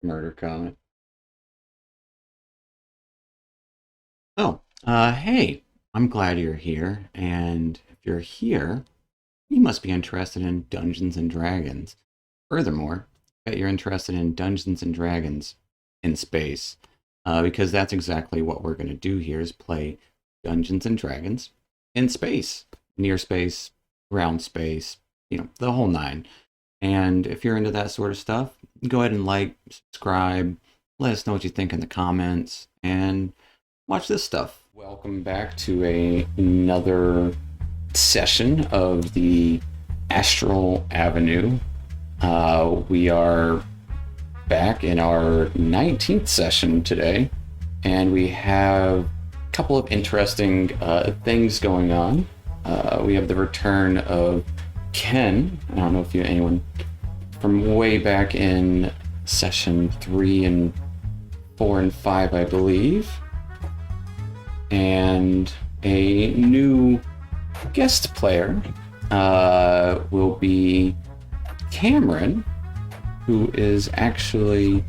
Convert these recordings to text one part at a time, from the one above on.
Murder comment. Oh, hey, I'm glad you're here. And if you're here, you must be interested in Dungeons and Dragons. Furthermore, I bet you're interested in Dungeons and Dragons in space, because that's exactly what we're going to do here is play Dungeons and Dragons in space, near space, ground space, the whole nine. And if you're into that sort of stuff, go ahead and like, subscribe, let us know what you think in the comments, and watch this stuff. Welcome back to another session of the Astral Avenue. We are back in our 19th session today, and we have a couple of interesting things going on. We have the return of Ken. I don't know if anyone from way back in session 3 and 4 and 5, I believe. And a new guest player will be Cameron, who is actually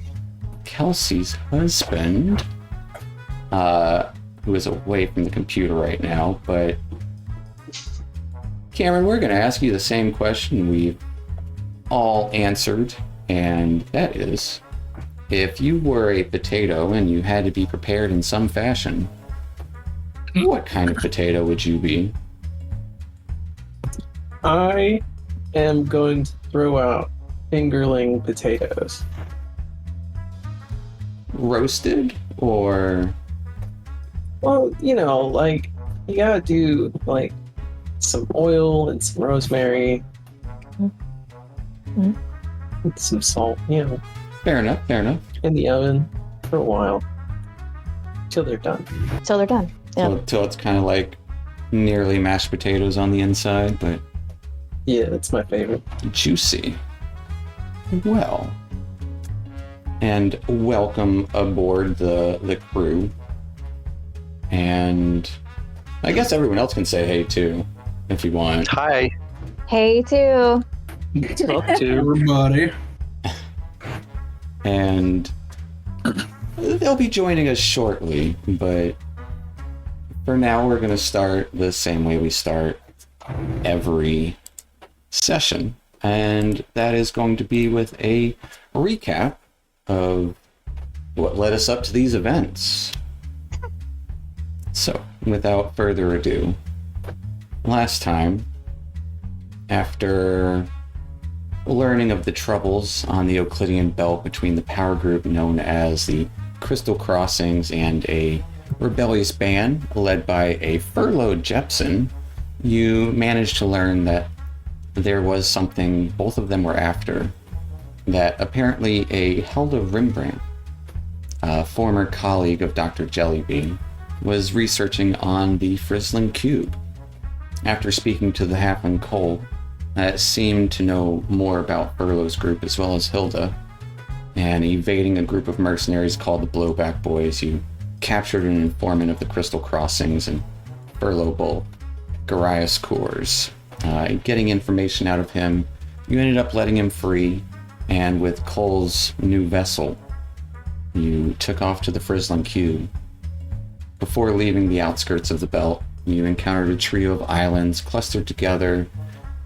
Kelsey's husband, who is away from the computer right now. But Cameron, we're going to ask you the same question we've all answered, and that is, if you were a potato and you had to be prepared in some fashion, what kind of potato would you be? I am going to throw out fingerling potatoes. Roasted or? Well, you gotta do some oil and some rosemary and some salt, Fair enough. in the oven for a while till they're done. Yeah. Till it's kind of like nearly mashed potatoes on the inside, but Yeah, that's my favorite. juicy. Well, and welcome aboard the crew. And I guess everyone else can say hey too, if you want. Hi. Hey, too. Up to Everybody. And they'll be joining us shortly, but for now we're going to start the same way we start every session, and that is going to be with a recap of what led us up to these events. So, without further ado, last time, after learning of the troubles on the Euclidean belt between the power group known as the Crystal Crossings and a rebellious band led by a furloughed Jepson, you managed to learn that there was something both of them were after, that apparently a Helda Rembrandt, a former colleague of Dr. Jellybean, was researching on the Frizzlin Cube. After speaking to the halfling Cole, that seemed to know more about Furlough's group as well as Hilda, and evading a group of mercenaries called the Blowback Boys, you captured an informant of the Crystal Crossings and Furlough Bull, Garias Coors. Getting information out of him, you ended up letting him free, and with Cole's new vessel, you took off to the Frizzlin Cube. Before leaving the outskirts of the belt, you encountered a trio of islands clustered together,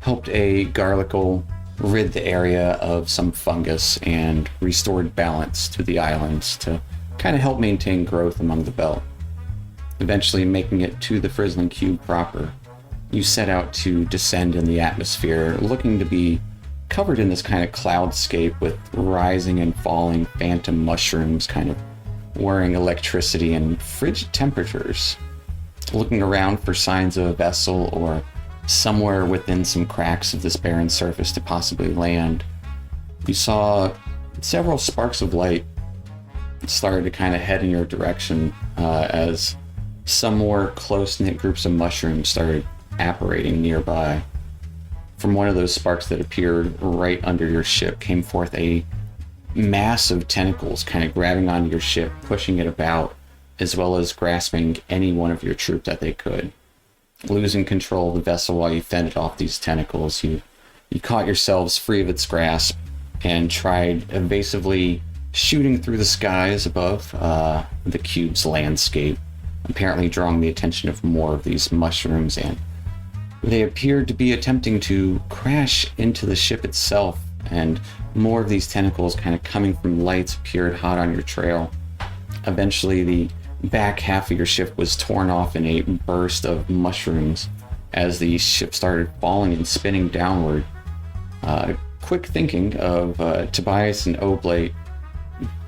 helped a Garlicle rid the area of some fungus, and restored balance to the islands to kind of help maintain growth among the belt. Eventually making it to the Frizzlin Cube proper, you set out to descend in the atmosphere, looking to be covered in this kind of cloudscape with rising and falling phantom mushrooms kind of whirring electricity and frigid temperatures. Looking around for signs of a vessel or somewhere within some cracks of this barren surface to possibly land, you saw several sparks of light started to kind of head in your direction as some more close-knit groups of mushrooms started apparating nearby. From one of those sparks that appeared right under your ship came forth a mass of tentacles kind of grabbing onto your ship, pushing it about, as well as grasping any one of your troops that they could. Losing control of the vessel while you fended off these tentacles, you caught yourselves free of its grasp and tried evasively shooting through the skies above the cube's landscape, apparently drawing the attention of more of these mushrooms, and they appeared to be attempting to crash into the ship itself, and more of these tentacles kind of coming from lights appeared hot on your trail. Eventually, the back half of your ship was torn off in a burst of mushrooms as the ship started falling and spinning downward. Quick thinking of Tobias and Oblate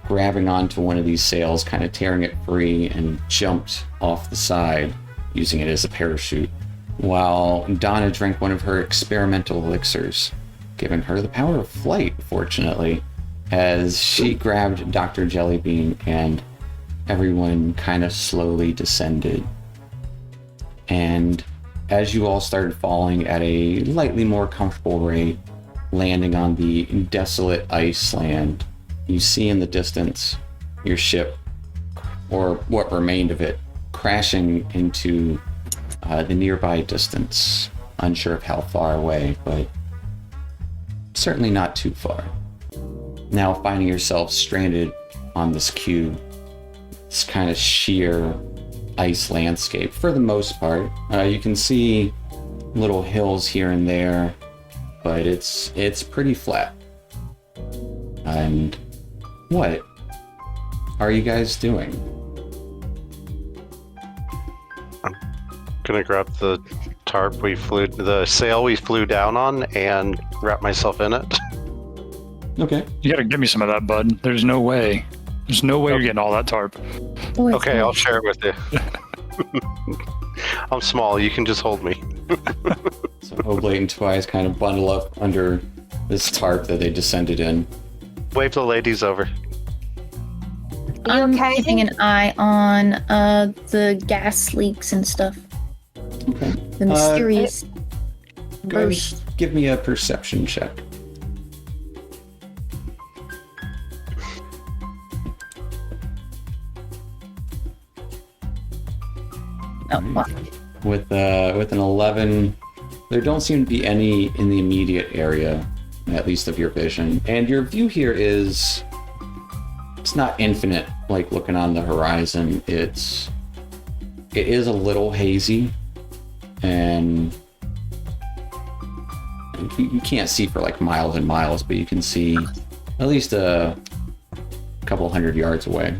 grabbing onto one of these sails, kind of tearing it free, and jumped off the side, using it as a parachute, while Donna drank one of her experimental elixirs, giving her the power of flight, fortunately, as she grabbed Dr. Jellybean, and everyone kind of slowly descended. And as you all started falling at a lightly more comfortable rate, landing on the desolate ice land, you see in the distance your ship, or what remained of it, crashing into the nearby distance. Unsure of how far away, but certainly not too far. Now finding yourself stranded on this cube, this kind of sheer ice landscape for the most part. You can see little hills here and there, but it's pretty flat. And what are you guys doing? I'm gonna grab the the sail we flew down on, and wrap myself in it. Okay. You gotta give me some of that, bud. There's no way you're getting all that tarp. Okay, I'll share it with you. I'm small, you can just hold me. So Oblate and Tobias kind of bundle up under this tarp that they descended in. Wave the ladies over. I'm okay? keeping an eye on the gas leaks and stuff. Okay. The mysterious Go ahead burst. and give me a perception check. Oh, wow. With an 11, there don't seem to be any in the immediate area, at least of your vision. And your view here it's not infinite, like looking on the horizon. It is a little hazy, and you can't see for like miles and miles, but you can see at least a couple hundred yards away.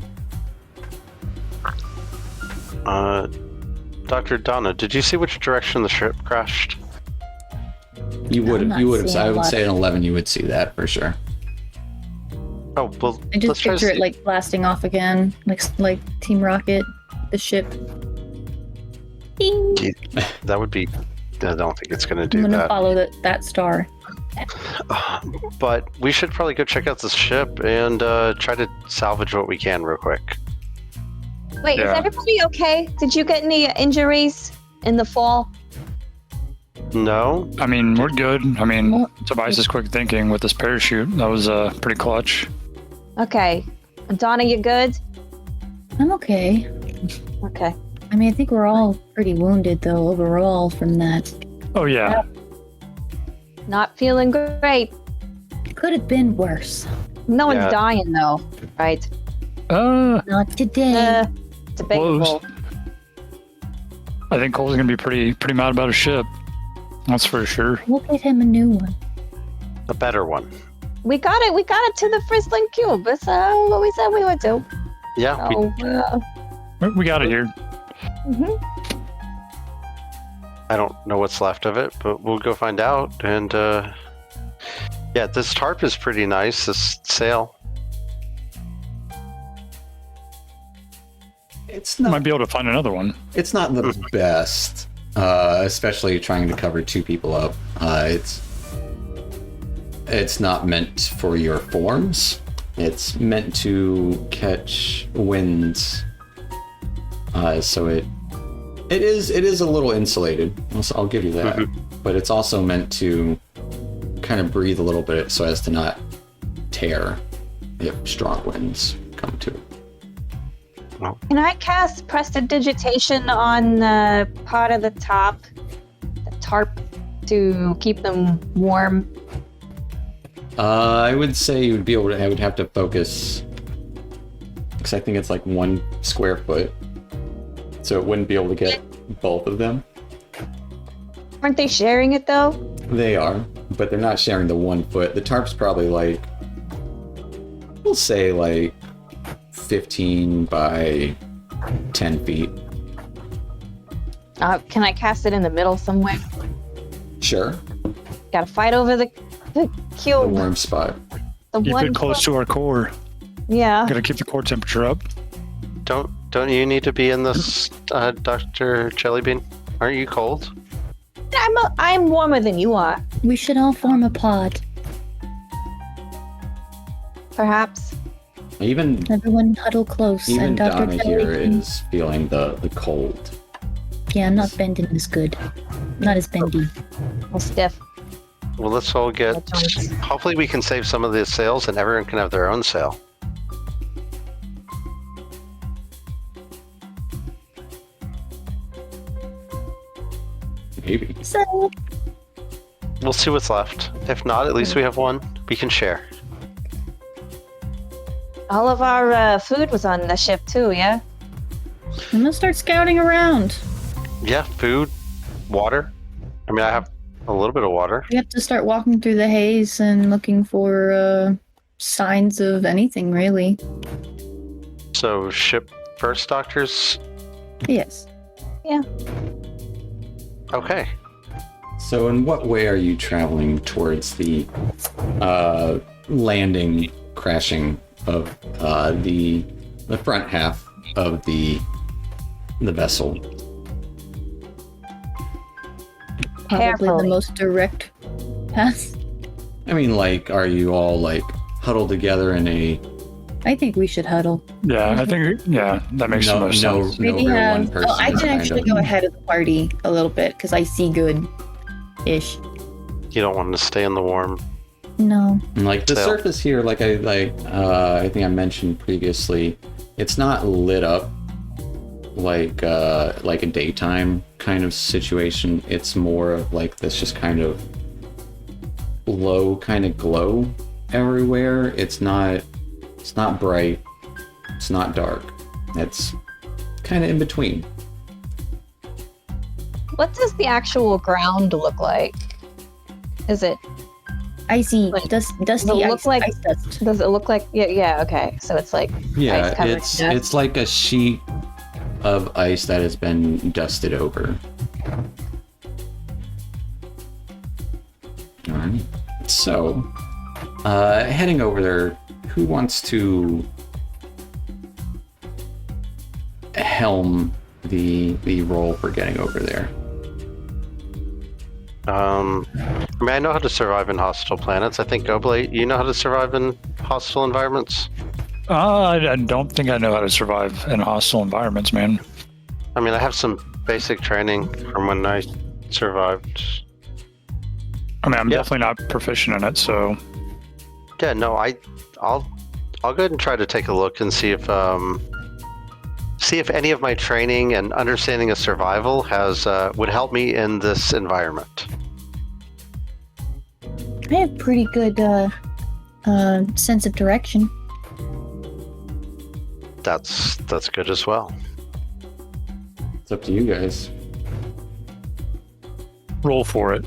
Dr. Donna, did you see which direction the ship crashed? You would I'm not have. seeing I a would lot. say an 11. You would see that for sure. Oh, well, I just let's try to picture it see. like blasting off again, like Team Rocket, the ship. Ding! That would be... I don't think it's going to I'm do gonna that. follow that star. But we should probably go check out the ship and try to salvage what we can real quick. Wait, is Yeah. everybody okay? Did you get any injuries in the fall? No? I mean, we're good. I mean, Well- Tobias' quick thinking with this parachute, that was pretty clutch. Okay. Donna, you good? I'm okay. Okay. I mean, I think we're all pretty wounded though overall from that. Oh yeah. Not feeling great. Could have been worse. No Yeah. one's dying though, right? Not today. Debatable. Close. I think Cole's gonna be pretty mad about his ship. That's for sure. We'll get him a new one. A better one. We got it to the Frizzlin Cube. That's what we said we would do. Yeah, So, We got it here. mhm. I don't know what's left of it, but we'll go find out. And yeah, this tarp is pretty nice, this sail. It's Might not. be able to find another one. It's not the best, especially trying to cover two people up. It's not meant for your forms. It's meant to catch winds. So it is a little insulated. I'll give you that. But it's also meant to kind of breathe a little bit so as to not tear if strong winds come to it. Can I cast prestidigitation on the part of the top, the tarp, to keep them warm? I would say you would be able to. I would have to focus because I think it's like 1 square foot. So it wouldn't be able to get both of them. Aren't they sharing it though? They are, but they're not sharing the 1 foot. The tarp's probably like, we'll say like 15 by 10 feet. Can I cast it in the middle somewhere? Sure. Gotta fight over the The cube. warm spot. The Keep one it close to our core. Yeah. Gotta keep the core temperature up. Don't you need to be in this, Dr. Jellybean? Aren't you cold? I'm warmer than you are, We should all form a pod. perhaps. Even Everyone huddle close. even and Dr. Donna here Kelly can- is feeling the cold. Yeah, I'm not bending as good. Not as bendy. Well, stiff. Well, let's all get... Hopefully we can save some of the sails and everyone can have their own sail. Maybe. So, We'll see what's left. If not, at least we have one we can share. All of our food was on the ship too, yeah? I'm gonna start scouting around. Yeah, food, water. I mean, I have a little bit of water. We have to start walking through the haze and looking for signs of anything, really. So, ship first, doctors? Yes. Okay. So in what way are you traveling towards the landing, crashing of the front half of the vessel? Probably Carefully. the most direct path. I mean, like, are you all like huddled together in a I think we should huddle. Yeah, I think, that makes the most sense. no Maybe real have. one person? Oh, I can kind actually of- go ahead of the party a little bit because I see good-ish. You don't want to stay in the warm. No. And, like the So- surface here, I think I mentioned previously, it's not lit up like a daytime kind of situation. It's more of like this just kind of low kind of glow everywhere. It's not bright. It's not dark. It's kind of in between. What does the actual ground look like? Is it? Icy, Like, dusty does it look ice, like- ice dust. Does it look like? Yeah. Okay. So it's like Yeah, ice-covered it's dust. it's like a sheet of ice that has been dusted over. All right. So, heading over there, who wants to helm the roll for getting over there? I mean, I know how to survive in hostile planets. I think, Oblate, you know how to survive in hostile environments? I don't think I know how to survive in hostile environments, man. I mean, I have some basic training from when I survived. I mean, I'm Yeah. definitely not proficient in it, so Yeah, no, I'll go ahead and try to take a look and see if any of my training and understanding of survival has would help me in this environment. I have pretty good sense of direction. That's good as well. It's up to you guys. roll for it.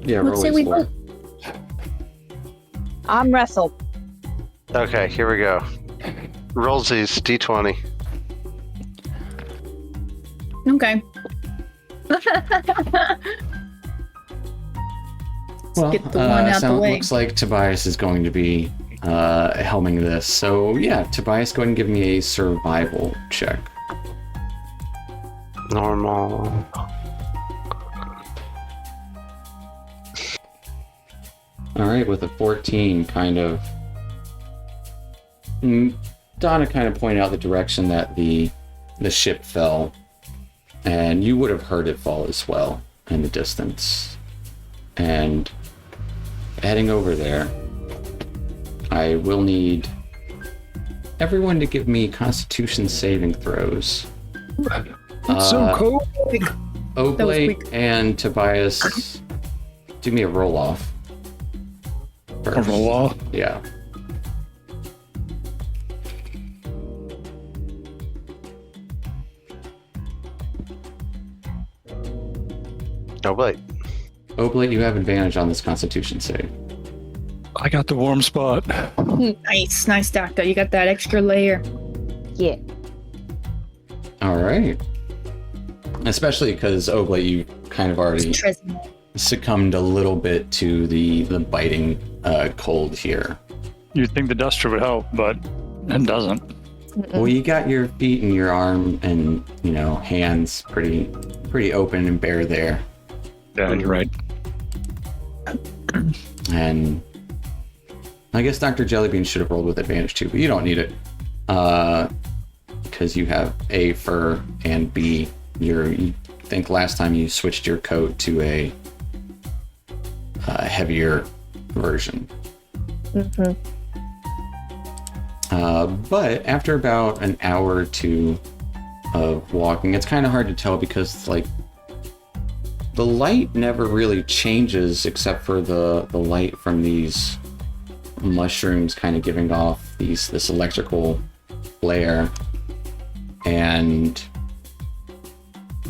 Yeah, Let's roll say is we for it. both. I'm wrestled. Okay, here we go. Rollsies, D20. Okay. Well, get the one out the way. looks like Tobias is going to be helming this. So yeah, Tobias, go ahead and give me a survival check. Normal. All right, with a 14, kind of. Donna kind of pointed out the direction that the ship fell, and you would have heard it fall as well in the distance. And heading over there, I will need everyone to give me Constitution saving throws. It's so cool. Oblate quick. and Tobias, do me a roll off. A roll off. Yeah. wait. Oblate, you have advantage on this Constitution save. I got the warm spot. Nice, Doctor. You got that extra layer. Yeah. All right. Especially because Oblate, you kind of already succumbed a little bit to the biting cold here. You'd think the duster would help, but it doesn't. Well, you got your feet and your arm and, hands pretty open and bare there. Yeah, you're right. And I guess Dr. Jellybean should have rolled with advantage too, but you don't need it. Because you have A, fur, and B, you think last time you switched your coat to a heavier version. Mm-hmm. But after about an hour or two of walking, it's kind of hard to tell because the light never really changes except for the light from these mushrooms kind of giving off this electrical flare, and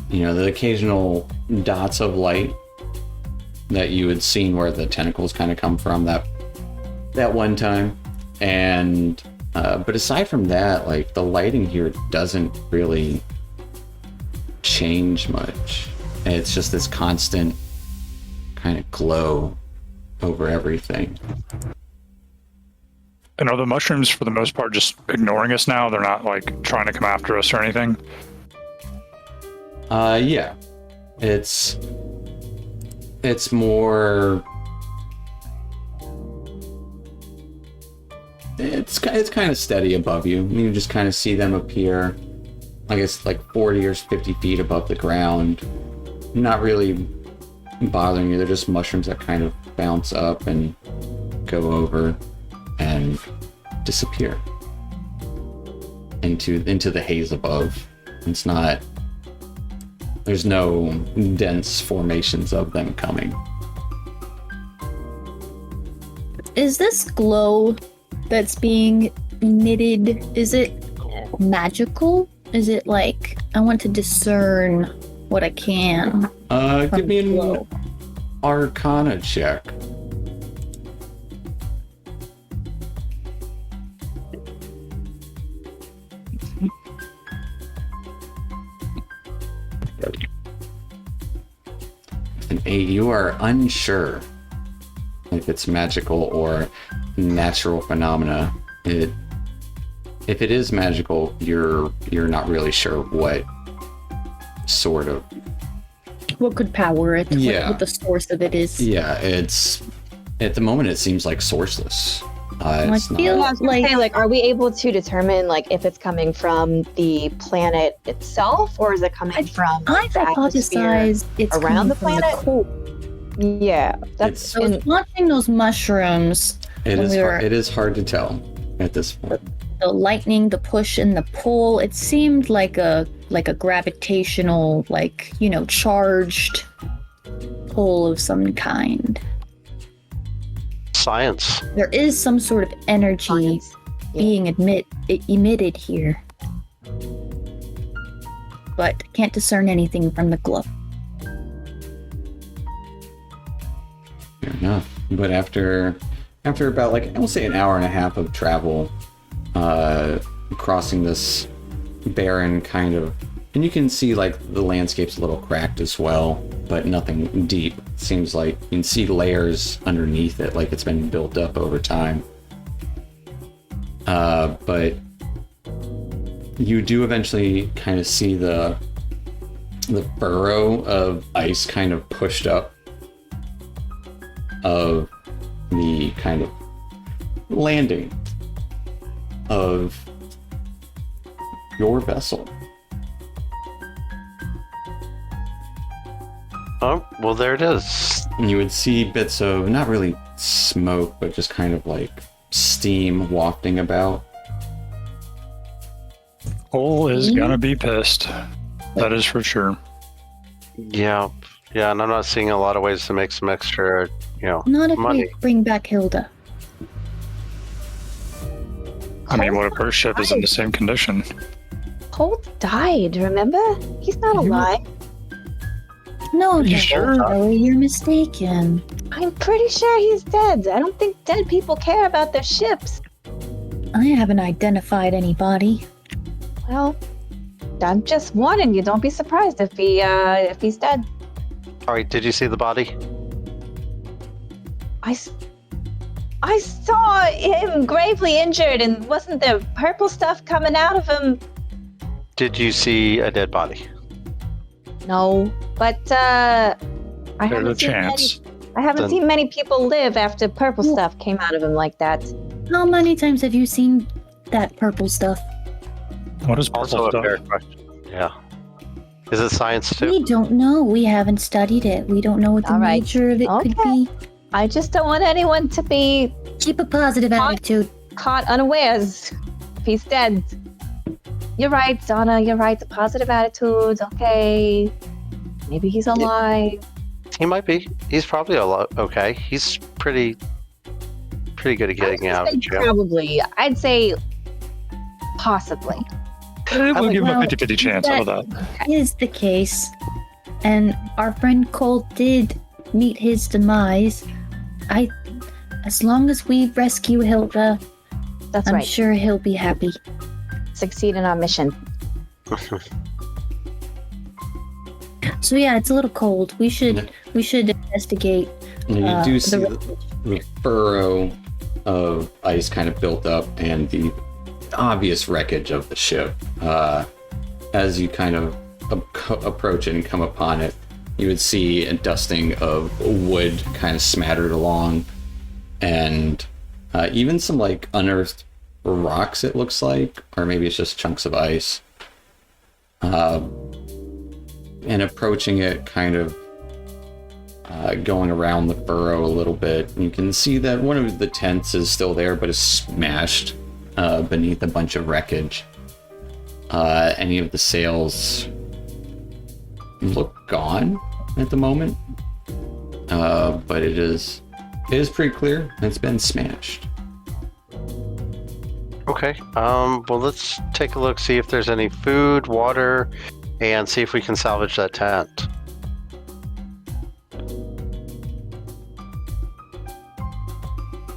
the occasional dots of light that you had seen where the tentacles kind of come from that one time. And but aside from that, the lighting here doesn't really change much. It's just this constant kind of glow over everything. And are the mushrooms, for the most part, just ignoring us now? They're not, trying to come after us or anything? Yeah. It's more... It's kind of steady above you. You just kind of see them appear, I guess, 40 or 50 feet above the ground. Not really bothering you. They're just mushrooms that kind of bounce up and go over and disappear into the haze above. It's not... There's no dense formations of them coming. Is this glow that's being emitted, is it magical? Is it I want to discern what I can? Give me an glow? Arcana check. An 8, you are unsure if it's magical or natural phenomena. If it is magical, you're not really sure what sort of... What could power it? Yeah. What the source of it is? Yeah, it's... At the moment, it seems sourceless. It's feel not... Are we able to determine if it's coming from the planet itself, or is it coming from I've the atmosphere hypothesized it's around the coming planet? from the cold. Yeah, that's So I was watching those mushrooms. It when is we were- it is hard to tell at this point. The lightning, the push, and the pull. It seemed like a gravitational, charged pull of some kind. Science. There is some sort of energy science. being emitted here, but can't discern anything from the glow. Fair enough. But after about I will say an hour and a half of travel, crossing this barren kind of, and you can see the landscape's a little cracked as well, but nothing deep. It seems you can see layers underneath it, it's been built up over time. But you do eventually kind of see the furrow of ice kind of pushed up of the kind of landing of your vessel. Oh, well, there it is. And you would see bits of, not really smoke, but just kind of steam wafting about. Cole is gonna be pissed. That is for sure. Yeah, and I'm not seeing a lot of ways to make some extra, Not if money. we bring back Hilda. I mean, what if her ship is in the same condition? Colt died, remember? He's not alive. No, you sure? You're mistaken. I'm pretty sure he's dead. I don't think dead people care about their ships. I haven't identified anybody. Well, I'm just warning you. Don't be surprised if he's dead. All right, did you see the body? I saw him gravely injured, and wasn't there purple stuff coming out of him? Did you see a dead body? No, but I There's a haven't seen chance. many people live after purple stuff came out of him like that. How many times have you seen that purple stuff? What is purple Also a stuff? fair question. Yeah. Is it science too? We don't know. We haven't studied it. We don't know what the All right. nature of it could Okay. be. I just don't want anyone to be Keep a positive attitude. caught unawares if he's dead. You're right, Donna. You're right. The positive attitudes. Okay. Maybe he's alive. He might be. He's probably okay. He's pretty good at getting out of jail. Probably. I'd say possibly. We'll give him a Well, 50-50 chance out of that. Is the case. And our friend Cole did meet his demise. As long as we rescue Hilda, That's I'm right. sure he'll be happy. Succeed in our mission. So yeah, it's a little cold. We should investigate. And you do see the the furrow of ice kind of built up and the obvious wreckage of the ship. As you kind of approach it and come upon it, you would see a dusting of wood kind of smattered along, and even some like unearthed rocks, it looks like, or maybe it's just chunks of ice. And approaching it, kind of going around the furrow a little bit, you can see that one of the tents is still there, but is smashed beneath a bunch of wreckage. Any of the sails look gone at the moment, but it is pretty clear it's been smashed. Okay. Well, let's take a look, see if there's any food, water, and see if we can salvage that tent.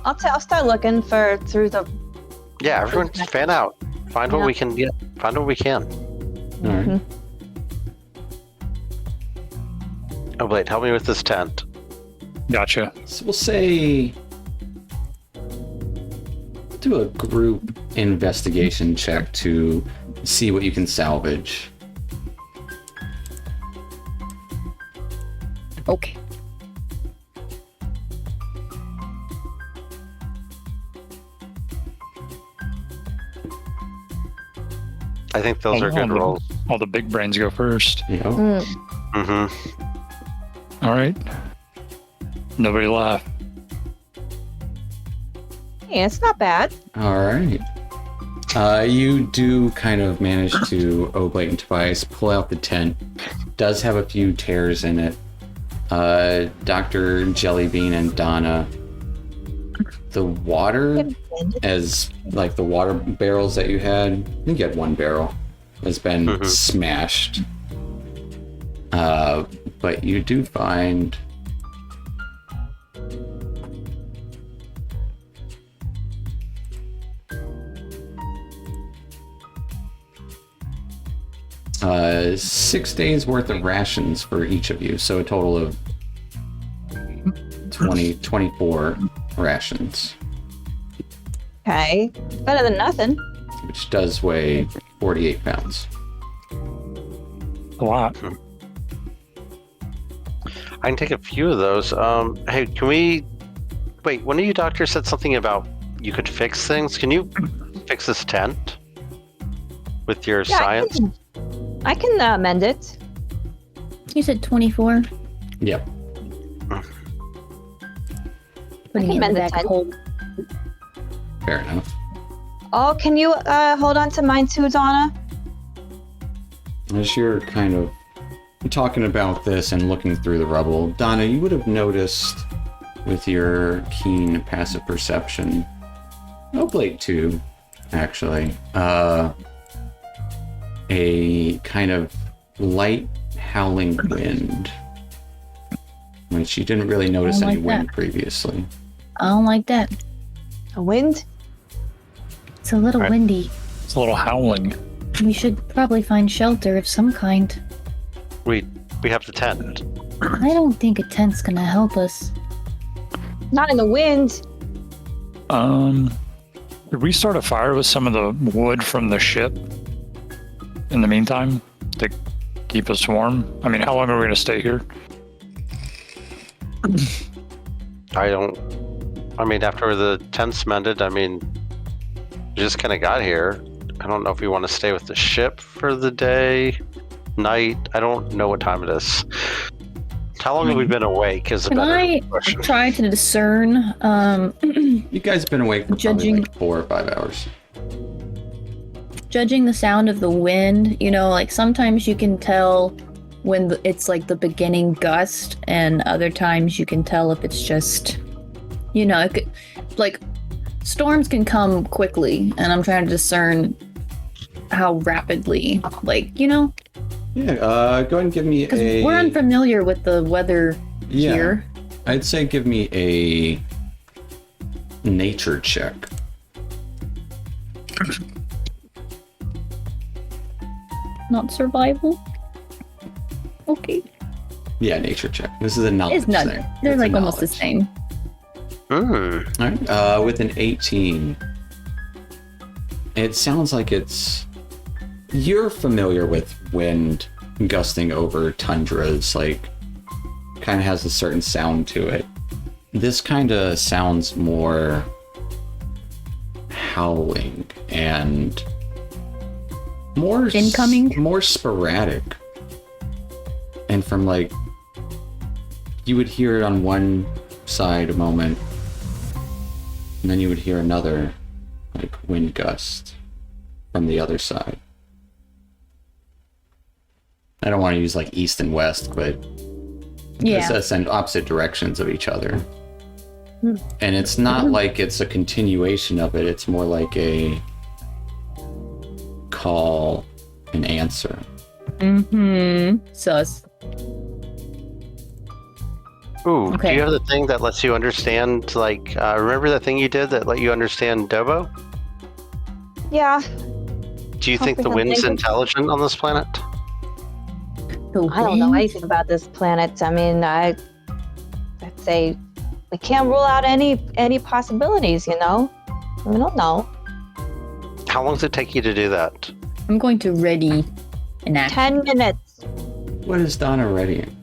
I'll start looking through the. Yeah, everyone fan out. Find what Yeah. we can get. Find what we can. All right. Oh, wait, help me with this tent. Gotcha. So we'll say do a group investigation check to see what you can salvage. Okay. I think those are good rolls. All the big brains go first. You know? Mm-hmm. All right. Nobody laugh. Yeah, it's not bad. All right. You do kind of manage to oblate and Tobias pull out the tent. Does have a few tears in it. Dr. Jellybean and Donna, the water, as like the water barrels that you had, I think you had one barrel, has been smashed. But you do find uh, 6 days worth of rations for each of you, so a total of 24 rations, Okay, better than nothing. which does weigh 48 pounds. A lot. I can take a few of those. Hey, can we... Wait, one of you doctors said something about you could fix things. Can you fix this tent with your Yeah, science? I can mend it. You said 24. Yep. Putting can it in mend the the back tent. hold. Fair enough. Oh, can you hold on to mine too, Donna? As you're kind of talking about this and looking through the rubble, Donna, you would have noticed with your keen passive perception, Oblate too, actually, a kind of light howling wind which you didn't really notice I any like wind that. previously. I don't like that. A wind? It's a little Right. windy. It's a little howling. We should probably find shelter of some kind. We have the tent. I don't think a tent's gonna help us. Not in the wind. Did we start a fire with some of the wood from the ship in the meantime to keep us warm? I mean, how long are we going to stay here? I mean, after the tent's mended, I mean, we just kind of got here. I don't know if we want to stay with the ship for the day, night. I don't know what time it is. How long have we been awake is a Can better I question. try to discern You guys have been awake for probably Judging- like 4 or 5 hours. judging the sound of the wind? You know, like sometimes you can tell when it's like the beginning gust, and other times you can tell if it's just, you know, it could, like storms can come quickly, and I'm trying to discern how rapidly, like, you know, Yeah, go ahead and give me because a... we're unfamiliar with the weather here. I'd say give me a nature check. Not survival. Okay, Yeah, nature check. This is a knowledge it's not. thing. They're It's a like almost the knowledge. same. All right. With an 18, it sounds like you're familiar with wind gusting over tundras, like kind of has a certain sound to it. This kind of sounds more howling and more Incoming? more sporadic. And from like, you would hear it on one side a moment, and then you would hear another like wind gust from the other side. I don't want to use like east and west, but Yeah. it's in opposite directions of each other. Hmm. And it's not like it's a continuation of it, it's more like a call and answer. Mm-hmm. Sus. Ooh, do Okay. you have the thing that lets you understand, like, remember that thing you did that let you understand Dobo? Yeah. Do you think the Comprehend wind's language? intelligent on this planet? I don't know anything about this planet. I mean, I'd say we can't rule out any possibilities, you know? We don't know. How long does it take you to do that? I'm going to ready an action. 10 minutes. What is Donna readying?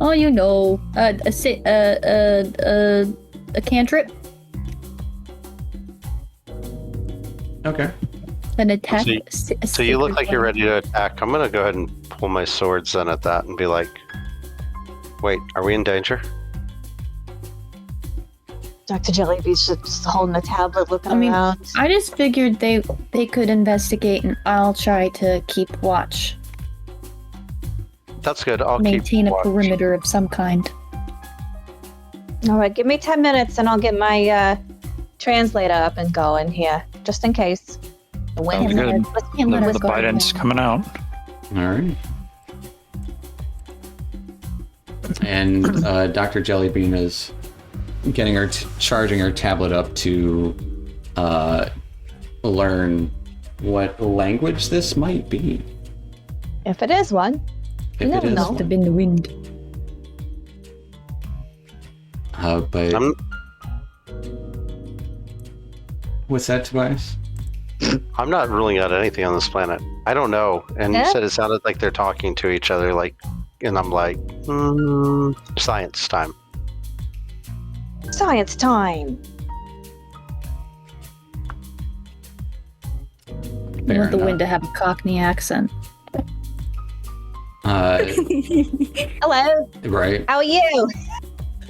Oh, you know, a cantrip, Okay. an attack. So you look like you're ready to attack. I'm gonna go ahead and pull my swords then at that and be like, wait, are we in danger? Dr. Jellybee's just holding a tablet, looking I mean, around. I just figured they could investigate, and I'll try to keep watch, That's good. I'll maintain keep a watch. perimeter of some kind. All right, give me 10 minutes and I'll get my translator up and going here, just in case. The wind. Sounds good. Can't let The us go Biden's down. coming out. All right. And Dr. Jellybean is getting her, charging her tablet up to learn what language this might be. If it is one. If never it is know. Must have been the wind. but I'm what's that, Tobias? I'm not ruling out anything on this planet. I don't know. And you Yeah? said it sounded like they're talking to each other, like, and I'm like, science time. Science time. I Fair want the enough. wind to have a Cockney accent. Hello, Right. how are you?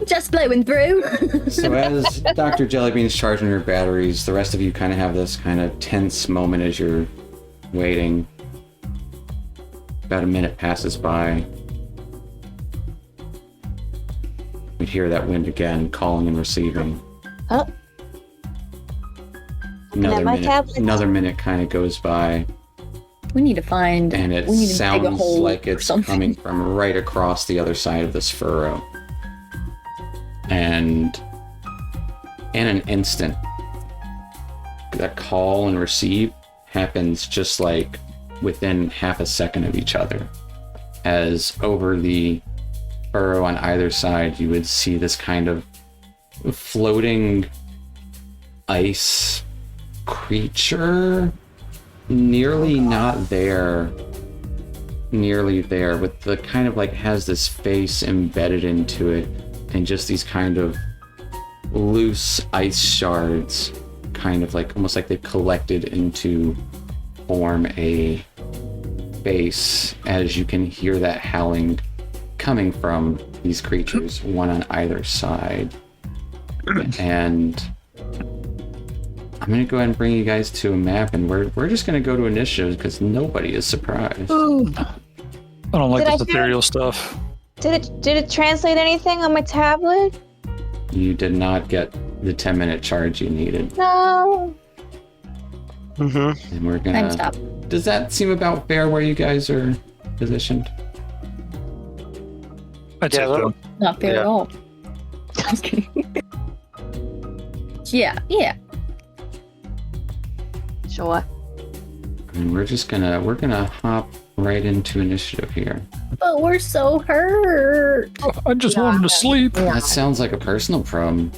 Just blowing through. So as Dr. Jellybean's charging her batteries, the rest of you kind of have this kind of tense moment as you're waiting. About a minute passes by. You'd hear that wind again, calling and receiving. Oh. Another my minute, tablet. another minute kind of goes by. We need to find. And it we need to dig a sounds hole like or it's something. coming from right across the other side of this furrow. And in an instant, that call and receive happens just like within half a second of each other. As over the furrow on either side, you would see this kind of floating ice creature, nearly not there, nearly there, with the kind of like has this face embedded into it, and just these kind of loose ice shards, kind of like almost like they've collected into form a face, as you can hear that howling coming from these creatures, one on either side. And I'm gonna go ahead and bring you guys to a map, and we're just gonna go to initiative because nobody is surprised. I don't like Did I this ethereal stuff. Did it translate anything on my tablet? You did not get the 10-minute charge you needed, No. Mm-hmm. and we're Time gonna. stop. Does that seem about fair where you guys are positioned? I'd say Yeah, so. Not fair Yeah. at all. Just kidding. Yeah. Sure. And we're gonna hop right into initiative here. But we're so hurt. I just wanted to sleep. That sounds like a personal problem.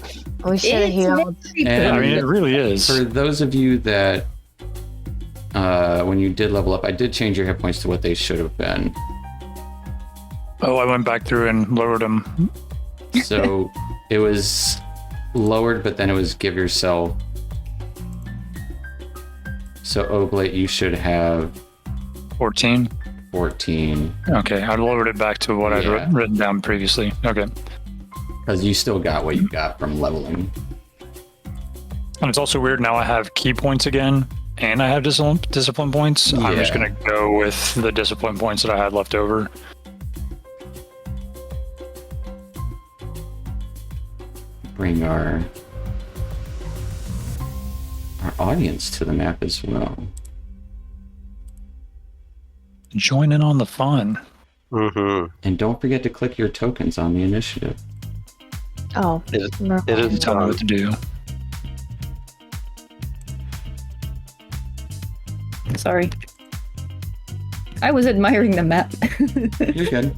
We should have It's healed. very And I mean, it really is. for those of you that, when you did level up, I did change your hit points to what they should have been. Oh, I went back through and lowered them. So it was lowered, but then it was give yourself. So Oblate, you should have 14. 14, Okay, I lowered it back to what I'd Yeah. written down previously. Okay. because you still got what you got from leveling. And it's also weird now I have key points again, and I have discipline points. I'm just Yeah. going to go with the discipline points that I had left over. Bring our audience to the map as well. Join in on the fun. Mm-hmm. And don't forget to click your tokens on the initiative. Oh. It is Tell me what to do. Sorry. I was admiring the map. You're good.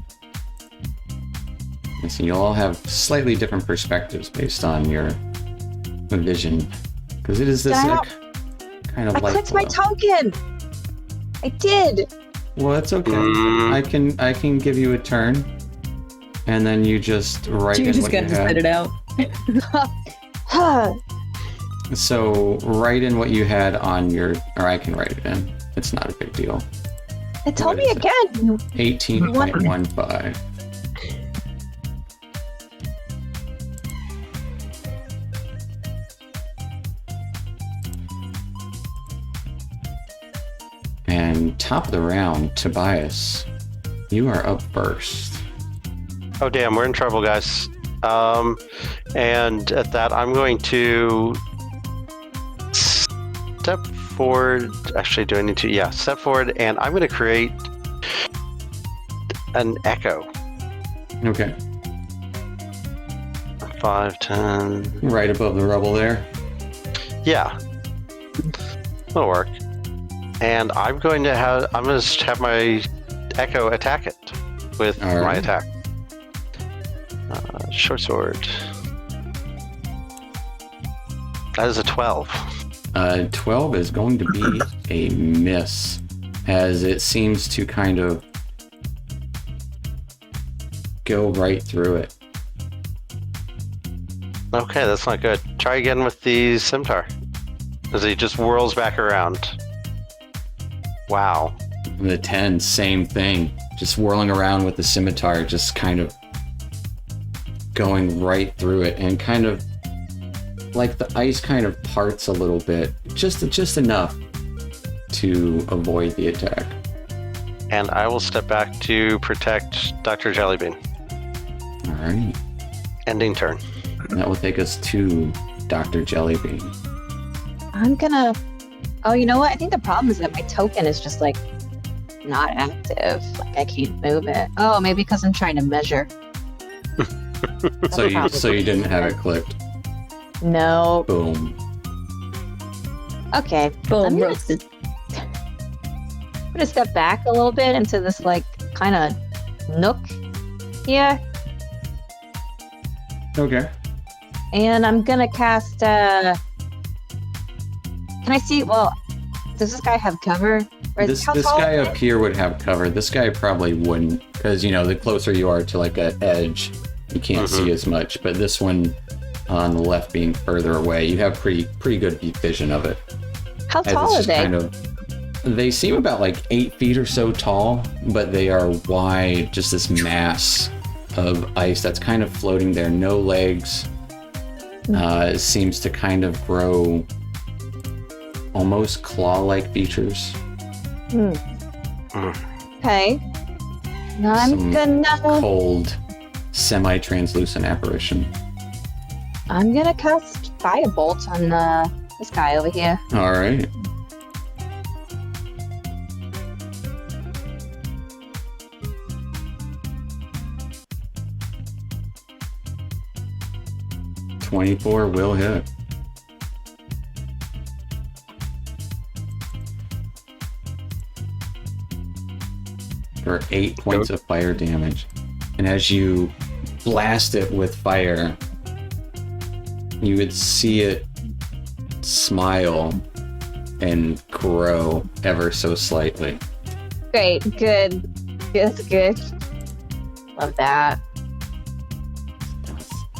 Listen, you'll all have slightly different perspectives based on your vision, because it is this Did I like, kind of I light clicked my glow. token. I did. Well, it's okay. Mm. I can give you a turn, and then you just write You're in just what you gonna spit it had. out. Huh. So write in what you had on your, or I can write it in. It's not a big deal. It told me What is it? again. 18.15. And top of the round, Tobias, you are up first. Oh damn, we're in trouble, guys. And at that, I'm going to step forward. Actually, do I need to? Yeah, step forward, and I'm going to create an echo. Okay. 5, 10. Right above the rubble there. Yeah, that'll work. And I'm going to have my echo attack it with All my right. attack. Short sword. That is a 12. 12 is going to be a miss, as it seems to kind of go right through it. Okay, that's not good. Try again with the scimitar, as he just whirls back around. Wow. And the 10, same thing. Just whirling around with the scimitar, just kind of going right through it, and kind of like the ice kind of parts a little bit, just enough to avoid the attack. And I will step back to protect Dr. Jellybean. All right. Ending turn. That will take us to Dr. Jellybean. I'm gonna. Oh, you know what? I think the problem is that my token is just like not active. Like I can't move it. Oh, maybe because I'm trying to measure. So you didn't have it clicked. No. Boom. Okay. Boom, I'm gonna- roasted. I'm gonna step back a little bit into this like kind of nook here, Okay. and I'm gonna cast. Can I see? Well, does this guy have cover? Or is- This how this tall guy is up it? here would have cover. This guy probably wouldn't, because the closer you are to like an edge, you can't see as much. But this one on the left being further away, you have pretty good deep vision of it. How As tall it's are just they? they seem about like 8 feet or so tall, but they are wide, just this mass of ice that's kind of floating there. No legs. It seems to kind of grow almost claw-like features. Okay. Now I'm Some gonna Cold, semi-translucent apparition. cast firebolt on this guy over here. All right. .24 will hit. For 8 points of fire damage. And as you blast it with fire, you would see it smile and grow ever so slightly. Great, good. That's good. Love that.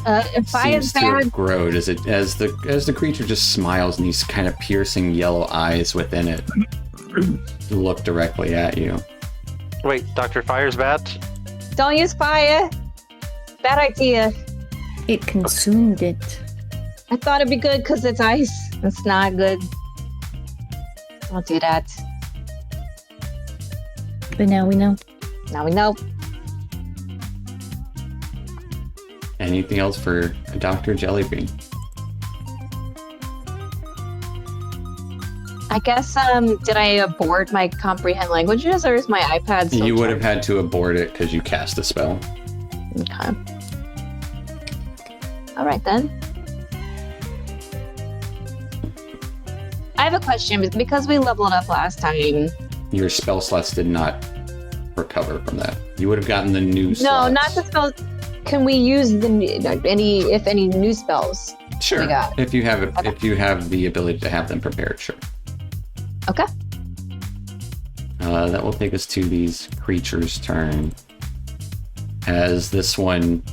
If fire Seems is to bad, have grown as the creature just smiles and these kind of piercing yellow eyes within it look directly at you. Wait, Dr. Fire's bad? don't use fire. Bad idea. It consumed it. I thought it'd be good because it's ice. It's not good. Don't do that. But now we know. Now we know. Anything else for Dr. Jellybean? I guess, did I abort my comprehend languages, or is my iPad still You would charged? have had to abort it because you cast a spell. Okay. All right, then. I have a question, because we leveled up last time. Your spell slots did not recover from that. You would have gotten the new No, slots. not the spells. Can we use the any new spells? Sure. we got. If you have it, Okay. if you have the ability to have them prepared, sure. Okay. That will take us to these creatures' turn. As this one,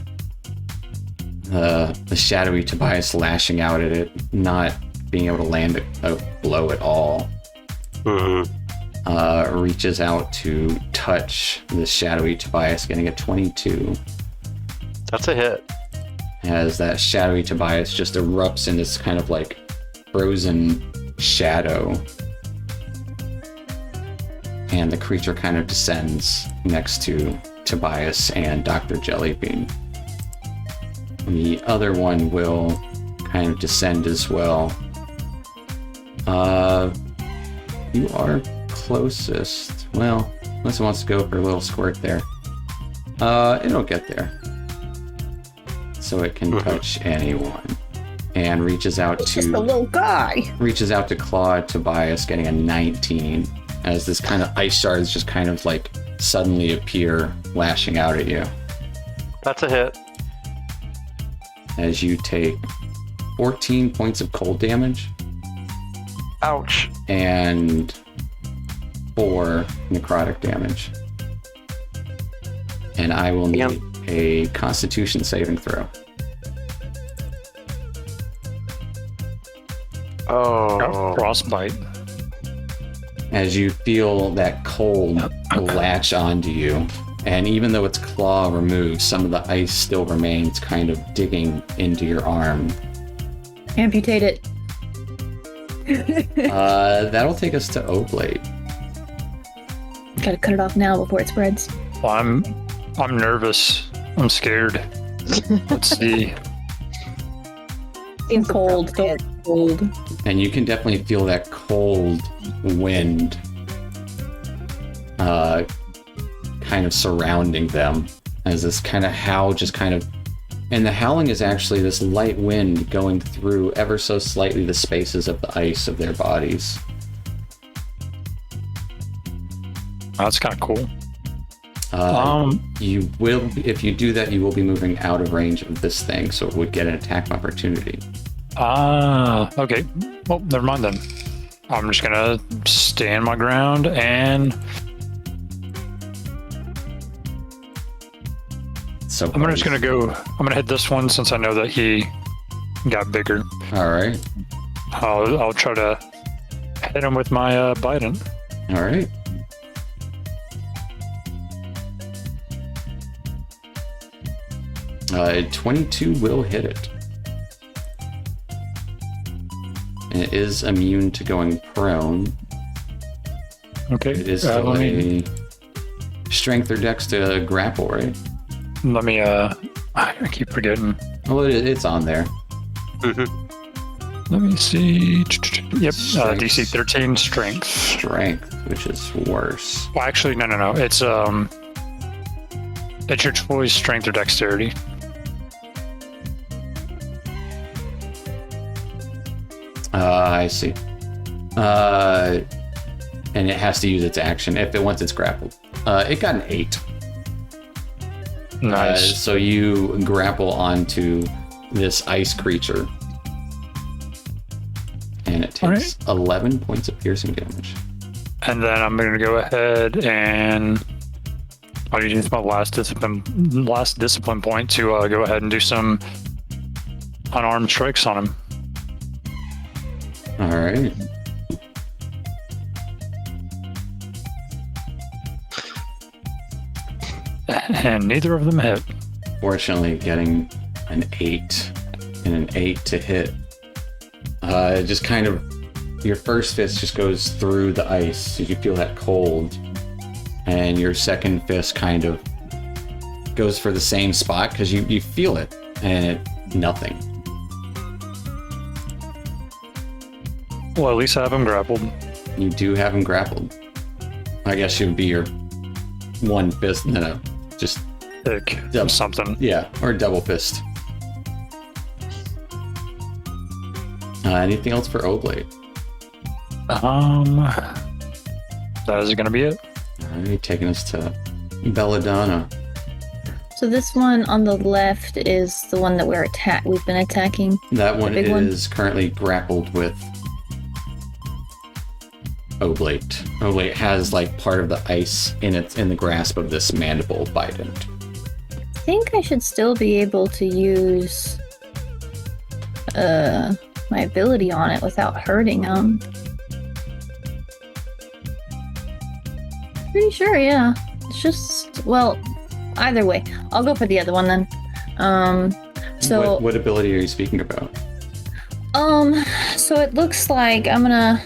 the shadowy Tobias lashing out at it, not being able to land a blow at all, reaches out to touch the shadowy Tobias, getting a 22. That's a hit. As that shadowy Tobias just erupts in this kind of like frozen shadow. And the creature kind of descends next to Tobias and Dr. Jellybean. The other one will kind of descend as well. You are closest. Well, unless it wants to go for a little squirt there. It'll get there. So it can touch anyone. And reaches out It's just a to little guy. claw at Tobias, getting a 19. As this kind of ice shards just kind of like suddenly appear, lashing out at you. That's a hit. As you take 14 points of cold damage Ouch. and 4 necrotic damage. And I will need a Constitution saving throw. Oh. Frostbite. As you feel that cold latch onto you, and even though its claw removed, some of the ice still remains kind of digging into your arm. Amputate it. That'll take us to Oblate. Gotta cut it off now before it spreads. Well, I'm nervous. I'm scared. Let's see. Seems Cold. appropriate. Cold. And you can definitely feel that cold wind kind of surrounding them as this kind of howl just kind of... And the howling is actually this light wind going through ever so slightly the spaces of the ice of their bodies. That's kind of cool. You will, if you do that, you will be moving out of range of this thing, so it would get an attack opportunity. Okay. Well, never mind then. I'm just gonna stand my ground and So I'm just gonna go. I'm gonna hit this one since I know that he got bigger. All right. I'll try to hit him with my Biden. All right. Uh, 22 will hit it. And it is immune to going prone. Okay. It is still a strength or dex to grapple, right? Let me. I keep forgetting. Oh, it's on there. Let me see. Yep. Strength. DC 13 strength. Strength, which is worse. Well, actually, no. It's your choice, strength or dexterity. I see. And it has to use its action once it's grappled. It got an 8. Nice. So you grapple onto this ice creature. And it takes 11 points of piercing damage. And then I'm going to go ahead and I'll use my last discipline point to go ahead and do some unarmed strikes on him. All right. And neither of them hit. Fortunately, getting an 8 and an 8 to hit. Just kind of, your first fist just goes through the ice, so you feel that cold. And your second fist kind of goes for the same spot because you feel it, and nothing. Well, at least I have him grappled. You do have him grappled. I guess it would be your one fist, no, just Pick something. yeah, or double fist. Anything else for Oblate? That is going to be it. All right, taking us to Belladonna. So this one on the left is the one that we've been attacking. That one big one? is currently grappled with Oblate. Oblate has like part of the ice in the grasp of this mandible bident. I think I should still be able to use my ability on it without hurting him. Pretty sure, yeah. It's just, well, either way. I'll go for the other one then. So What ability are you speaking about? So it looks like I'm gonna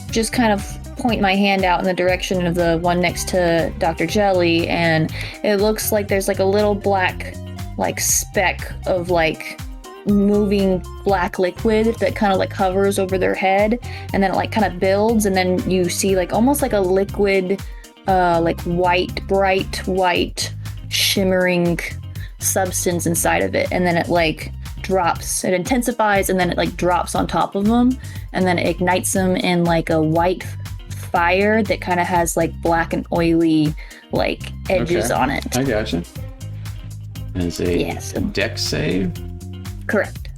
just kind of point my hand out in the direction of the one next to Dr. Jelly, and it looks like there's like a little black like speck of like moving black liquid that kind of like hovers over their head, and then it like kind of builds, and then you see like almost like a liquid like bright white shimmering substance inside of it, and then it like drops, it intensifies, and then it like drops on top of them, and then it ignites them in like a white fire that kind of has like black and oily like edges on it. I gotcha. As a dex save. Correct.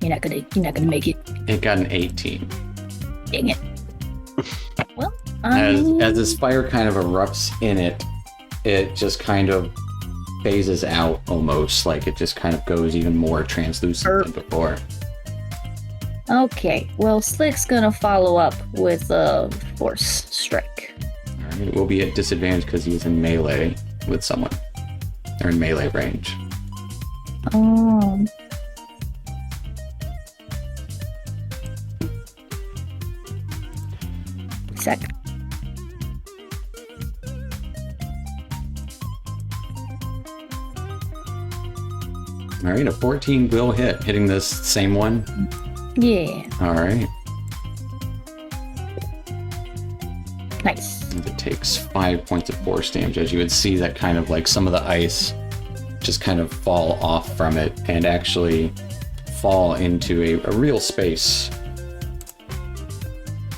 You're not gonna make it. It got an 18. Dang it. Well, as this fire kind of erupts in it, it just kind of phases out almost, like it just kind of goes even more translucent than before. Okay, well, Slick's gonna follow up with a force strike. Alright, it will be at disadvantage because he's in melee with someone. They're in melee range. Second. Alright, a 14 will hit, hitting this same one. Yeah. Alright. Nice. And it takes 5 points of force damage, as you would see that kind of like some of the ice just kind of fall off from it and actually fall into a real space.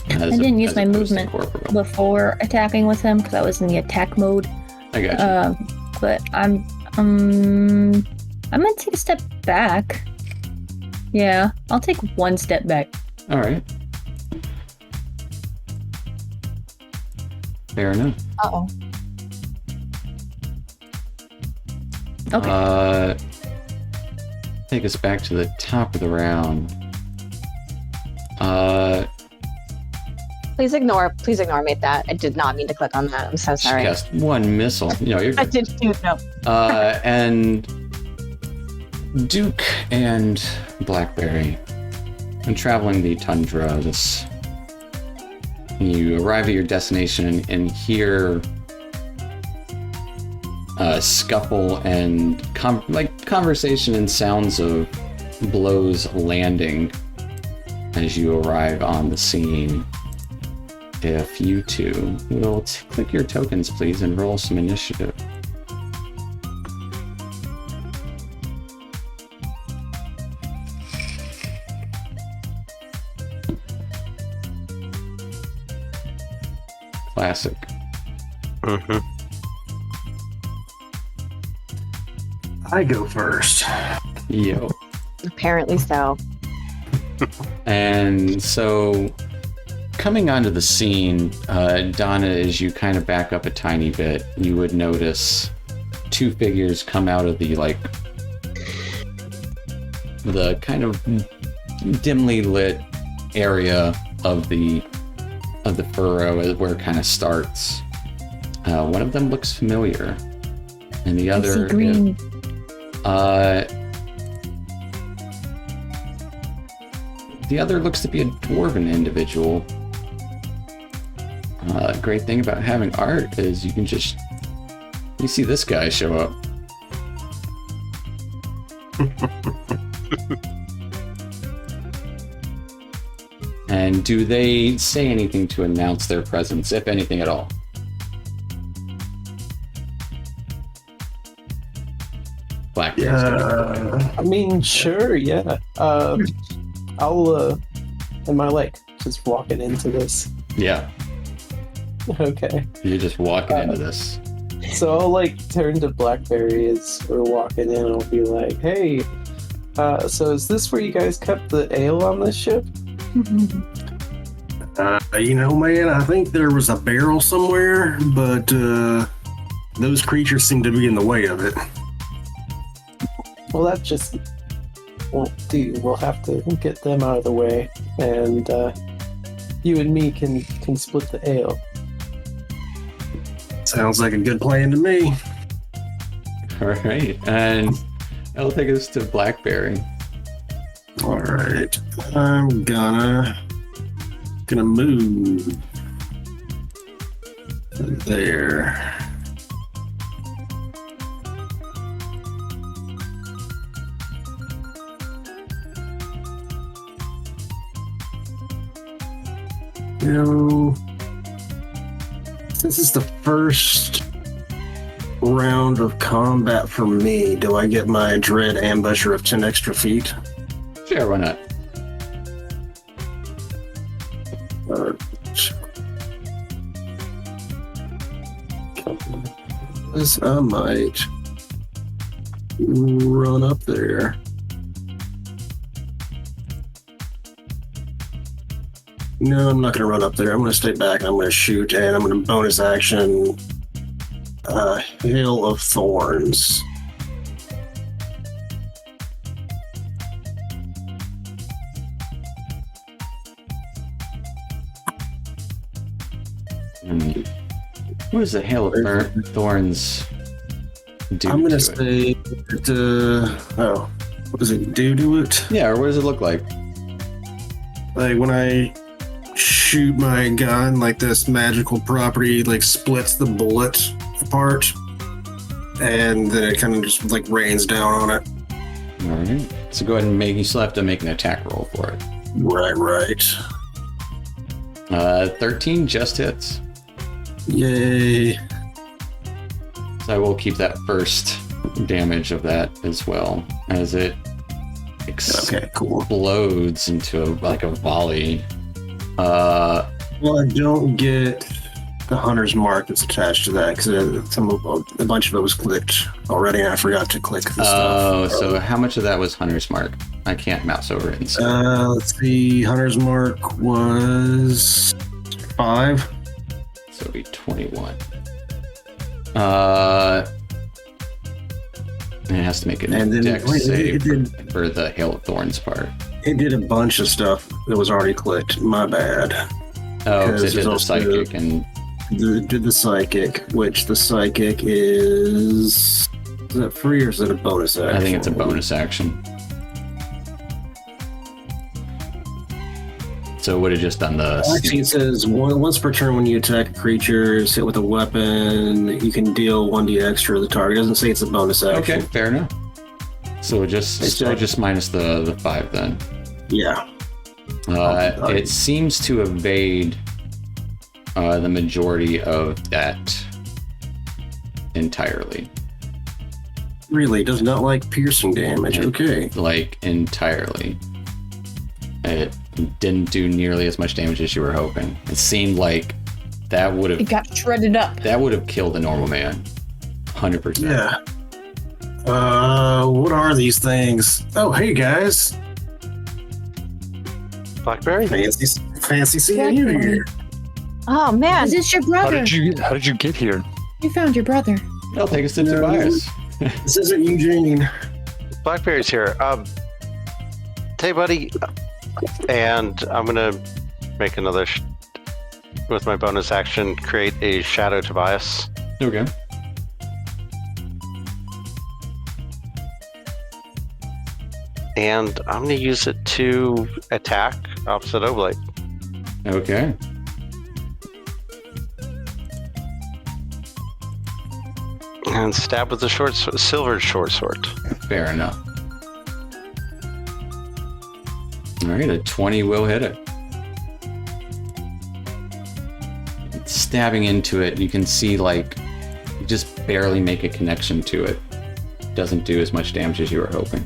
I didn't use my movement before attacking with him because I was in the attack mode. I got you. But I'm gonna take a step back. Yeah, I'll take 1 step back. All right. Fair enough. Uh-oh. Okay. Take us back to the top of the round. Please ignore me that. I did not mean to click on that. I'm so sorry. Cast 1 missile. You know, you're I didn't do no. and Duke and Blackberry, when traveling the tundra, you arrive at your destination and hear scuffle and conversation and sounds of blows landing as you arrive on the scene. If you two will click your tokens, please, and roll some initiative. Classic. Mm-hmm. I go first. Yo. Apparently so. And so, coming onto the scene, Donna, as you kind of back up a tiny bit, you would notice 2 figures come out of the kind of dimly lit area of the furrow where it kind of starts. One of them looks familiar, and the other, I see green. The other looks to be a dwarven individual. Great thing about having art is you see this guy show up. And do they say anything to announce their presence, if anything at all? Blackbeard's I mean, sure, yeah. Am I like just walking into this? Yeah, Okay. you're just walking into this. So I'll like turn to Blackberry as we're walking in and I'll be like, hey, so is this where you guys kept the ale on this ship? You know, man, I think there was a barrel somewhere, but those creatures seem to be in the way of it. Well, that just won't do. We'll have to get them out of the way, and you and me can split the ale. Sounds like a good plan to me. All right, and that'll take us to Blackberry. All right, I'm gonna move there. You know, since it's the first round of combat for me, do I get my Dread Ambusher of 10 extra feet? Sure, why not? I might run up there. No, I'm not going to run up there. I'm going to stay back and I'm going to shoot, and I'm going to bonus action Hail of Thorns. What does the Hail of Thorns do? I'm going to it? say that, what does it do to it? Yeah, or what does it look like? Like when I shoot my gun, like this magical property like splits the bullet apart, and then it kind of just like rains down on it. All right. So go ahead and you still have to make an attack roll for it. Right. 13 just hits. Yay. So I will keep that first damage of that as well, as it Okay, cool. explodes into a volley. Well, I don't get the hunter's mark that's attached to that because a bunch of it was clicked already, and I forgot to click the Oh, stuff. so how much of that was hunter's mark? I can't mouse over it and see. Let's see. Hunter's mark was 5. So it'll be 21. It has to make a And then dex wait, save it did- for the Hail of Thorns part. It did a bunch of stuff that was already clicked. My bad. Oh, because it Because did the also- psychic and Did the psychic, which the psychic is that free or is it a bonus action? I think it's a bonus action. So it would have just done the... Actually, it says once per turn when you attack a creature, is hit with a weapon, you can deal 1d extra to the target. It doesn't say it's a bonus action. Okay, fair enough. So just minus the 5 then. Yeah. It seems to evade the majority of that entirely. Really does not like piercing damage. Okay. Like, entirely. It didn't do nearly as much damage as you were hoping. It seemed like that would It have got shredded up. killed a normal man. 100%. Yeah. What are these things? Oh, hey guys. Blackberry? Fancy seeing you here. Oh man, Is this your How brother? did you get here? You found your brother. I'll take us to Tobias. This isn't Eugene. Blackberry's here. Hey, buddy. And I'm gonna make another with my bonus action, create a Shadow Tobias. Okay. And I'm gonna use it to attack opposite Oblate. Okay. And stab with the silver short sword. Fair enough. All right, a 20 will hit it. Stabbing into it, you can see you just barely make a connection to it. Doesn't do as much damage as you were hoping.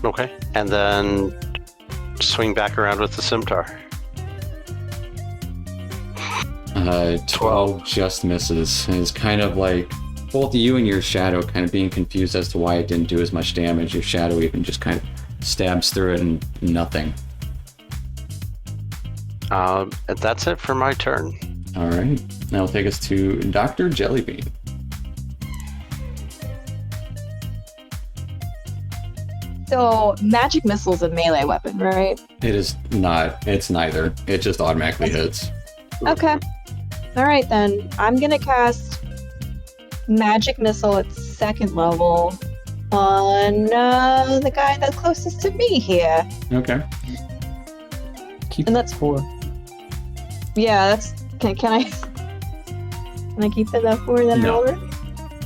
Okay. And then swing back around with the scimitar. 12 just misses. And it's kind of like both you and your shadow kind of being confused as to why it didn't do as much damage. Your shadow even just kind of stabs through it and nothing. And that's it for my turn. All right. Now it'll take us to Dr. Jellybean. so magic missile's a melee weapon, right? It is not. It's neither. It just automatically hits. Okay. All right then. I'm gonna cast magic missile at 2nd level on the guy that's closest to me here. Okay. Keep And that's 4. Yeah, that's can I keep it at 4 then? No. Robert?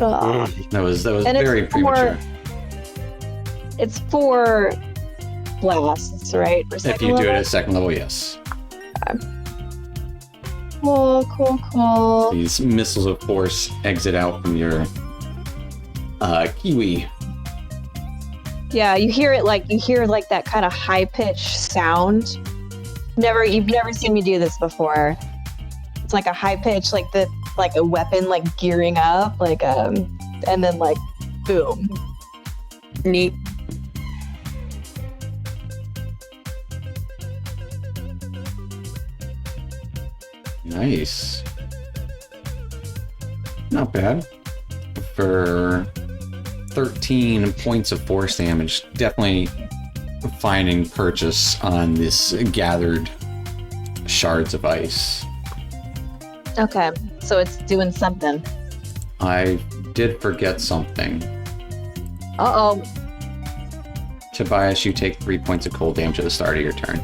Oh. That was And very it's for- premature. It's 4 blasts, right? For If second you do it level? at 2nd level, yes. Cool. These missiles of force exit out from your kiwi. Yeah, you hear that kind of high pitched sound. You've never seen me do this before. It's like a high pitch, like a weapon like gearing up, and then boom. Neat. Nice. Not bad. For 13 points of force damage, definitely finding purchase on this gathered shards of ice. Okay, so it's doing something. I did forget something. Uh-oh. Tobias, you take 3 points of cold damage at the start of your turn.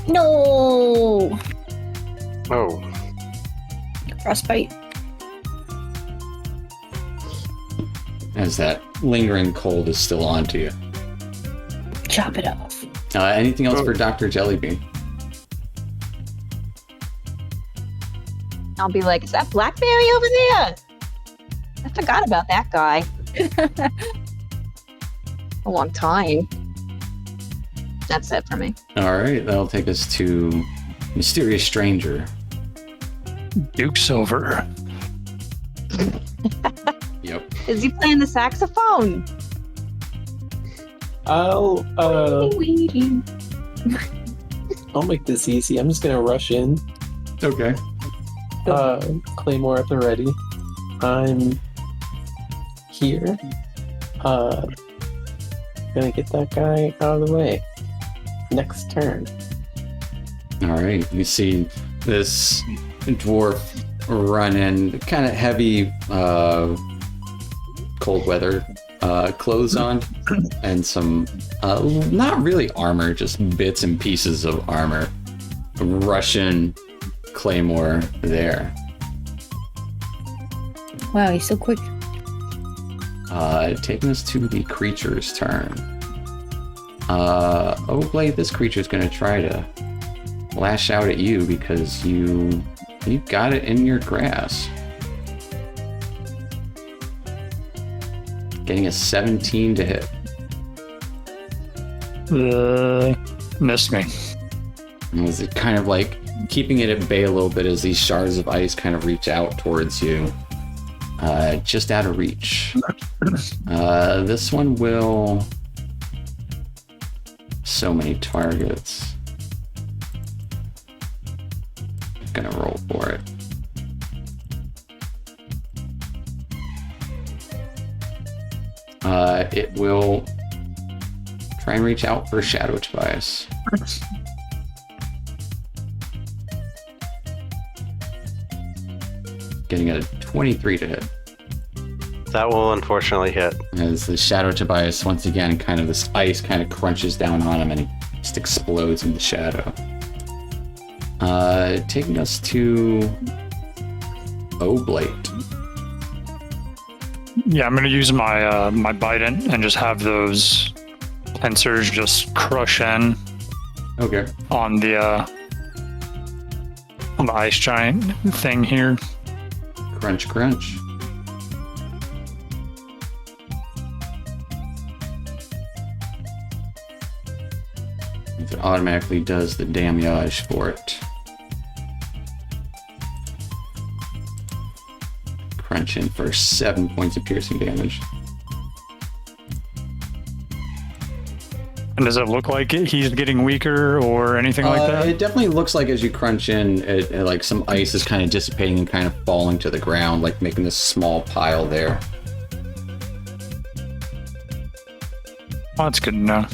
No. Oh, Frostbite. As that lingering cold is still on to you. Chop it off. Anything else for Dr. Jellybean? I'll be like, is that Blackberry over there? I forgot about that guy. A long time. That's it for me. All right, that'll take us to Mysterious Stranger. Duke's over. Yep. Is he playing the saxophone? I'll make this easy. I'm just gonna rush in. Okay. Claymore at the ready. I'm here. Gonna get that guy out of the way. Next turn. All right. You see this dwarf run in, kind of heavy, cold weather clothes on, and some not really armor, just bits and pieces of armor. Russian claymore there. Wow, he's so quick. Taking us to the creature's turn. Oblade, this creature's gonna try to lash out at you because you got it in your grasp. Getting a 17 to hit. Missed me. And was it kind of like keeping it at bay a little bit as these shards of ice kind of reach out towards you. Just out of reach. This one will... So many targets. Gonna roll for it. It will try and reach out for Shadow Tobias. Getting a 23 to hit. That will unfortunately hit. As the Shadow Tobias, once again, kind of this ice kind of crunches down on him and he just explodes in the shadow. Taking us to Oblate. Yeah, I'm gonna use my my Bident and just have those pincers just crush in Okay. on the ice giant thing here. Crunch, crunch. It automatically does the damage for it. Crunch in for 7 points of piercing damage. And does it look like he's getting weaker or anything like that? It definitely looks like as you crunch in, like some ice is kind of dissipating and kind of falling to the ground, like making this small pile there. Oh, that's good to know.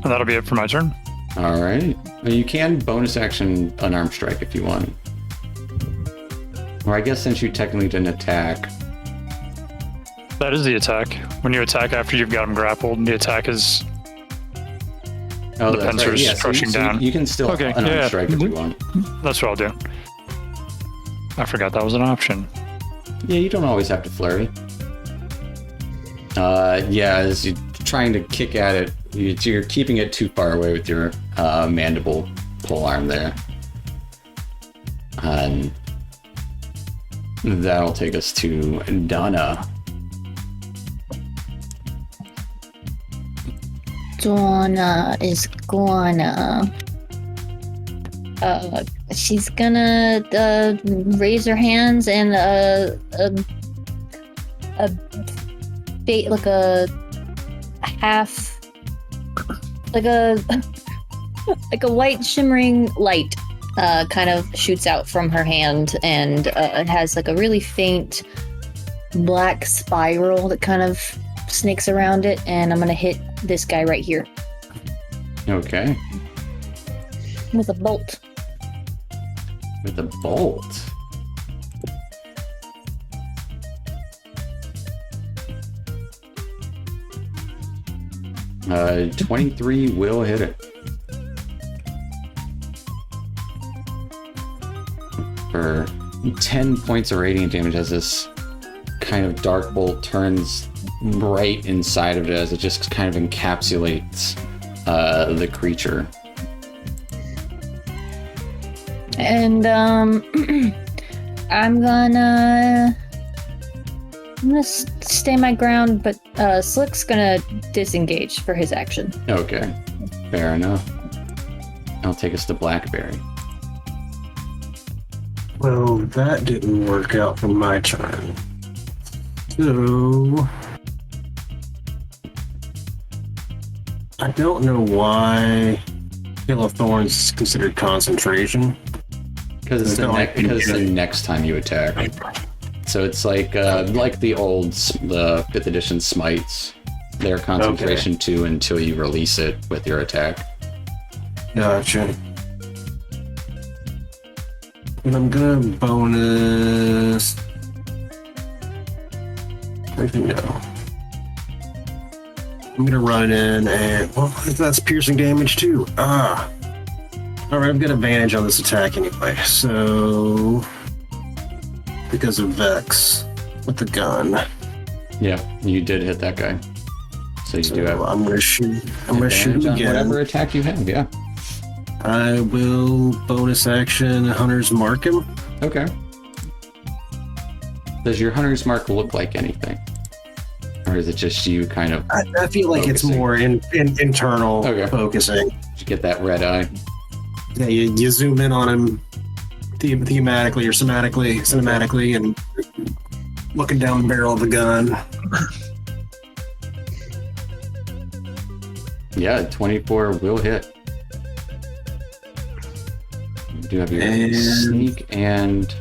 And that'll be it for my turn. All right. Well, you can bonus action unarmed strike if you want. Or I guess since you technically didn't attack. That is the attack. When you attack after you've got him grappled, the attack is Oh, the that's pincer's right. Yeah, crushing down. You can still Okay, unarmed yeah. strike if you want. That's what I'll do. I forgot that was an option. Yeah, you don't always have to flurry. Yeah, as you're trying to kick at it, you're keeping it too far away with your mandible pole arm there. And that'll take us to Donna. Donna is gonna. She's gonna raise her hands and like a half, like a like a white shimmering light kind of shoots out from her hand, and it has like a really faint black spiral that kind of snakes around it, and I'm gonna hit this guy right here Okay. with a bolt. With a bolt. Uh, 23 will hit it. For 10 points of radiant damage as this kind of dark bolt turns right inside of it as it just kind of encapsulates the creature. And I'm gonna stay my ground, but Slick's gonna disengage for his action. Okay, fair enough. I'll take us to Blackberry. Well, that didn't work out for my turn. So I don't know why Hail of Thorns is considered concentration. Because it's the next time you attack. So it's like the old the 5th edition smites. They're concentration 2 until you release it with your attack. Gotcha. And I'm gonna bonus. Where'd you go? I'm gonna run in and that's piercing damage too. Alright, I've got advantage on this attack anyway, so because of Vex with the gun. Yeah, you did hit that guy. So you do have I'm gonna shoot him on again. whatever attack you have, yeah. I will bonus action Hunter's Mark him. Okay. Does your Hunter's Mark look like anything? Or is it just you kind of I feel like focusing? it's more internal focusing. Did you get that red eye? Yeah, you zoom in on him thematically or cinematically, and looking down the barrel of the gun. Yeah, 24 will hit. You do have your And- sneak and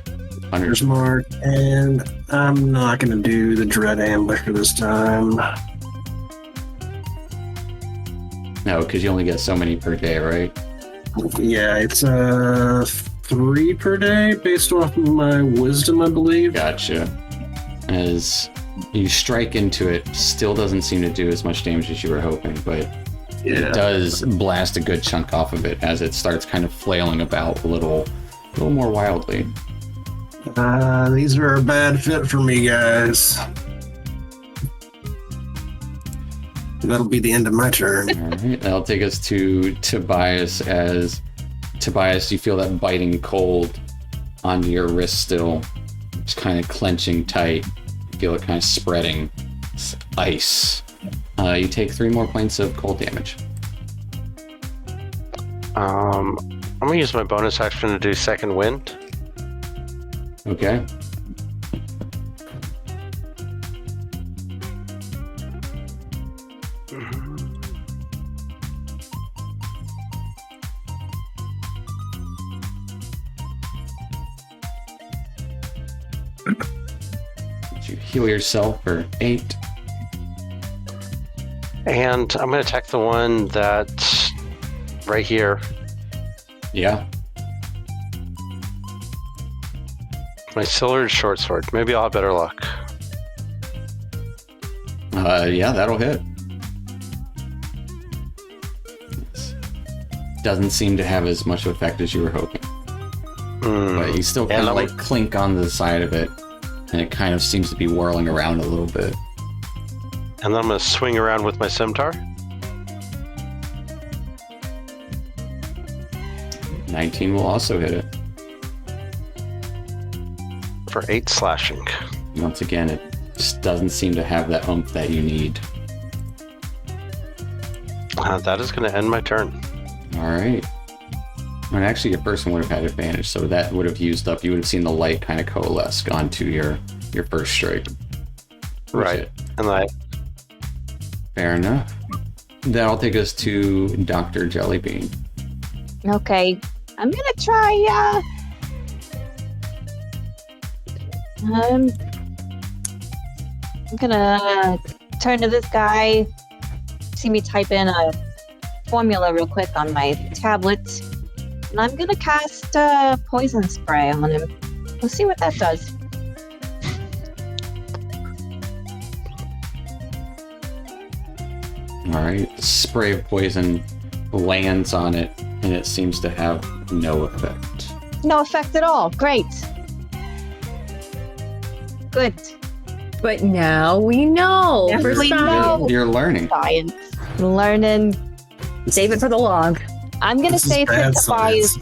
Hunter's Hunter's Mark, and I'm not going to do the Dread Ambusher this time. No, because you only get so many per day, right? Yeah, it's 3 per day based off of my wisdom, I believe. Gotcha. As you strike into it, still doesn't seem to do as much damage as you were hoping, but it does blast a good chunk off of it as it starts kind of flailing about a little more wildly. These are a bad fit for me, guys. That'll be the end of my turn. All right, that'll take us to Tobias. As Tobias, you feel that biting cold onto your wrist still, just kind of clenching tight. You feel it kind of spreading. It's ice. You take 3 more points of cold damage. I'm gonna use my bonus action to do second wind. Okay. You heal yourself for 8. And I'm gonna attack the one that's right here. Yeah. My Silvered short sword. Maybe I'll have better luck. Yeah, that'll hit. Doesn't seem to have as much effect as you were hoping. But you still kind of like clink on the side of it, and it kind of seems to be whirling around a little bit. And then I'm gonna swing around with my scimitar. 19 will also hit it. For 8 slashing. Once again, it just doesn't seem to have that oomph that you need. That is gonna end my turn. All right. And actually, your person would have had advantage, so that would have used up. You would have seen the light kind of coalesce onto your first strike. Right. And Fair enough. That'll take us to Dr. Jellybean. Okay, I'm gonna try. I'm gonna turn to this guy. See me type in a formula real quick on my tablet, and I'm gonna cast poison spray on him. We'll see what that does. All right. The spray of poison lands on it, and it seems to have no effect. No effect at all. Great. Good. But now we know. Now for we science. know. You're learning. Science. Learning. Save it for the log. I'm gonna This is say to bad Tobias. science.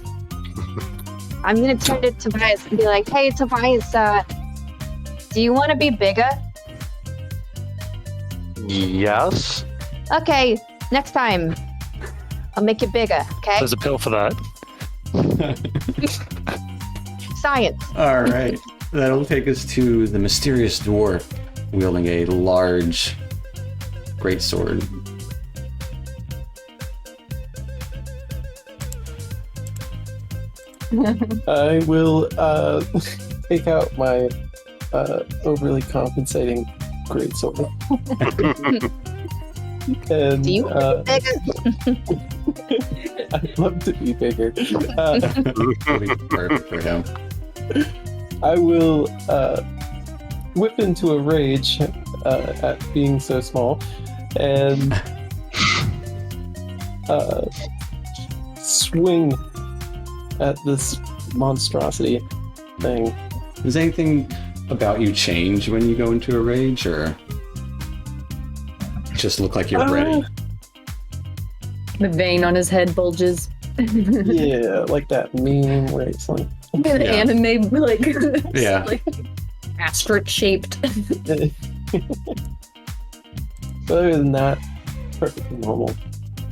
I'm gonna turn to Tobias and be like, "Hey, Tobias, do you want to be bigger?" Yes. Okay, next time, I'll make you bigger. Okay, There's a pill for that. science. All right. That'll take us to the mysterious dwarf wielding a large greatsword. I will take out my overly compensating greatsword. And Do you want to be bigger? I'd love to be bigger. That'll be perfect for him. I will whip into a rage at being so small and swing at this monstrosity thing. Does anything about you change when you go into a rage, or just look like you're ready? The vein on his head bulges. Yeah, like that meme where it's like, The Yeah. anime, like, Yeah. like asterisk shaped. but other than that, perfectly normal.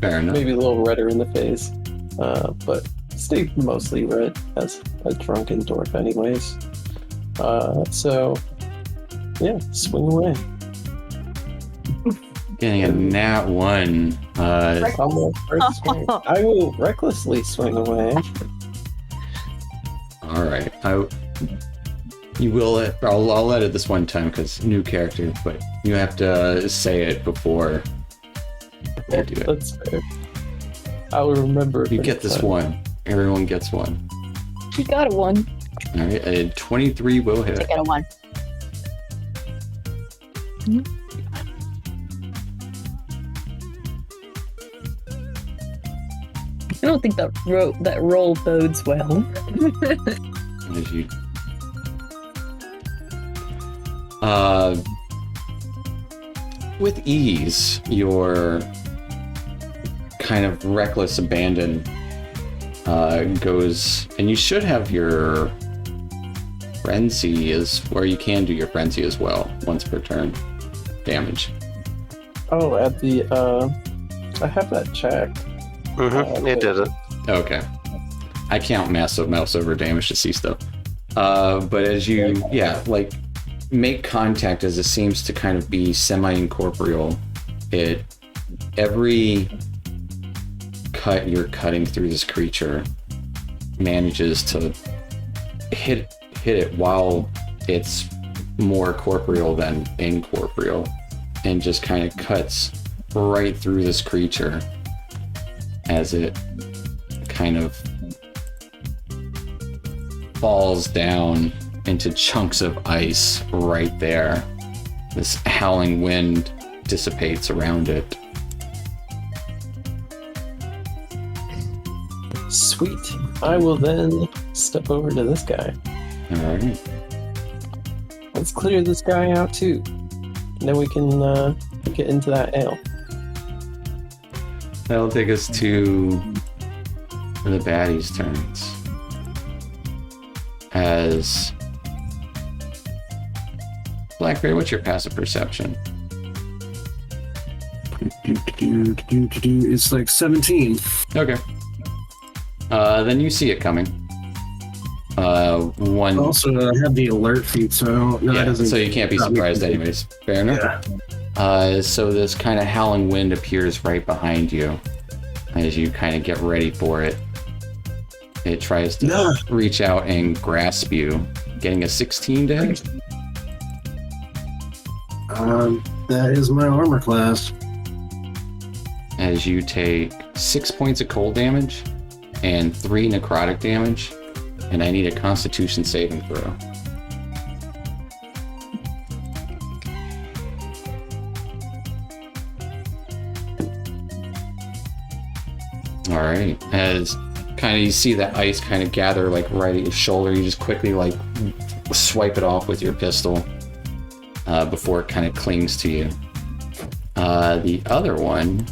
Fair enough. Maybe a little redder in the face, but stay mostly red as a drunken dwarf anyways. So, yeah, swing away. Getting a nat 1. On the first swing. I will recklessly swing away. All right. You will. I'll let it this one time because new character, but you have to say it before you do it. That's fair. I'll remember. You for get next this time. one. Everyone gets one. You got a one. All right. A 23 will hit. I get a 1. I don't think that roll bodes well. As you with ease, your kind of reckless abandon goes, and you should have your frenzy is where you can do your frenzy as well once per turn damage. Oh, at the I have that checked. It did it. Okay. I count mouse over damage to see stuff. But as you, like, make contact as it seems to kind of be semi-incorporeal, every cut you're cutting through this creature manages to hit it while it's more corporeal than incorporeal, and just kind of cuts right through this creature as it kind of falls down into chunks of ice right there. This howling wind dissipates around it. Sweet. I will then step over to this guy. Alright. Let's clear this guy out too. Then we can get into that ale. That'll take us to the baddies' turns. As Blackberry, what's your passive perception? It's like 17. Okay. Then you see it coming. One. Also, I have the alert feed, so no, that Yeah, doesn't. so you can't be surprised anyways. Fair enough. Yeah. So this kind of howling wind appears right behind you as you kind of get ready for it. It tries to reach out and grasp you, getting a 16 to hit. That is my armor class. As you take 6 points of cold damage and 3 necrotic damage, and I need a Constitution saving throw. All right, as kind of you see the ice kind of gather like right at your shoulder, you just quickly like swipe it off with your pistol before it kind of clings to you. The other one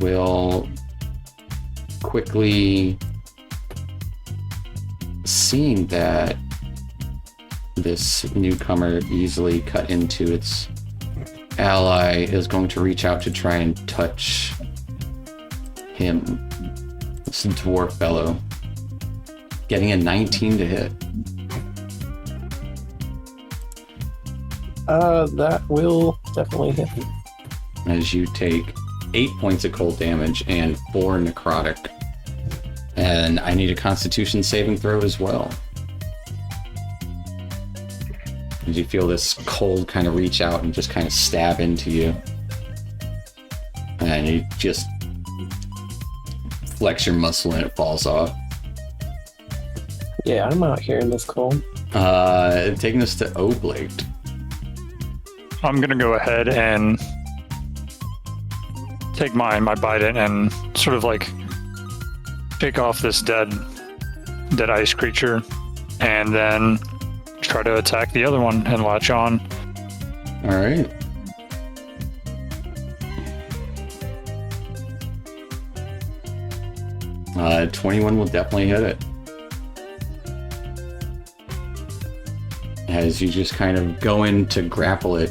will quickly seeing that this newcomer easily cut into its ally, is going to reach out to try and touch him. This dwarf fellow. Getting a 19 to hit. That will definitely hit me. As you take 8 points of cold damage and 4 necrotic. And I need a constitution saving throw as well. As you feel this cold kind of reach out and just kind of stab into you. And you just flex your muscle and it falls off. Yeah, I'm out here in this cold. Taking us to Oblate. I'm gonna go ahead and take my bite and sort of like pick off this dead ice creature, and then try to attack the other one and latch on. All right. Uh, 21 will definitely hit it. As you just kind of go in to grapple it,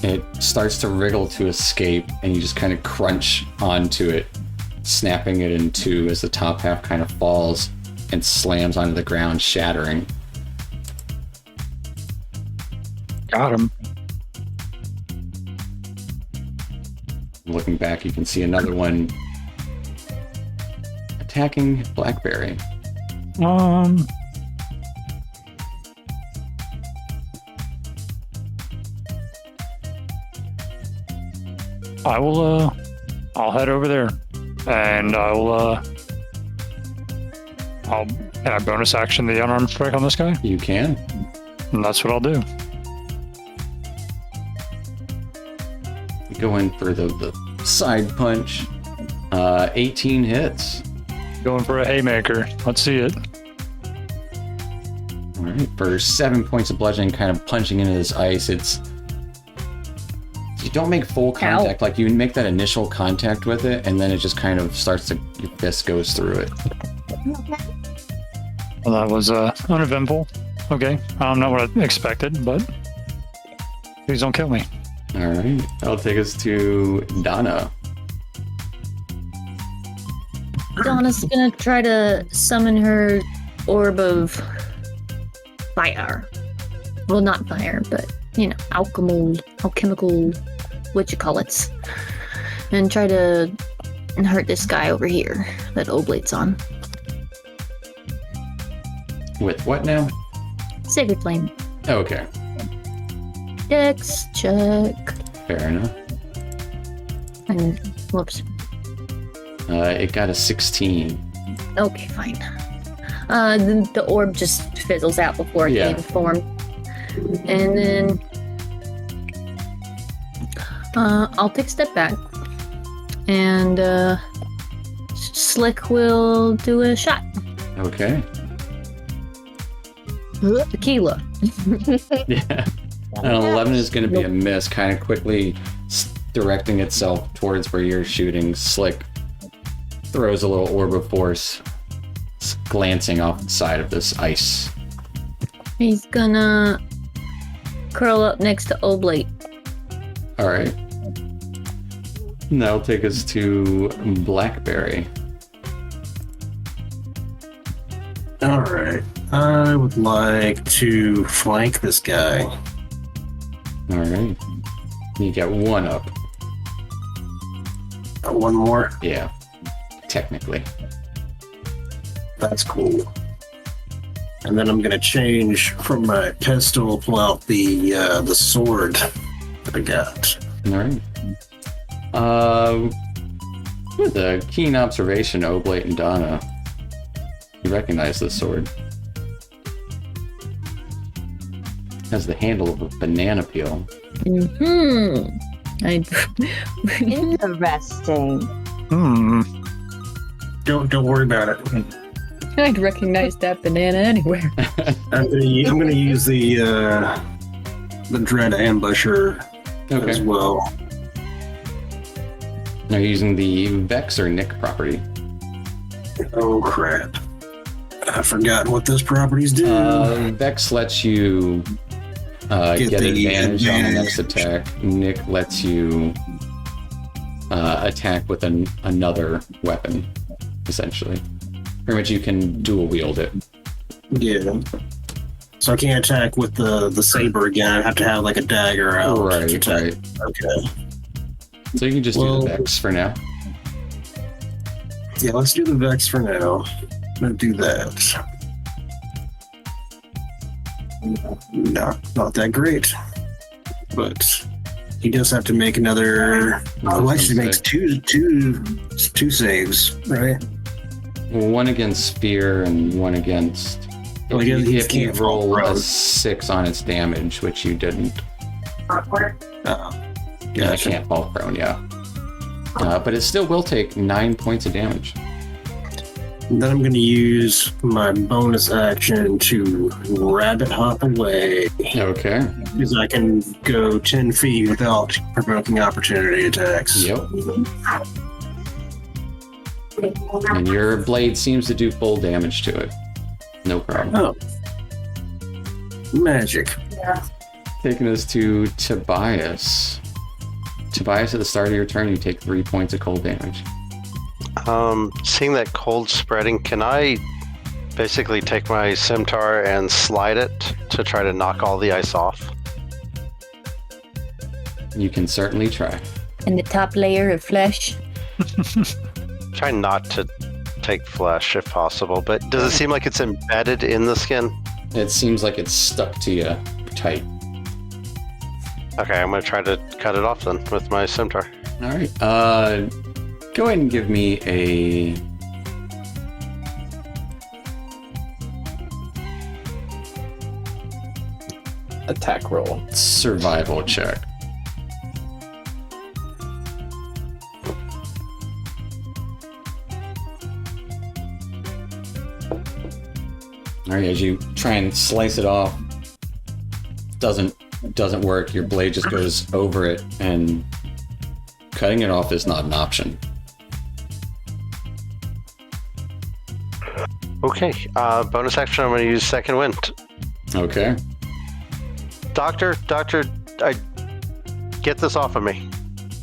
it starts to wriggle to escape, and you just kind of crunch onto it, snapping it in two as the top half kind of falls and slams onto the ground, shattering. Got him. Looking back, you can see another one attacking Blackberry. I'll head over there, and can I bonus action the unarmed strike on this guy? You can. And that's what I'll do. Go in for the side punch. 18 hits. Going for a haymaker. Let's see it. All right, for 7 points of bludgeoning, kind of punching into this ice. You don't make full contact. Like, you make that initial contact with it, and then it just kind of starts to, your fist goes through it. Well, that was uneventful. Okay, not what I expected, but please don't kill me. All right, that'll take us to Donna. Donna's gonna try to summon her orb of fire. Well, not fire, but, you know, alchemical, whatchamacallits. And try to hurt this guy over here that Oblate's on. With what now? Sacred Flame. Okay, Dex check. fair enough. And, whoops. It got a 16. Okay, fine. The orb just fizzles out before it can form. And then I'll take a step back. And Slick will do a shot. Okay. Tequila. Yeah. An 11 is going to be a miss, kind of quickly directing itself towards where you're shooting. Slick throws a little orb of force, glancing off the side of this ice. He's gonna curl up next to Oblate. All right. And that'll take us to Blackberry. All right. I would like to flank this guy. All right. You get one up. One more. Yeah. Technically. That's cool. And then I'm gonna change from my pistol, pull out the sword that I got. All right. With a keen observation, Oblate and Donna, you recognize this sword. It has the handle of a banana peel. Mm-hmm. Interesting. Don't worry about it. I'd recognize that banana anywhere. I'm gonna use the dread ambusher as well. Are you using the Vex or Nick property? Oh crap! I forgot what those properties do. Vex lets you get the advantage on the advantage. next attack. Nick lets you attack with another weapon, essentially. Pretty much you can dual wield it. Yeah. So I can't attack with the saber again. I have to have like a dagger out. to Right, attack. right. Okay. So you can just do Well- the Vex for now. Yeah, let's do the Vex for now. I'm gonna do that. Not that great. But he does have to make another. Oh, actually makes two saves, right? One against spear and one against. Oh, he doesn't- he If you can't fall roll a prone. 6 on its damage, which you didn't. Oh, Yeah, I gotcha. can't fall prone, yeah. But it still will take 9 points of damage. Then I'm going to use my bonus action to rabbit hop away, Okay. because I can go 10 feet without provoking opportunity attacks. Yep. And your blade seems to do full damage to it. No problem. Oh. Magic. Taking us to Tobias. Tobias, at the start of your turn, you take 3 points of cold damage. Seeing that cold spreading, can I basically take my scimitar and slide it to try to knock all the ice off? You can certainly try. And the top layer of flesh. Try not to take flesh if possible, but does it seem like it's embedded in the skin? It seems like it's stuck to you tight. Okay, I'm gonna try to cut it off then with my scimitar. All right. Go ahead and give me a. Attack roll. Survival check. All right, as you try and slice it off, doesn't work. Your blade just goes over it, and cutting it off is not an option. Okay, bonus action, I'm gonna use second wind. Okay. Doctor, get this off of me.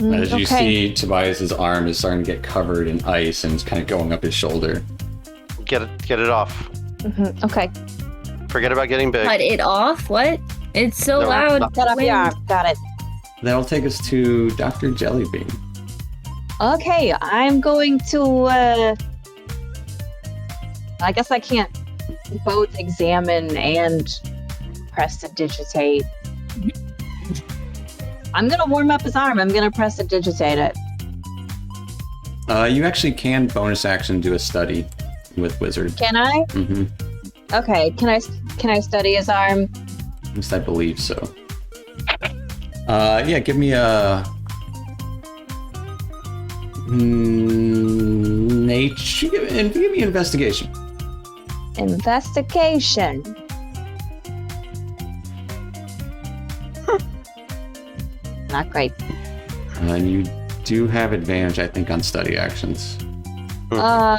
As you okay. see, Tobias's arm is starting to get covered in ice, and it's kind of going up his shoulder. Get it off. Okay. Forget about getting big. Cut it off? What? It's so No, loud. not- Cut off your arm. Got it. That'll take us to Dr. Jellybean. Okay, I'm going to. I guess I can't both examine and prestidigitate. I'm gonna warm up his arm. I'm gonna prestidigitate it. You actually can bonus action do a study with Wizard. Can I? Mm-hmm. Okay. Can I study his arm? At least I believe so. Yeah, give me a nature. Give me investigation. Investigation. Not great. And you do have advantage, I think, on study actions. I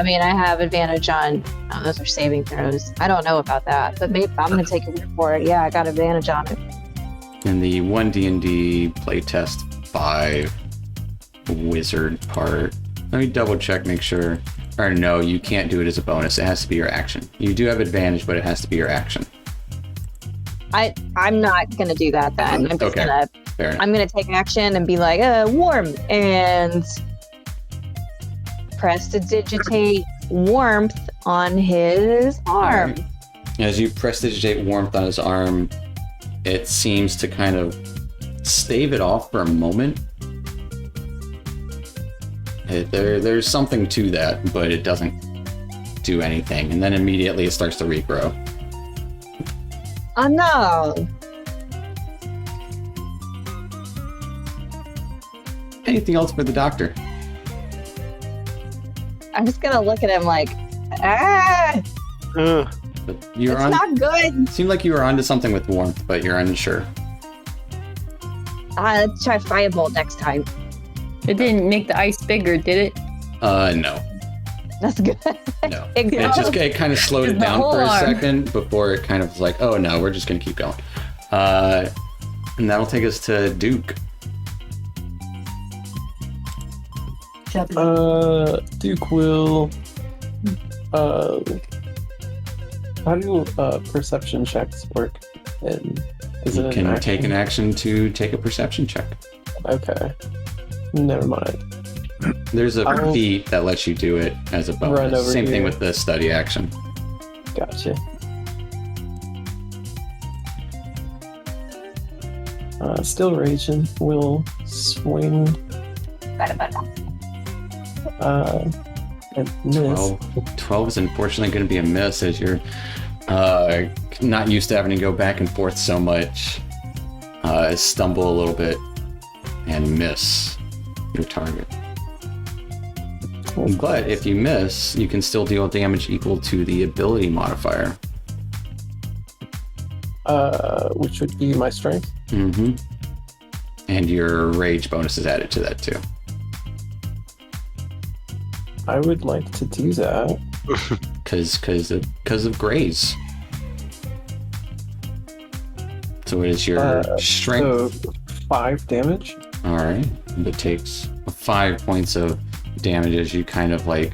mean, I have advantage on those are saving throws. I don't know about that, but maybe I'm gonna take a word for it. Yeah, I got advantage on it. In the One DnD playtest 5 Wizard part, let me double check, make sure. Or no, you can't do it as a bonus. It has to be your action. You do have advantage, but it has to be your action. I'm not gonna do that then. I'm just Okay. gonna Fair enough. I'm gonna take action and be like, warm, and prestidigitate warmth on his arm. Alright. As you prestidigitate warmth on his arm, it seems to kind of stave it off for a moment. There's something to that, but it doesn't do anything. And then immediately it starts to regrow. Oh no! Anything else for the doctor? I'm just gonna look at him like, ah! Ugh. But you're It's on. not good. Seemed like you were onto something with warmth, but you're unsure. Let's try firebolt next time. It didn't make the ice bigger, did it? No. That's good. No. It It kind of slowed it The down whole for a arm. second before it kind of was like, oh no, we're just gonna keep going. And that'll take us to Duke. Duke will. How do perception checks work? And is You it can an take an action to take a perception check. Okay. Never mind. There's a I'll feat that lets you do it as a run bonus. over Same thing here. with the study action. Gotcha. Still raging. Will swing. And miss. 12 is unfortunately going to be a miss as you're not used to having to go back and forth so much. Stumble a little bit and miss your target. But if you miss, you can still deal damage equal to the ability modifier. Which would be my strength. Mm-hmm. And your rage bonus is added to that too. I would like to do that. Because of Graze. So it is your strength. So 5 damage. All right. And it takes 5 points of damage as you kind of like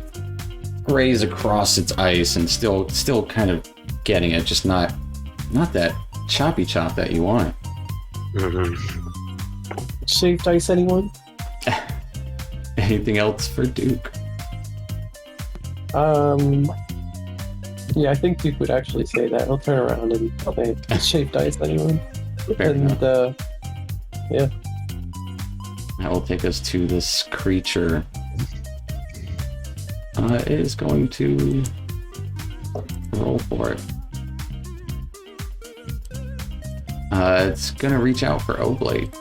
graze across its ice and still kind of getting it, just not that choppy chop that you want. Shaved ice, anyone? Anything else for Duke? Yeah, I think Duke would actually say that. He'll turn around and say, shaved ice, anyone? Fair And, enough. yeah. That will take us to this creature. It is going to roll for it. It's going to reach out for Oblate.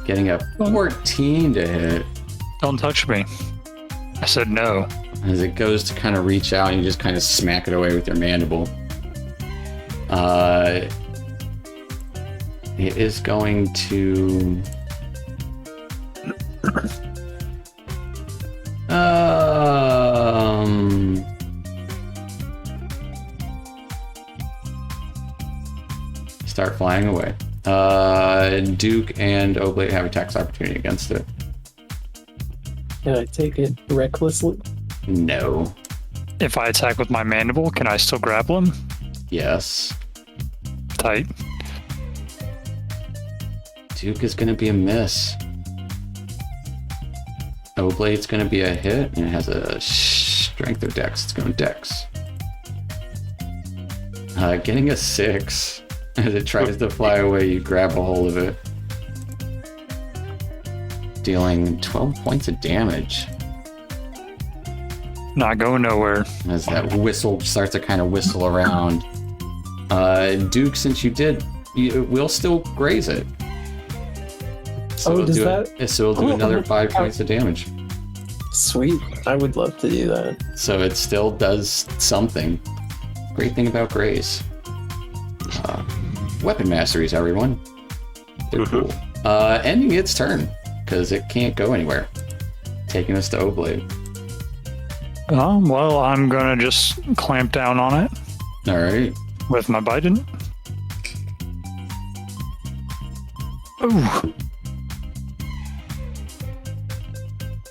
Getting a 14 to hit. Don't touch me. I said no. As it goes to kind of reach out, and you just kind of smack it away with your mandible. It is going to... start flying away. Duke and Oblate have attacks opportunity against it. Can I take it recklessly? No. If I attack with my mandible, can I still grapple him? Yes. Tight. Duke is going to be a miss. Oblade's going to be a hit, and it has a strength or dex. It's going dex. Getting a 6. As it tries to fly away, you grab a hold of it. Dealing 12 points of damage. Not going nowhere. As that whistle starts to kind of whistle around. Duke, since you will still graze it. So does do that? So we'll do another 5 points of damage. Sweet. I would love to do that. So it still does something. Great thing about graze. Weapon masteries, everyone. They're cool. Ending its turn, because it can't go anywhere. Taking us to Oblade. Well, I'm gonna just clamp down on it Alright. with my bite. Ooh.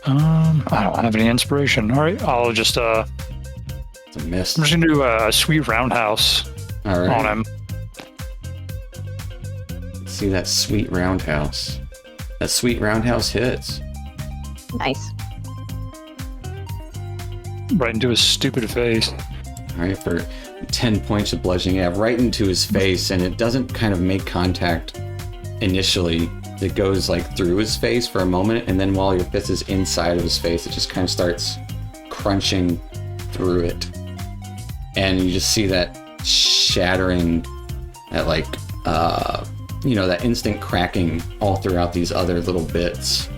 I don't have any inspiration. All right, I'll just It's a miss. I'm just gonna do a sweet roundhouse on Alright. him. See that sweet roundhouse. That sweet roundhouse hits. Nice. Right into his stupid face. Alright, for 10 points of bludgeoning, yeah, right into his face, and it doesn't kind of make contact initially. It goes like through his face for a moment, and then while your fist is inside of his face, it just kind of starts crunching through it. And you just see that shattering, that like, that instant cracking all throughout these other little bits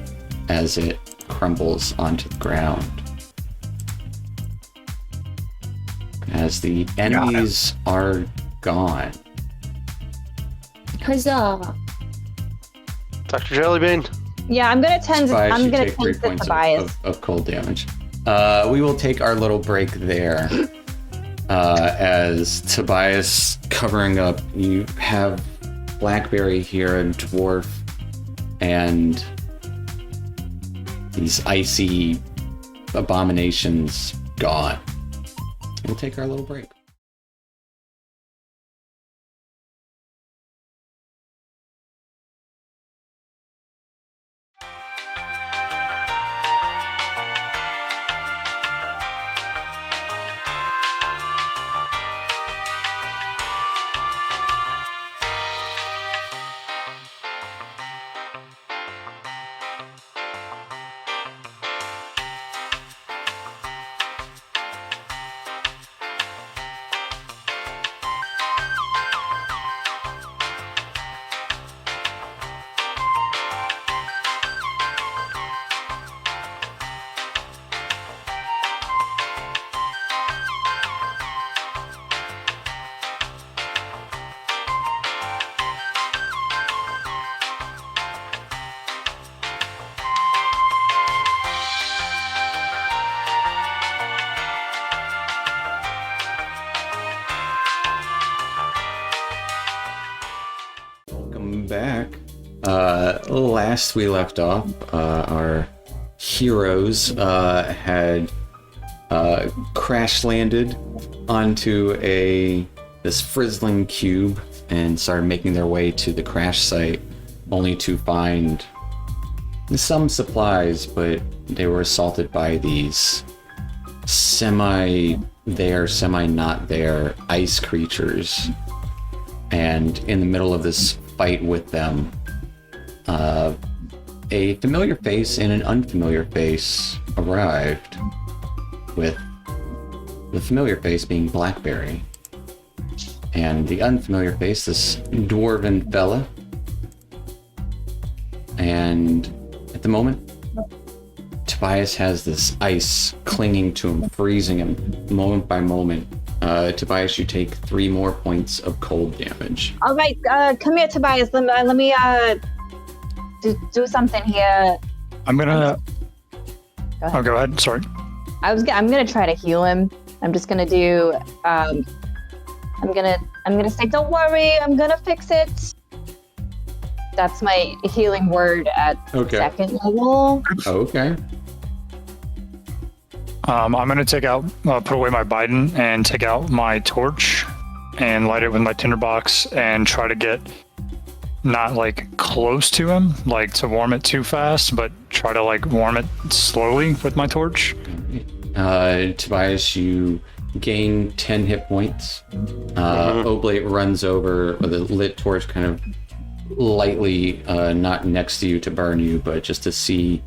as it crumbles onto the ground. As the enemies are gone. Huzzah! Dr. Jellybean. Yeah, I'm gonna tend. Tobias, I'm you gonna take 3 tend to points Tobias. of cold damage. We will take our little break there. As Tobias covering up, you have Blackberry here, a dwarf, and these icy abominations gone. We'll take our little break. Back. Last we left off, our heroes had crash landed onto this Frizzlin Cube and started making their way to the crash site, only to find some supplies, but they were assaulted by these semi not there ice creatures. And in the middle of this fight with them, a familiar face and an unfamiliar face arrived, with the familiar face being Blackberry, and the unfamiliar face, this dwarven fella. And at the moment, Tobias has this ice clinging to him, freezing him moment by moment. Tobias, you take 3 more points of cold damage. All right, come here, Tobias. Let me do something here. I'm gonna. Go ahead. Oh, go ahead. Sorry. I'm gonna try to heal him. I'm just gonna do. I'm gonna say, don't worry, I'm gonna fix it. That's my healing word at second level. Okay. I'm gonna take out, put away my Biden and take out my torch and light it with my tinderbox and try to get not like close to him, like to warm it too fast, but try to like warm it slowly with my torch. Tobias, you gain 10 hit points. Oblate runs over with a lit torch, kind of lightly, not next to you to burn you, but just to see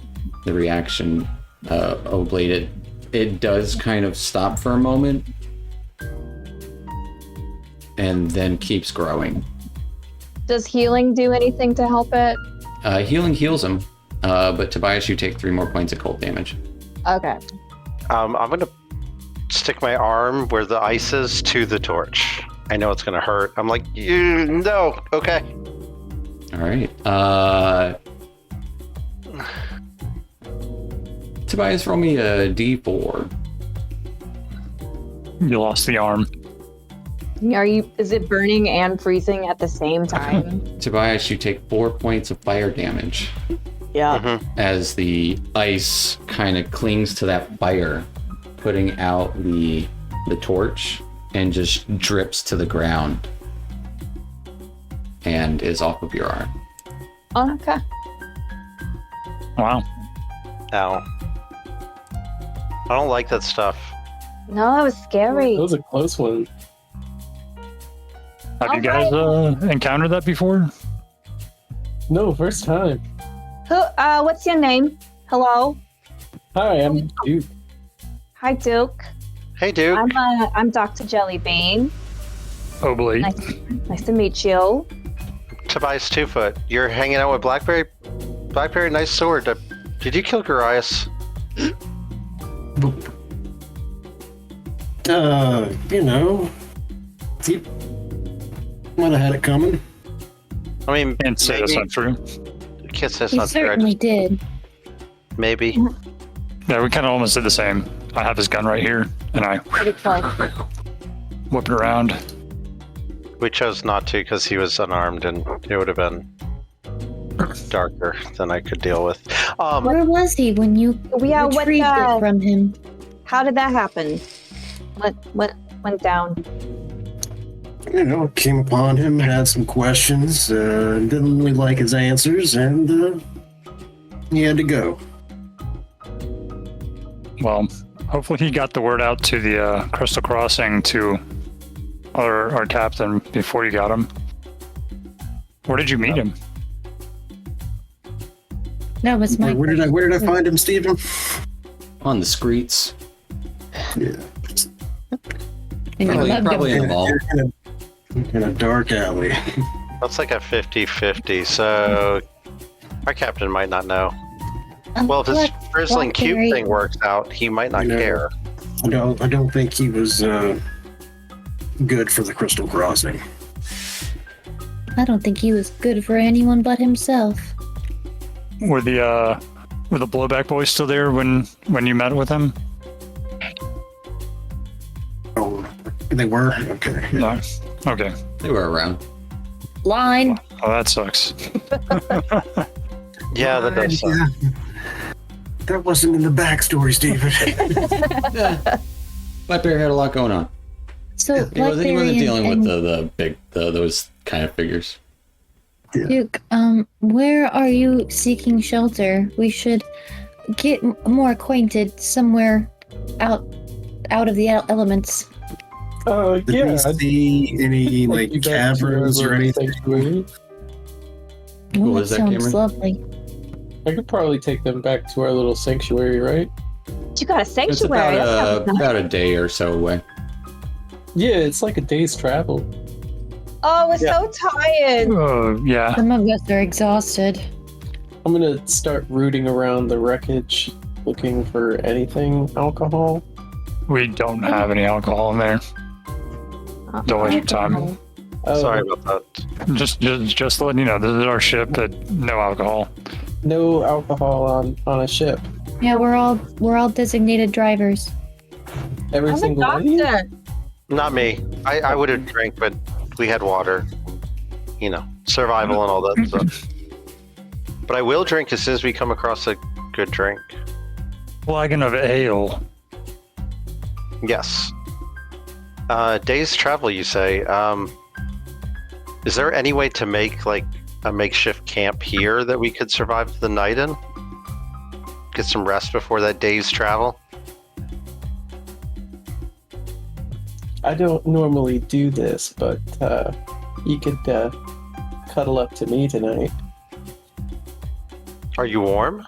the reaction. Oblate, it does kind of stop for a moment and then keeps growing. Does healing do anything to help it? Healing heals him, but Tobias, you take 3 more points of cold damage. Okay. I'm gonna stick my arm where the ice is to the torch. I know it's gonna hurt. I'm like, no, okay. All right. Tobias, roll me a D4. You lost the arm. Is it burning and freezing at the same time? Tobias, you take 4 points of fire damage. Yeah. As the ice kind of clings to that fire, putting out the torch and just drips to the ground and is off of your arm. Oh, okay. Wow. Ow. I don't like that stuff. No, that was scary. That was a close one. Have you guys encountered that before? No, first time. What's your name? Hello. Hi, I'm Duke. Hi, Duke. Hey, Duke. I'm Dr. Jellybean. Oblate. Nice to meet you. Tobias 2-foot. You're hanging out with Blackberry? Blackberry, nice sword. Did you kill Garias? You know, he might have had it coming. I mean, Can't say that's not true. can't say it's He not fair. I certainly just, did. maybe. Yeah, we kind of almost did the same. I have his gun right here, and I Pretty close. whip it around. We chose not to because he was unarmed and it would have been darker than I could deal with. Where was he when you Yeah, what retrieved it from him? How did that happen? What went down? You know, came upon him, had some questions, didn't really like his answers, and he had to go. Well, hopefully he got the word out to the Crystal Crossing to our captain before you got him. Where did you meet him? That was my Where did I find him, Stephen? On the streets. Yeah, And you hugged Probably him. in the mall. in a dark alley. That's like a 50-50, so our captain might not know. Well, if his Frizzlin Cube Blackberry. thing works out, he might not No. care. I don't think he was good for the Crystal Crossing. I don't think he was good for anyone but himself. Were the blowback boys still there when you met with him? Oh, they were? Okay. No. Okay. They were around. Line. Oh, that sucks. Yeah, that does suck. Yeah. That wasn't in the backstory, Stephen. Yeah. Blackberry had a lot going on. So He wasn't Blackberry dealing with and the big those kind of figures. Duke, where are you seeking shelter? We should get more acquainted somewhere out of the elements. Did Yeah. we see any like you guys caverns or remember anything? Sanctuary? Oh, What that was that, sounds Cameron? lovely. I could probably take them back to our little sanctuary, right? You got a It's sanctuary. That sounds nice. about a day or so away. Yeah, it's like a day's travel. Oh, we're Yeah. so tired. Oh, yeah. Some of us are exhausted. I'm gonna start rooting around the wreckage looking for anything alcohol. We don't have any alcohol in there. Don't waste your time. Oh, Sorry about that. Just letting you know, this is our ship, but no alcohol. no alcohol on a ship. Yeah, we're all designated drivers. Every I'm a single one of you? doctor. Not me. I would have drank, but we had water. You know, survival and all that stuff. But I will drink as soon as we come across a good drink. Flagon of ale. Yes. Day's travel, you say. Is there any way to make like a makeshift camp here that we could survive the night in? Get some rest before that day's travel? I don't normally do this, but you could cuddle up to me tonight. Are you warm?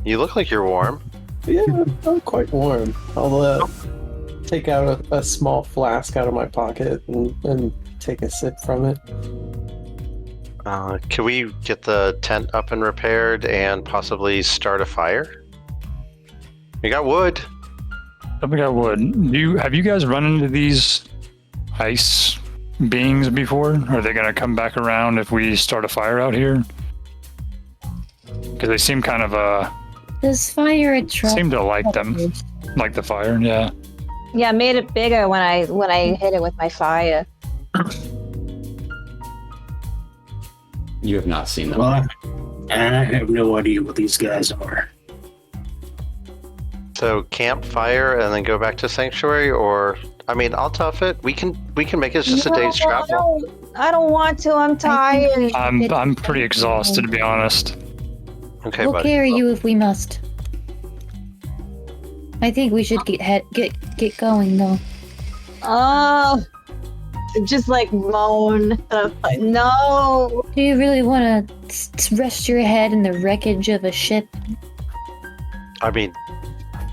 You look like you're warm. Yeah, I'm quite warm. I'll take out a small flask out of my pocket and take a sip from it. Can we get the tent up and repaired and possibly start a fire? We got wood. We got wood. Have you guys run into these ice beings before? Are they gonna come back around if we start a fire out here? Because they seem kind of Does fire attract? seem to like them, like the fire. Yeah. Yeah, I made it bigger when I hit it with my fire. You have not seen them. Well, I have no idea what these guys are. So campfire and then go back to sanctuary, or I mean, I'll tough it. We can make it just a day's travel. I don't want to. I'm tired. I'm pretty exhausted, to be honest. Okay, We'll buddy. carry you if we must. I think we should get going though. Oh, just like moan. Like, no. Do you really want to rest your head in the wreckage of a ship I mean,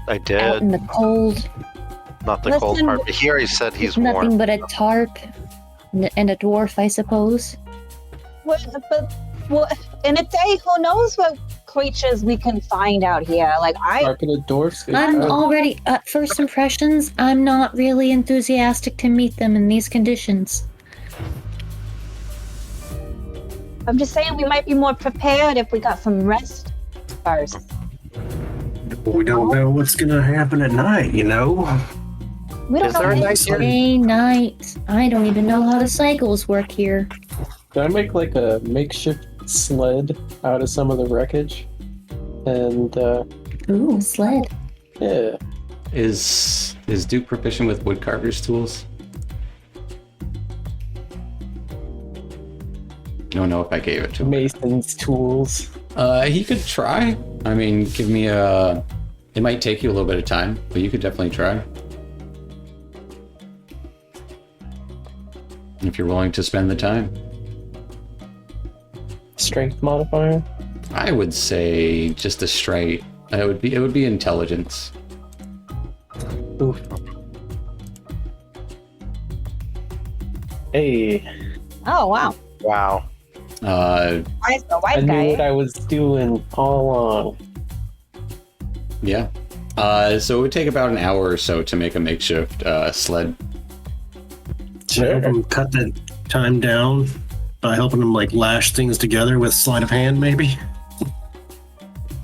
I out did. in the cold? Not the cold Listen, part, but here he said he's With nothing warm. but a tarp and a dwarf, I suppose. What? But what? In a day, who knows what creatures we can find out here? Like Carpeted dwarfs. I'm already at first impressions. I'm not really enthusiastic to meet them in these conditions. I'm just saying we might be more prepared if we got some rest first. We don't know what's gonna happen at night, you know? We don't Is there a know. nice Day, night. I don't even know how the cycles work here. Can I make like a makeshift sled out of some of the wreckage? And Ooh, sled. yeah, Is Duke proficient with woodcarver's tools? I don't know if I gave it to him. Mason's tools. He could try. I mean, give me a... It might take you a little bit of time, but you could definitely try. If you're willing to spend the time. Strength modifier. I would say just a straight... It would be intelligence. Oof. Hey, Oh, wow. Wow. Wise the I white knew what guy. I was doing all along. Yeah. So it would take about an hour or so to make a makeshift sled. To help them cut the time down by helping them like lash things together with sleight of hand, maybe.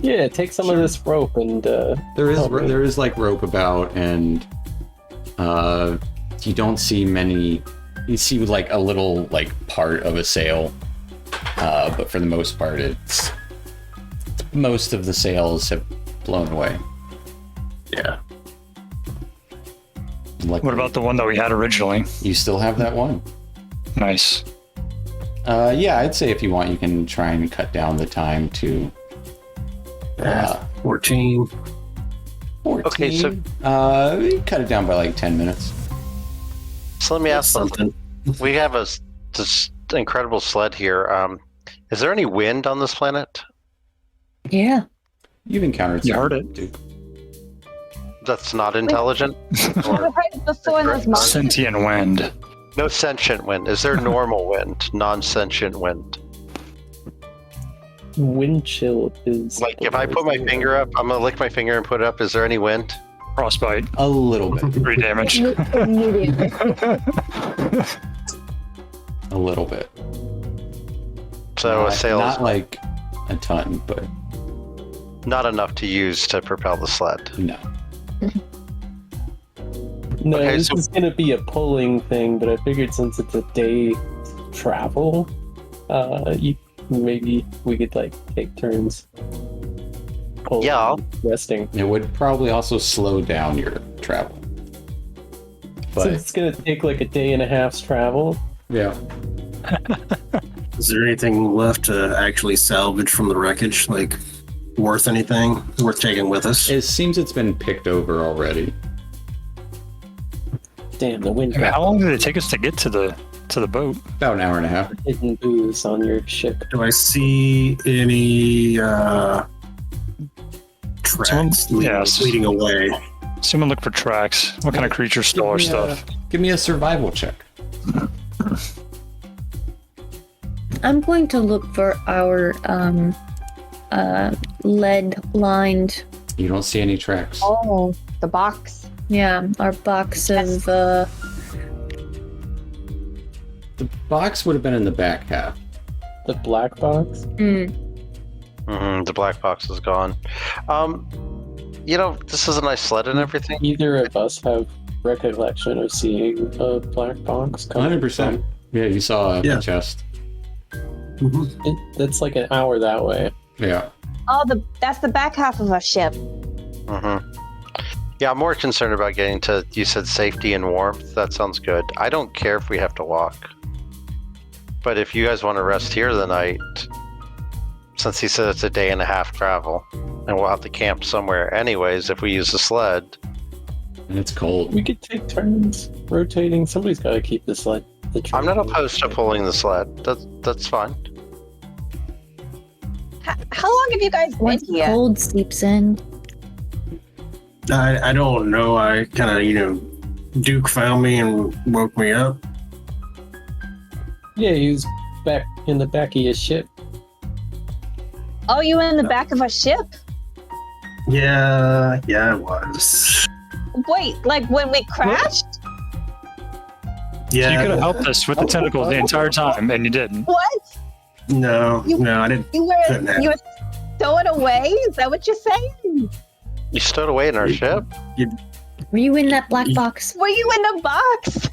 Yeah, take some of this rope and There is like rope about, and you don't see many. You see like a little like part of a sail, but for the most part, it's most of the sails have blown away. Yeah. What about the one that we had originally? You still have that one? Nice. Yeah, I'd say if you want, you can try and cut down the time to 14. 14. Okay, so- you cut it down by like 10 minutes. So let me ask something. Something. We have this incredible sled here. Is there any wind on this planet? Yeah. You've encountered You some, heard it. Duke. That's not intelligent? We've Or heard it before in those monsters. Sentient wind. no sentient wind? Is there normal wind, non-sentient wind? wind chill is Like the if I put my worst. finger up, I'm gonna lick my finger and put it up. Is there any wind? Frostbite. A little bit. 3 damage. Immediately. A little bit. So a Not- sail Not is like a ton, but not enough to use to propel the sled. no. No, Okay, this so- is gonna be a pulling thing, but I figured since it's a day travel, maybe we could like take turns. Pulling, Yeah. resting. It would probably also slow down your travel. Since But it's gonna take like a day and a half's travel. yeah. Is there anything left to actually salvage from the wreckage? Like, worth anything? Worth taking with us? It seems it's been picked over already. Damn, the wind I mean, got how long did it take us to get to the boat? About an hour and a half. hidden booze on your ship. Do I see any tracks Yes. leading away? Someone look for tracks. What kind of creatures stole our Give me a- stuff? Give me a survival check. I'm going to look for our lead-lined, You don't see any tracks. Oh, the box. yeah, our box of The box would have been in the back half. The black box. The black box is gone. This is a nice sled and everything. Either of us have recollection of seeing a black box. coming 100%. Yeah, you saw Yeah. the chest. Mhm. That's like an hour that way. Yeah. Oh, that's the back half of a ship. Yeah, I'm more concerned about getting to, you said safety and warmth. That sounds good. I don't care if we have to walk. But if you guys want to rest here the night, since he said it's a day and a half travel, and we'll have to camp somewhere anyways if we use the sled. And it's cold. We could take turns rotating. Somebody's got to keep the sled. I'm not opposed to pulling the sled. That's fine. How long have you guys been once here? cold seeps in. I don't know. I kind of, Duke found me and woke me up. Yeah, he was back in the back of your ship. Oh, you were in the back of a ship? Yeah, I was. Wait, like when we crashed? Yeah, You could have helped us with the tentacles the entire time, and you didn't. What? No, I didn't. You Couldn't have. were stowed away? Is that what you're saying? You stowed away in our ship? Were you in that black box? Were you in the box?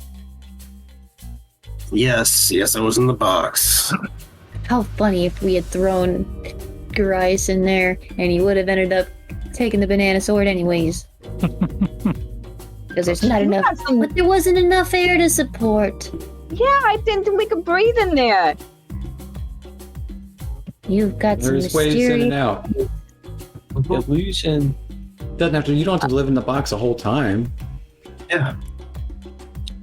Yes, I was in the box. How funny if we had thrown Garias in there and he would have ended up taking the banana sword anyways. Because there's not enough, but there wasn't enough air to support. Yeah, I didn't think we could breathe in there. You've got some There's ways in and mysterious... out. Illusion. Doesn't have to. You don't have to live in the box the whole time. Yeah,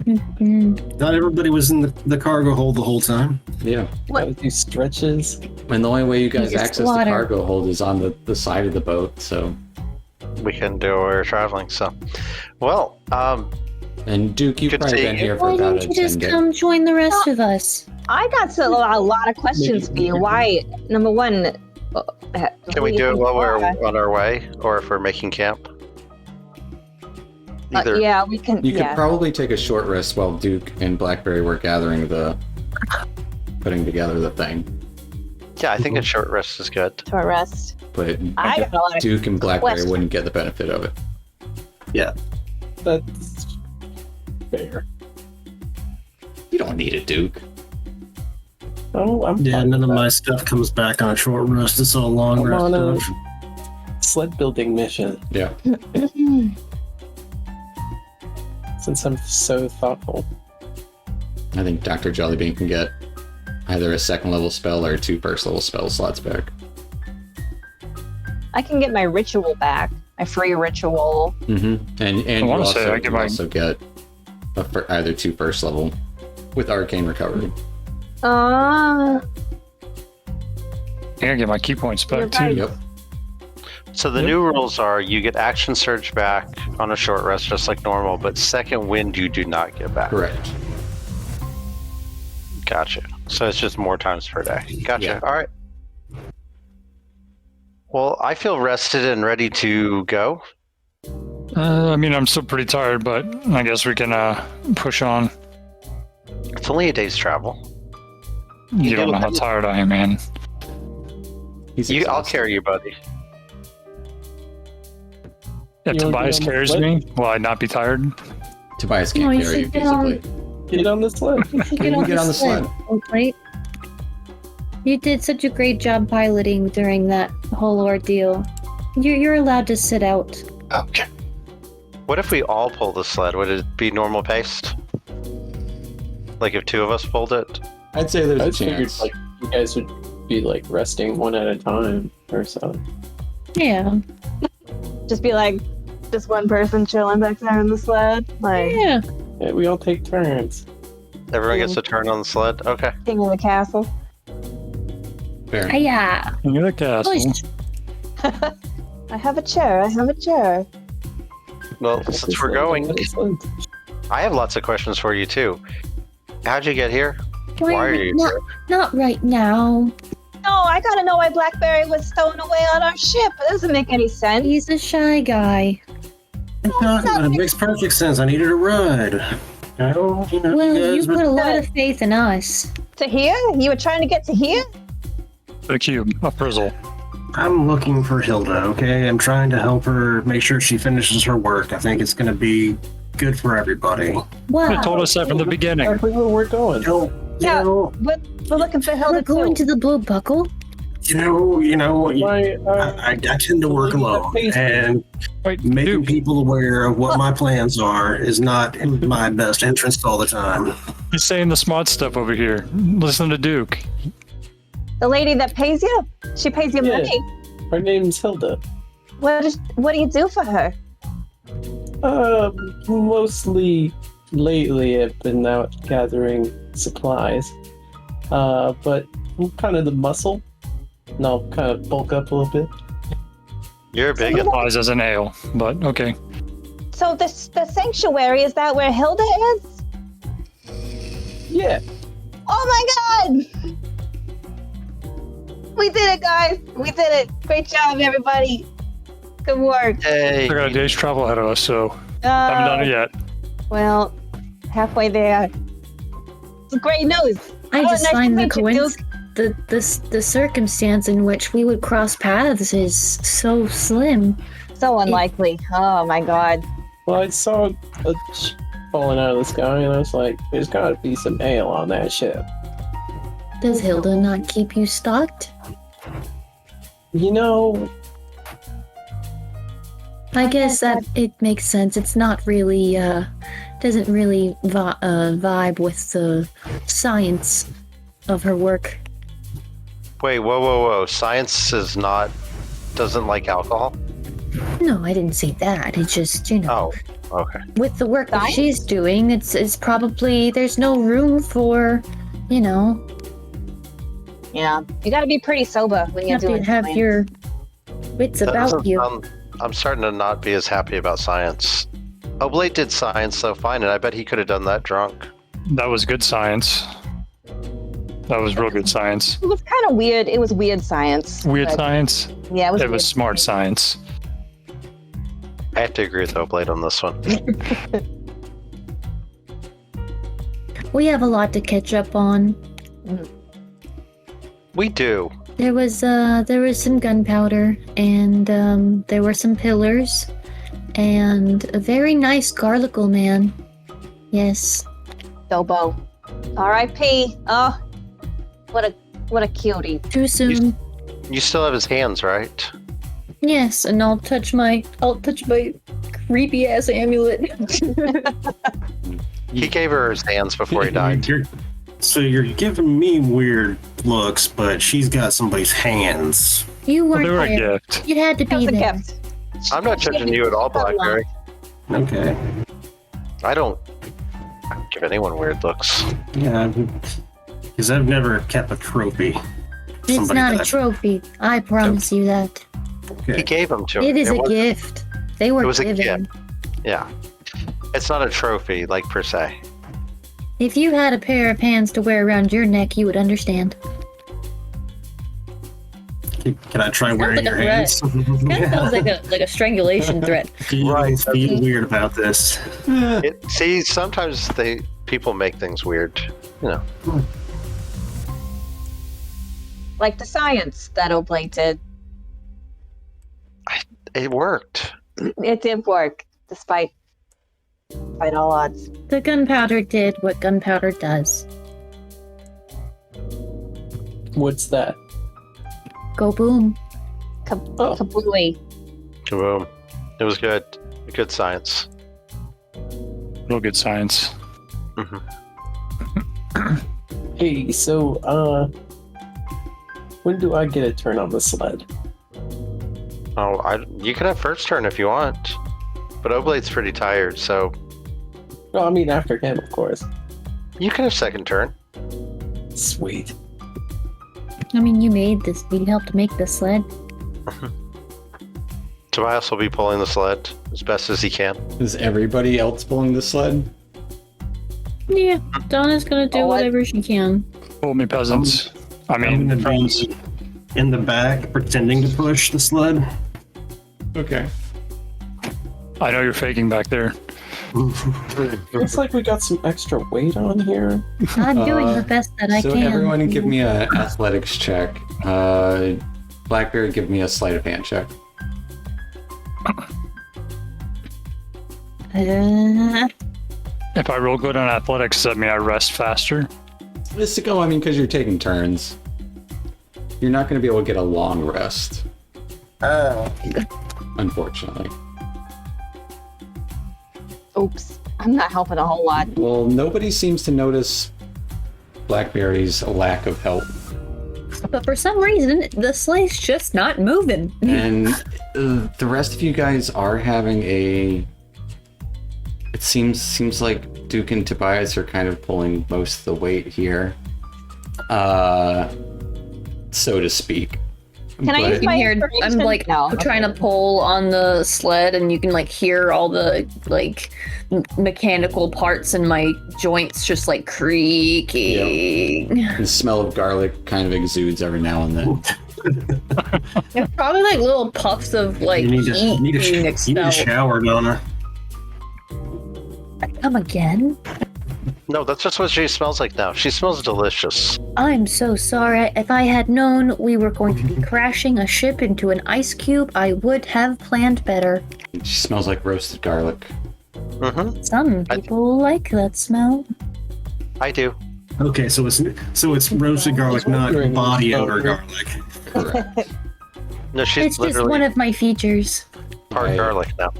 Mhm. not everybody was in the cargo hold the whole time. Yeah. Gotta do stretches. And the only way you guys Jesus, access water. the cargo hold is on the side of the boat. So, We couldn't do it while we were traveling, so. Well, and Duke, you've Good probably to been see here for Why about don't a you 10 just day. come join the rest of us? I got a lot of questions for you. Why? Number one, can we do it while we're on our way, or if we're making camp? Either. yeah, we can. You could Yeah. probably take a short rest while Duke and Blackberry were putting together the thing. Yeah, I think a short rest is good. To a rest. But I got a lot of Duke and Blackberry questions. wouldn't get the benefit of it. That's fair. You don't need it, Duke. Oh, I'm Yeah, fine none of with my that. stuff comes back on a short rest. It's all long I'm rest on a stuff. sled building mission. Yeah. Since I'm so thoughtful. I think Dr. Jollybean can get either a second level spell or 2 first level spell slots back. I can get my ritual back. My free ritual. Mm-hmm. And you wanna also, say, I you get my- also get either 2 first level with arcane recovery. Ah, I gotta get my key points You're back too. right. Yep. So the new rules are you get action surge back on a short rest just like normal, but second wind you do not get back. Correct. Gotcha. So it's just more times per day. Gotcha. Yeah. All right. Well, I feel rested and ready to go. I mean, I'm still pretty tired, but I guess we can push on. It's only a day's travel. You don't know how tired I am, man. He's I'll exhausted. carry you, buddy. If You wanna Tobias get on the carries sled? me, will I not be tired? Tobias No, can't you carry you should get on- physically. Get on the sled. You should You get on the sled. Right? You did such a great job piloting during that whole ordeal. You're allowed to sit out. Okay. What if we all pull the sled? Would it be normal paced? Like if 2 of us pulled it? I'd say there's I a figured chance. like you guys would be like resting one at a time or so. Yeah. just be like, just one person chilling back there in the sled, like Yeah. Yeah, we all take turns. Everyone gets a turn on the sled? Okay. king of the castle. Fair. Yeah. You're the castle. Push. I have a chair. I have a chair. Well, since we're going, Excellent. I have lots of questions for you too. How'd you get here? Why Why are you not, here? not right now. No, I gotta know why Blackberry was stolen away on our ship. It doesn't make any sense. He's a shy guy. It makes perfect sense. I needed a ride. I don't, Well, you guys were- put a lot of faith in us. To here? You were trying to get to here? The cube, a frizzle. I'm looking for Hilda, okay? I'm trying to help her make sure she finishes her work. I think it's going to be good for everybody. Wow. They told us that from the beginning. Exactly where we're going. Yeah. We're looking for We're Hilda going too. to the Blue Buckle. Why, I tend to work alone, and Wait, making Duke, people aware of what my plans are is not my best interest all the time. he's saying the smart stuff over here. Listen to Duke. The lady that pays you? She pays you Yeah. money. Her name's Hilda. What do you do for her? Mostly lately I've been out gathering supplies. But I'm kind of the muscle. And I'll kind of bulk up a little bit. You're big. Applies as an ale, but okay. So the sanctuary, is that where Hilda is? Yeah. Oh my god! We did it, guys! We did it! Great job, everybody! Good work. Hey. We got a day's travel ahead of us, so haven't done it yet. Well, halfway there. It's great news. I Oh, just nice to find the meet you, coincidence. Duke. the circumstance in which we would cross paths is so slim. So unlikely. Oh my god. Well, I saw a falling out of the sky, and I was like, "There's got to be some ale on that ship." Does Hilda not keep you stocked? You know, I guess that it makes sense. It's not really, doesn't really vibe with the science of her work. Wait, whoa. Science doesn't like alcohol? No, I didn't say that. It's just, Oh, okay. with the work that Science? she's doing, it's probably, there's no room for, Yeah. You gotta be pretty sober when you you're have to doing have science. your wits That about doesn't you. I'm starting to not be as happy about science. Oblate did science so fine, and I bet he could have done that drunk. That was good science. That was real good science. It was kind of weird. It was weird science. Weird but- science. Yeah, it was. It was weird. smart science. I have to agree with Oblate on this one. We have a lot to catch up on. We do. There was some gunpowder, and there were some pillars, and a very nice garlicle man. Yes. Dobo. R.I.P. Oh, what a cutie. Too soon. You still have his hands, right? Yes, and I'll touch my creepy ass amulet. He gave her his hands before he died. You're giving me weird looks, but she's got somebody's hands. You Well, weren't they were a there. gift. You had to That was be a there. gift. I'm not judging you at all, Blackberry. Okay. I don't give anyone weird looks. Yeah, because I've never kept a trophy. It's Somebody not a that- trophy. I promise you that. He Okay. gave them to her. It is a was- gift. They were It was a given. gift. Yeah. It's not a trophy, like, per se. If you had a pair of hands to wear around your neck, you would understand. Can I try wearing like a your threat. hands? Sounds like a strangulation threat. Right. Feel weird about this. See, sometimes people make things weird. You know. Like the science that Oblate did. It worked. It did work, despite all odds. The gunpowder did what gunpowder does. what's that? Go boom. Oh. Kablooey. Kaboom. It was good. Good science. Real good science. Hey, so, when do I get a turn on the sled? Oh, you can have first turn if you want. But Oblate's pretty tired, so No, I mean after him, of course. you can have second turn. Sweet. I mean, you made this. You helped make the sled. Tobias will be pulling the sled as best as he can. Is everybody else pulling the sled? Yeah, Donna's gonna do Oh, what? whatever she can. Hold me, peasants. I I'm mean, gonna friends. be in the back pretending to push the sled. Okay. I know you're faking back there. Looks like we got some extra weight on here. I'm doing the best that I so can. everyone give me a athletics check. Blackberry, give me a sleight of hand check. If I roll good on athletics, does that mean I rest faster? This to go, I mean, because you're taking turns. You're not going to be able to get a long rest, unfortunately. Oops. I'm not helping a whole lot. Well, nobody seems to notice Blackberry's lack of help. But for some reason, the sleigh's just not moving. And the rest of you guys are having a... It seems like Duke and Tobias are kind of pulling most of the weight here. So to speak. Can I use You my hear, I'm inspiration? like No. trying to pull on the sled, and you can like hear all the like mechanical parts in my joints just like creaking. The smell of garlic kind of exudes every now and then. There's probably like little puffs of like you need heat being a expelled. shower, Donna. Come again? No, that's just what she smells like now. She smells delicious. I'm so sorry. If I had known we were going to be crashing a ship into an ice cube, I would have planned better. She smells like roasted garlic. Mm-hmm. Some people like that smell. I do. Okay, so it's roasted garlic, not body odor garlic. Correct. No, she's It's just literally one of my features. part Right. garlic now.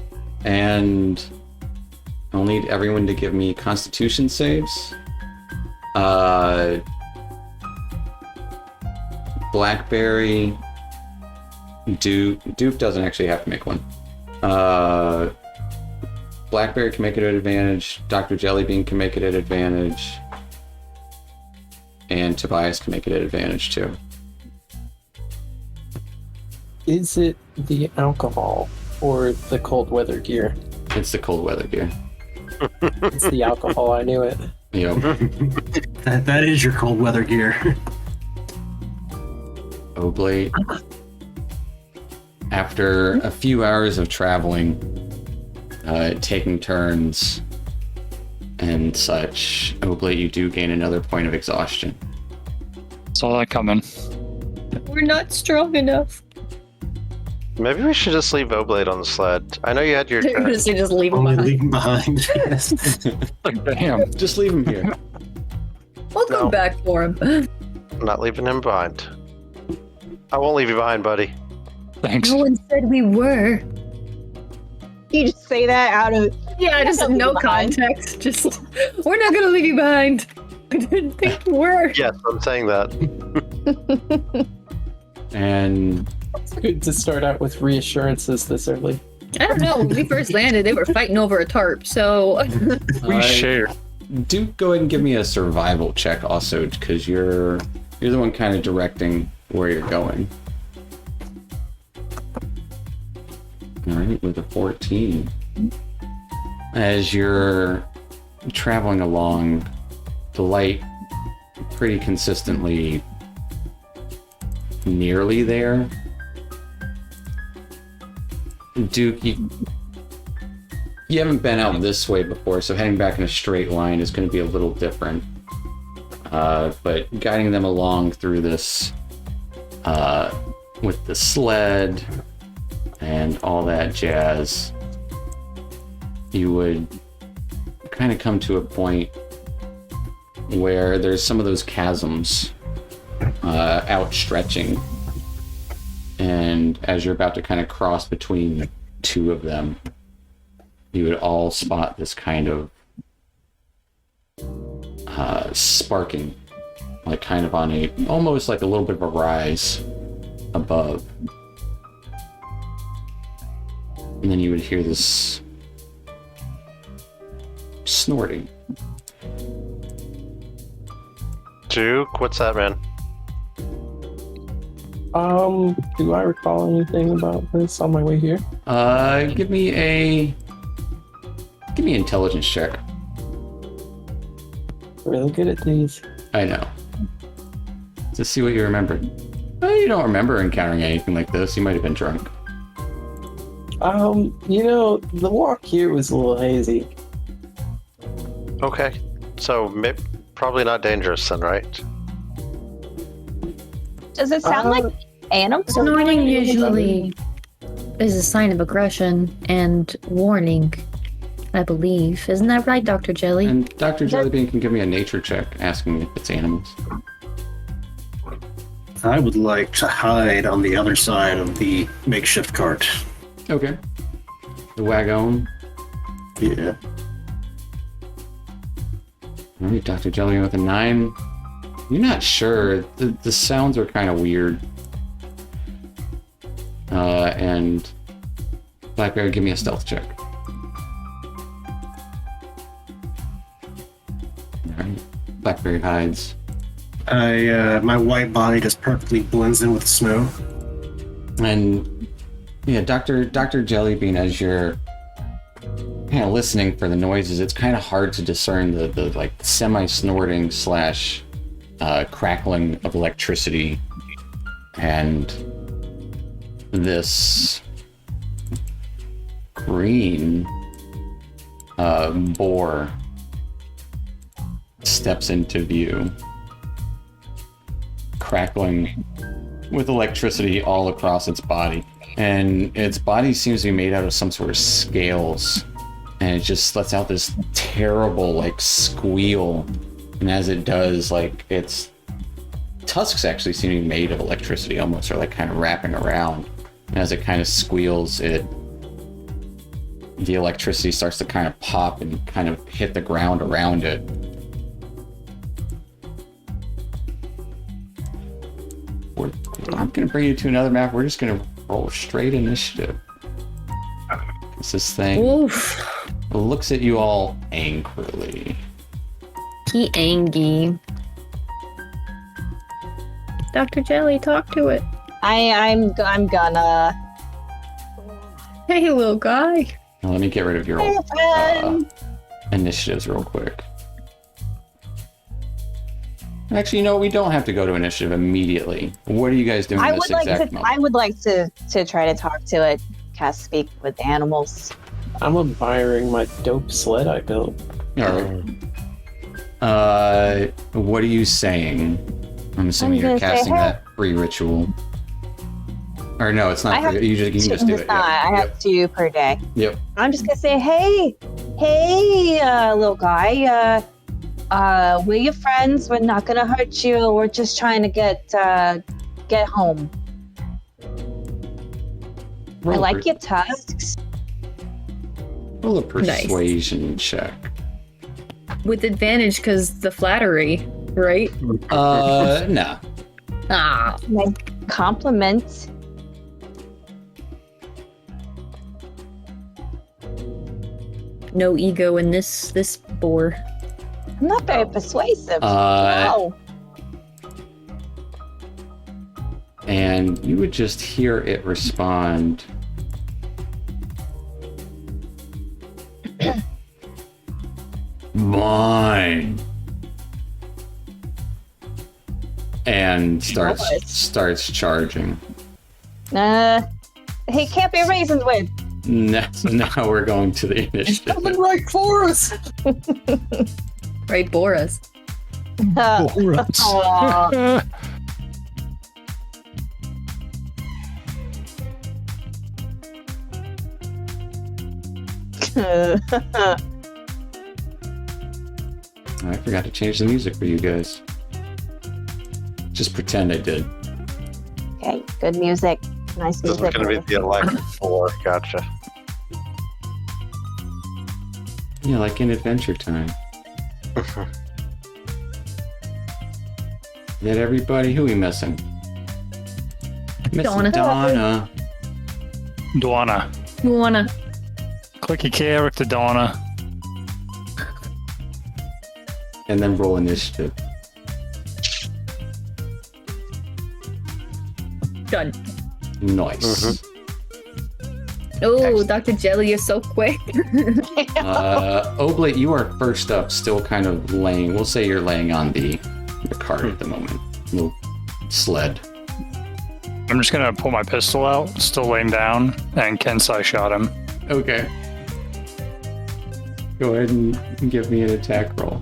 And I'll need everyone to give me Constitution saves. Blackberry, Duke doesn't actually have to make one. Blackberry can make it at advantage. Dr. Jellybean can make it at advantage. And Tobias can make it at advantage too. Is it the alcohol or the cold weather gear? It's the cold weather gear. It's the alcohol, I knew it. Yep. That is your cold weather gear. Oblate. After a few hours of traveling, taking turns and such, Oblate, you do gain another point of exhaustion. Saw that coming. We're not strong enough. Maybe we should just leave Oblate on the sled. I know you had your turn. Just leave him Only behind. leaving behind. Yes. Like, damn. Just leave him here. We'll No. come back for him. I'm not leaving him behind. I won't leave you behind, buddy. Thanks. No one said we were. You just say that out of Yeah, just Don't leave no you behind. context. Just, we're not gonna leave you behind. I didn't think we were. Yes, I'm saying that. And It's good to start out with reassurances this early. I don't know. When we first landed, they were fighting over a tarp, so We share. do go ahead and give me a survival check also, because you're the one kind of directing where you're going. All right, with a 14. As you're traveling along, the light pretty consistently nearly there. Duke, you haven't been out this way before, so heading back in a straight line is going to be a little different. But guiding them along through this with the sled and all that jazz, you would kind of come to a point where there's some of those chasms outstretching. And as you're about to kind of cross between two of them, you would all spot this kind of sparking, like kind of on a, almost like a little bit of a rise above. And then you would hear this snorting. Duke, what's that, man? Do I recall anything about this on my way here? Give me an intelligence check. Really good at these. I know. To see what you remember. Well, you don't remember encountering anything like this. You might have been drunk. The walk here was a little hazy. Okay. So, probably not dangerous then, right? Does it sound like animals? snorting usually is a sign of aggression and warning, I believe. Isn't that right, Dr. Jelly? And Dr. Jellybean can give me a nature check, asking if it's animals. I would like to hide on the other side of the makeshift cart. Okay. The wagon. Yeah. All right, Dr. Jellybean with a 9. You're not sure. The sounds are kind of weird. And Blackberry, give me a stealth check. Alright. Blackberry hides. My white body just perfectly blends in with the snow. And yeah, Dr. Jellybean, as you're kind of listening for the noises, it's kind of hard to discern the like semi-snorting slash crackling of electricity and this green boar steps into view, crackling with electricity all across its body. And its body seems to be made out of some sort of scales. And it just lets out this terrible, like, squeal. And as it does, like, its tusks actually seem to be made of electricity almost, or like kind of wrapping around. And as it kind of squeals, the electricity starts to kind of pop and kind of hit the ground around it. I'm going to bring you to another map. We're just going to roll straight initiative. This thing Oof. looks at you all angrily. He angry. Dr. Jelly, talk to it. I'm gonna. Hey, little guy. Now, let me get rid of your Hey, old friend. initiatives real quick. Actually, you know, we don't have to go to initiative immediately. What are you guys doing I this would like exact to. moment? I would like to try to talk to it. Cast speak with animals. I'm admiring my dope sled I built. All right. What are you saying? I'm assuming I'm you're gonna say, casting hey. that free ritual. Or no, it's not free. You can just do it. It's not. I have 2 per day. Yep. I'm just gonna say, hey, little guy. We're your friends. We're not gonna hurt you. We're just trying to get home. I like your tusks. Roll a persuasion check. With advantage because the flattery, right? No. Ah. My compliment. No ego in this boar. I'm not very persuasive. Uh, No. And you would just hear it respond. Mine. And starts charging. He can't be reasoned with. Now we're going to the initiative. right for us. Right, Boras. Aw. I forgot to change the music for you guys. Just pretend I did. Okay, good music. Nice This is music. going to be the electric 4. Gotcha. Yeah, like in Adventure Time. Yet everybody, who we missing? Missing Donna. Donna. Dwana. You wanna? Clicky character, Donna. And then roll initiative. Done. Nice. Oh, Excellent. Dr. Jelly, you're so quick. Oblate, you are first up, still kind of laying. We'll say you're laying on the cart at the moment. Little sled. I'm just gonna pull my pistol out, still laying down, and Kensai shot him. Okay. Go ahead and give me an attack roll.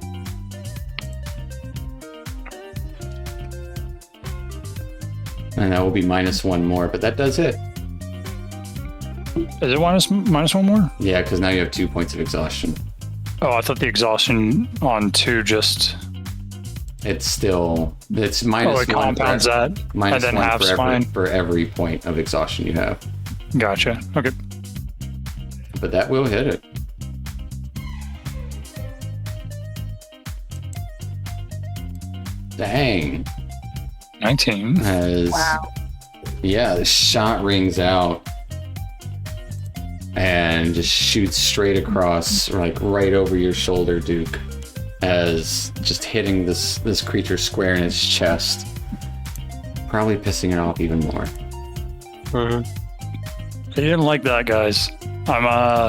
And that will be -1 more, but that does hit. Is it minus one more? Yeah, because now you have 2 points of exhaustion. Oh, I thought the exhaustion on 2 just. It's minus Oh, it one compounds for, that. minus and then one half's for fine. for every point of exhaustion you have. Gotcha. Okay. But that will hit it. Dang. 19. As Wow. yeah, the shot rings out and just shoots straight across, like right over your shoulder, Duke, as just hitting this creature square in its chest, probably pissing it off even more. He didn't like that, guys. I'm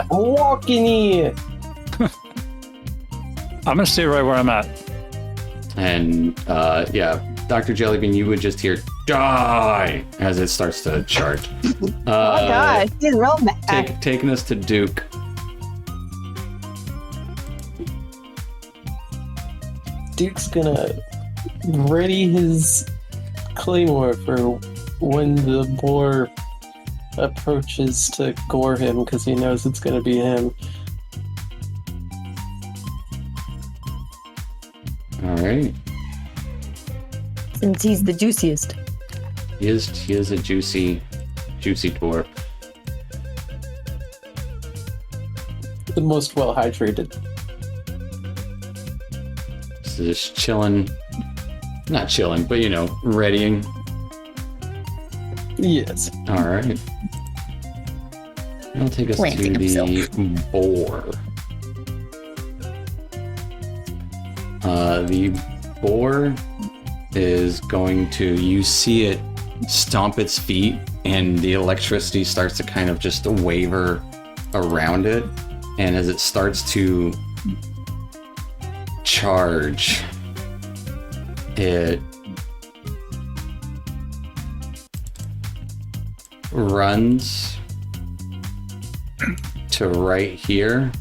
Walking in. gonna stay right where I'm at. And yeah, Dr. Jellybean, you would just hear "die" as it starts to charge. Oh my god, he's real mad. Taking us to Duke. Duke's gonna ready his claymore for when the boar approaches to gore him because he knows it's gonna be him. All right. Since he's the juiciest. He is a juicy dwarf. The most well hydrated. So just chilling. Not chilling, but readying. Yes. All right. That'll take us Planting to the himself. boar. The boar is going to, you see it stomp its feet, and the electricity starts to kind of just waver around it. And as it starts to charge, it runs to right here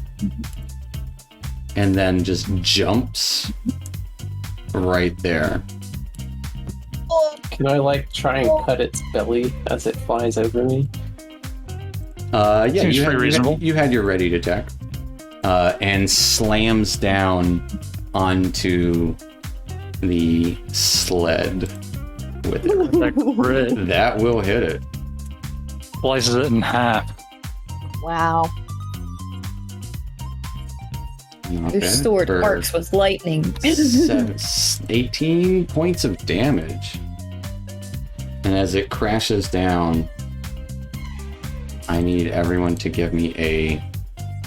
and then just jumps right there. Can I try and cut its belly as it flies over me? Yeah, Seems you pretty reasonable. you had your ready attack, and slams down onto the sled with it. That crit That will hit it. slices it in half. Wow. Okay, Your sword for arcs with lightning. 18 points of damage. And as it crashes down, I need everyone to give me a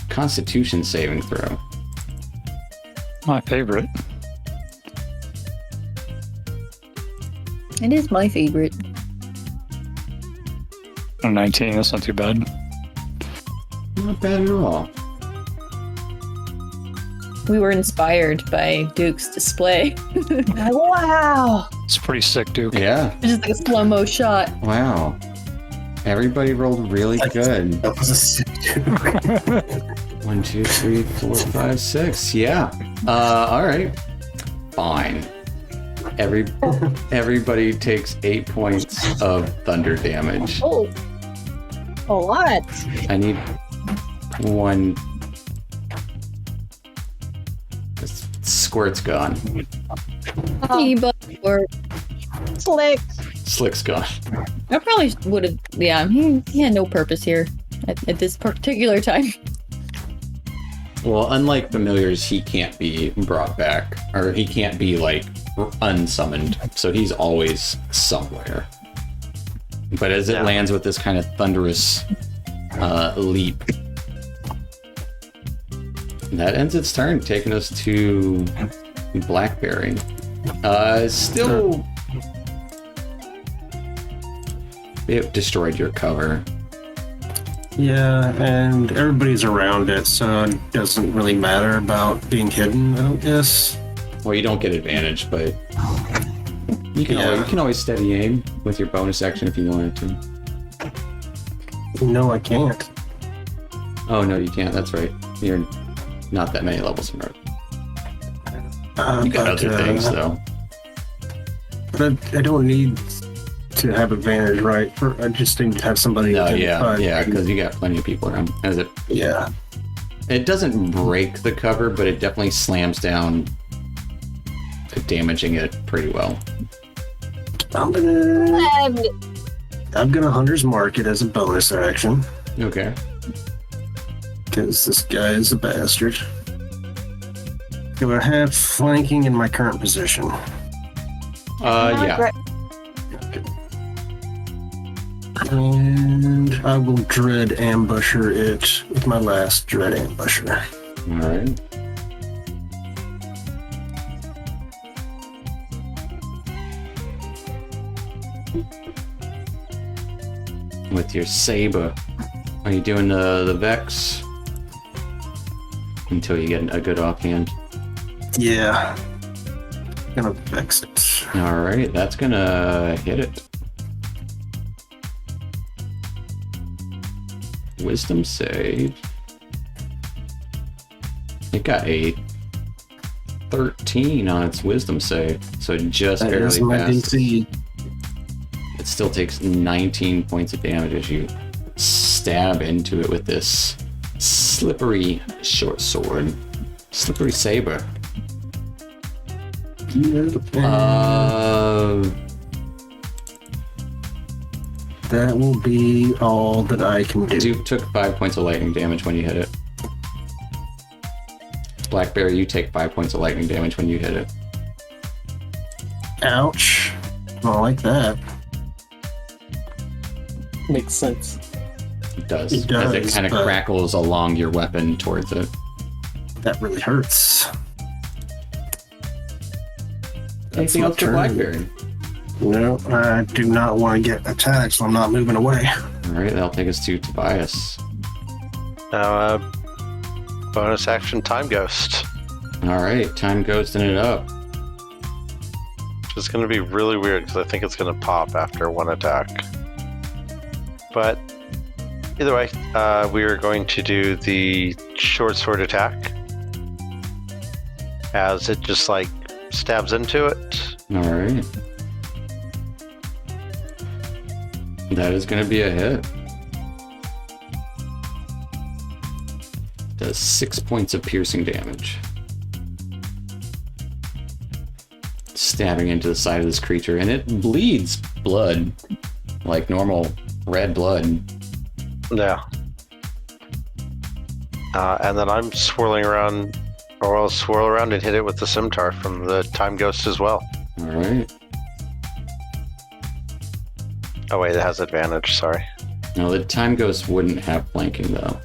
Constitution saving throw. My favorite. It is my favorite. A 19, that's not too bad. Not bad at all. We were inspired by Duke's display. Wow. It's pretty sick, Duke. Yeah, Just like a slow-mo shot. wow. Everybody rolled really good. That was a sick dude. 1, 2, 3, 4, 5, 6. Yeah. All right. Fine. Everybody takes 8 points of thunder damage. Oh. A lot. I need one. Squirt's gone. Or Slick. Slick's gone. I probably would have. Yeah, he had no purpose here at this particular time. Well, unlike familiars, he can't be brought back, or he can't be unsummoned. So he's always somewhere. But as it lands with this kind of thunderous leap, that ends its turn, taking us to Blackberry. Still, it destroyed your cover. Yeah, and everybody's around it, so it doesn't really matter about being hidden, I don't guess. Well, you don't get advantage, but you can always steady aim with your bonus action if you wanted to. No, I can't. Oh no, you can't. That's right. You're not that many levels from Earth. You got other things though. But I don't need to have advantage, right? I just need to have somebody. No, who can yeah, because you got plenty of people around. Yeah. It doesn't break the cover, but it definitely slams down, damaging it pretty well. I'm gonna Hunter's Mark it as a bonus action Okay. because this guy is a bastard. Do I have flanking in my current position? Yeah. Great. And I will Dread Ambusher it with my last Dread Ambusher. All right. With your saber, are you doing the Vex until you get a good offhand? Yeah. Gonna Vex it. All right, that's gonna hit it. Wisdom save. It got 8. 13 on its wisdom save, so it just That is barely my passes. DC. It still takes 19 points of damage as you stab into it with this slippery short sword. Slippery saber. That will be all that I can do. Duke took 5 points of lightning damage when you hit it. Blackberry, you take 5 points of lightning damage when you hit it. Ouch. I don't like that. Makes sense. It does. It As it does, kind of but- crackles along your weapon towards it. That really hurts. Anything my else for turn. Blackberry? No, I do not want to get attacked, so I'm not moving away. Alright, that'll take us to Tobias. Now, bonus action Time Ghost. Alright, time ghosting it up. Which is going to be really weird because I think it's going to pop after one attack. But either way, we are going to do the short sword attack as it just like stabs into it. Alright. That is going to be a hit. Does 6 points of piercing damage. Stabbing into the side of this creature, and it bleeds blood. Like normal red blood. Yeah. And then I'm swirling around, or I'll swirl around and hit it with the scimitar from the Time Ghost as well. Alright. Oh wait, it has advantage, sorry. No, the time ghost wouldn't have flanking though.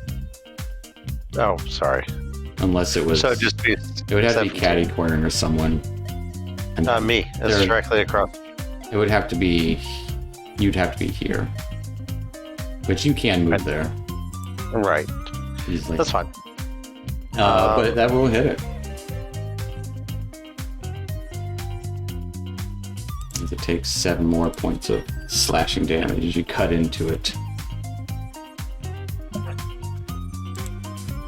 Oh, sorry. Unless it was. So just be it would have to be 17. catty cornering or someone. And me. It's There- directly across. it would have to be. You'd have to be here. But you can move there. Right. Easily. That's fine. But that will hit it. As it takes 7 more points of slashing damage as you cut into it.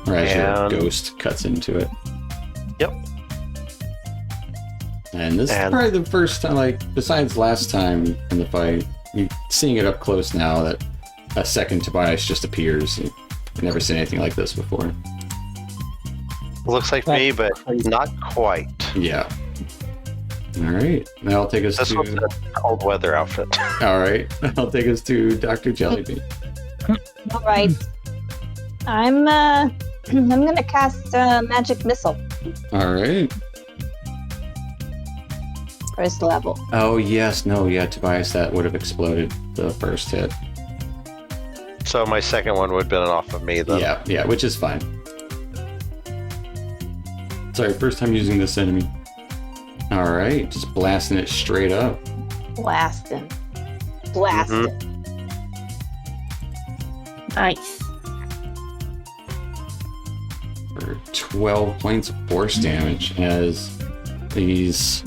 Or as your And- ghost cuts into it. Yep. And this is And- probably the first time, like, besides last time in the fight, you're seeing it up close now that a second Tobias just appears. I've never seen anything like this before. Looks like That's me, but crazy. not quite. Yeah. Alright, that'll take us This one's to... a cold weather outfit. Alright, that'll take us to Dr. Jellybean. All right. I'm gonna cast magic missile Alright. first level. Oh, yes, no, yeah, Tobias, that would have exploded the first hit. So my second one would have been off of me then. Yeah, which is fine. Sorry, first time using this enemy. Alright, just blasting it straight up. Blasting. Blasting. Nice. For 12 points of force damage as these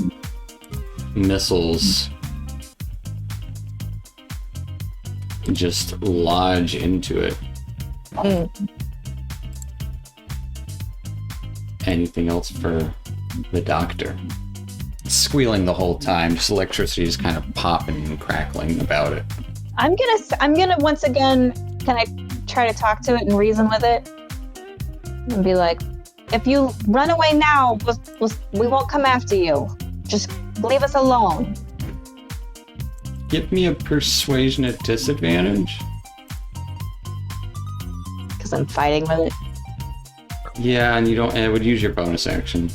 missiles just lodge into it. Anything else for the doctor? Squealing the whole time, just electricity is kind of popping and crackling about it. I'm gonna once again. Can I try to talk to it and reason with it? And be like, if you run away now, we won't come after you. Just leave us alone. Give me a persuasion at disadvantage. Because I'm fighting with it. Yeah, and you don't. And it would use your bonus action.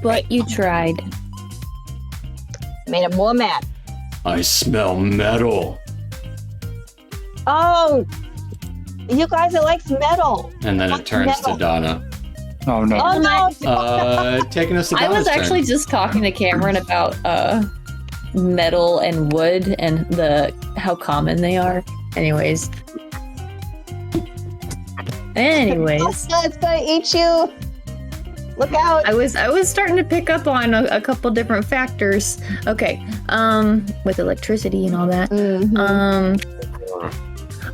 But you tried. Made it more mad. I smell metal. Oh, you guys, it likes metal. And then it turns to Donna. Oh no. Oh no! Taking us to I Donna's was actually turn. just talking to Cameron about metal and wood and how common they are. Anyways. It's gonna eat you. Look out! I was starting to pick up on a couple different factors. Okay, with electricity and all that.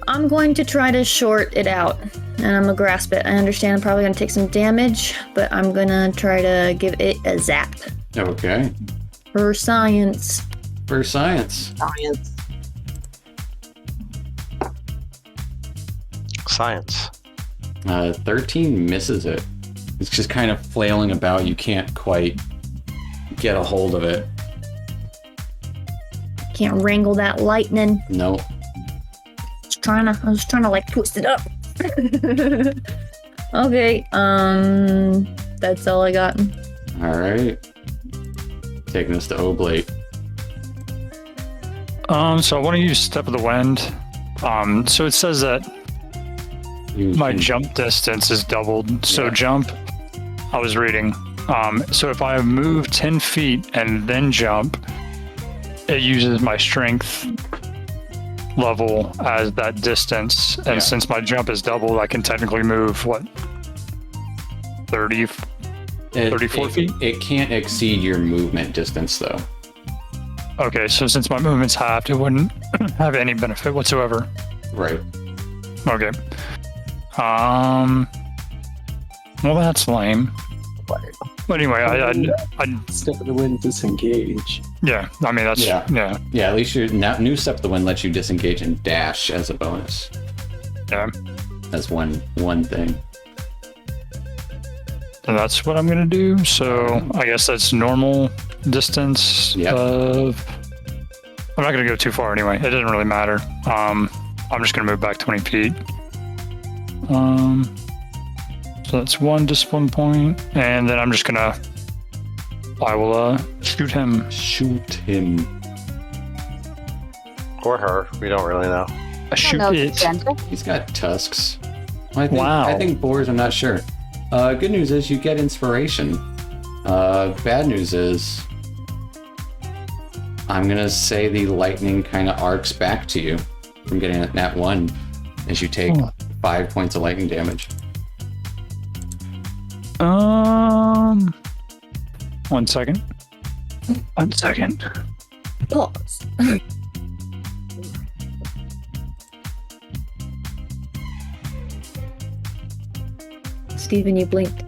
I'm going to try to short it out, and I'm gonna grasp it. I understand I'm probably gonna take some damage, but I'm gonna try to give it a zap. Okay. For science. For science. Science. 13 misses it. It's just kind of flailing about. You can't quite get a hold of it. Can't wrangle that lightning. Nope. I was trying to like twist it up. Okay, that's all I got. All right. Taking us to Oblate. So I want to use Step of the Wind. So it says that my jump distance is doubled. So jump, I was reading. So if I move 10 feet and then jump, it uses my strength level as that distance. And since my jump is doubled, I can technically move, 34 feet? It can't exceed your movement distance, though. Okay, so since my movement's halved, it wouldn't have any benefit whatsoever. Right. Okay. Well, that's lame. But anyway, I Step of the Wind, disengage. yeah. I mean, that's yeah. At least your new Step of the Wind lets you disengage and dash as a bonus. Yeah. That's one thing. And that's what I'm gonna do. So I guess that's normal distance of. I'm not gonna go too far anyway. It doesn't really matter. I'm just gonna move back 20 feet. So that's one discipline point, and then I'm just gonna. I will shoot him. Shoot him. Or her. We don't really know. I shoot it. He's got tusks. Wow. I think boars. I'm not sure. Good news is you get inspiration. Bad news is I'm gonna say the lightning kind of arcs back to you from getting a nat 1 as you take 5 points of lightning damage. 1 second. 1 second. Pause. Steven, you blinked.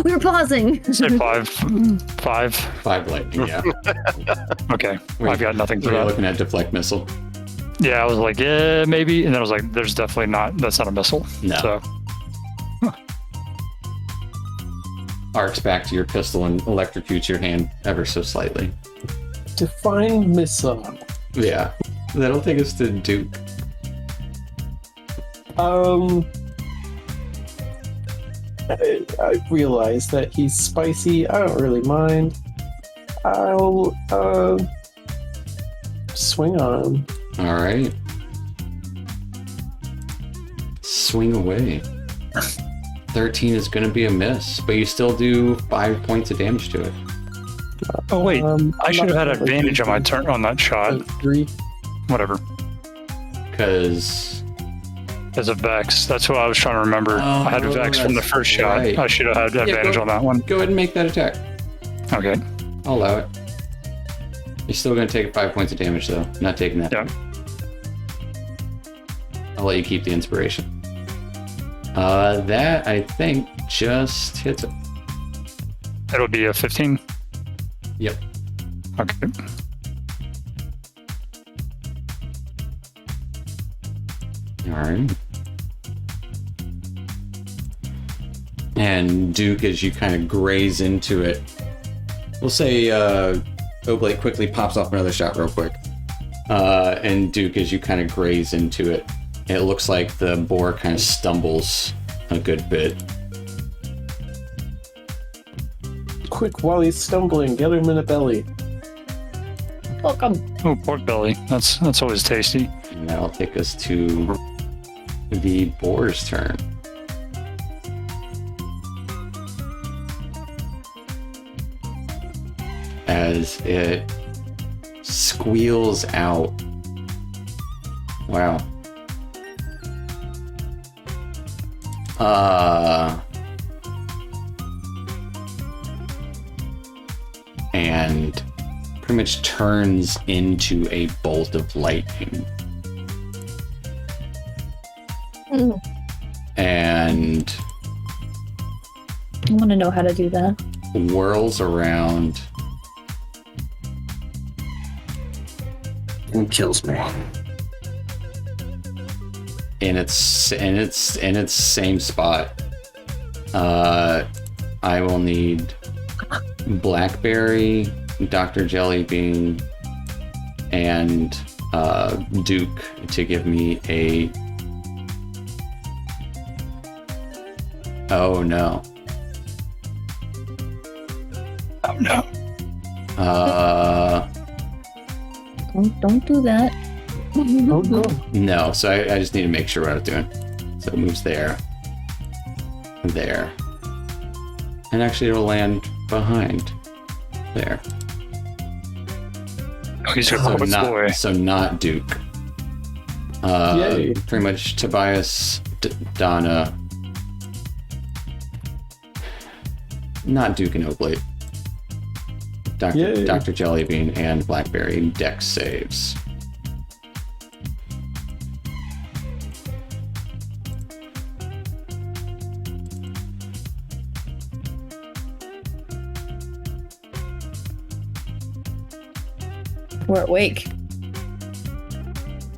We were pausing. Say 5. 5 lightning, yeah. Okay. I've got nothing for We're that. looking at deflect missile. Yeah, I was like, yeah, maybe. And then I was like, there's definitely not. That's not a missile. No. So, Arcs back to your pistol and electrocutes your hand ever so slightly. Define missile. Yeah. That'll take us to Duke. I realize that he's spicy. I don't really mind. I'll swing on him. All right. Swing away. 13 is going to be a miss, but you still do 5 points of damage to it. oh wait, I should have had I'm not advantage on my turn on that shot. 3. Whatever. Because As a Vex. That's what I was trying to remember. I had a Vex from the that's first shot. right. I should have had advantage on that one. go ahead and make that attack. Okay. I'll allow it. You're still going to take 5 points of damage, though. I'm not taking that. Yeah. I'll let you keep the inspiration. That, I think, just hits it. It'll be a 15. Yep. Okay. All right. And Duke, as you kind of graze into it, we'll say Oblate quickly pops off another shot real quick. And Duke, as you kind of graze into it, it looks like the boar kind of stumbles a good bit. Quick, while he's stumbling, get him in the belly. Welcome. Oh, pork belly. That's always tasty. And that'll take us to the boar's turn. As it squeals out. Wow. and pretty much turns into a bolt of lightning. Mm. And I want to know how to do that. whirls around And kills me. in its same spot. I will need Blackberry, Dr. Jellybean, and Duke to give me a. Oh no. Oh no. Don't do that. Oh no. No, so I just need to make sure what I was doing. So it moves there. There. And actually it'll land behind. There. Oh, he's a puppet boy. So not Duke. Yay. Pretty much Tobias, Donna. Not Duke and Oblate. Yay. Dr. Jellybean and Blackberry Dex saves. We're awake.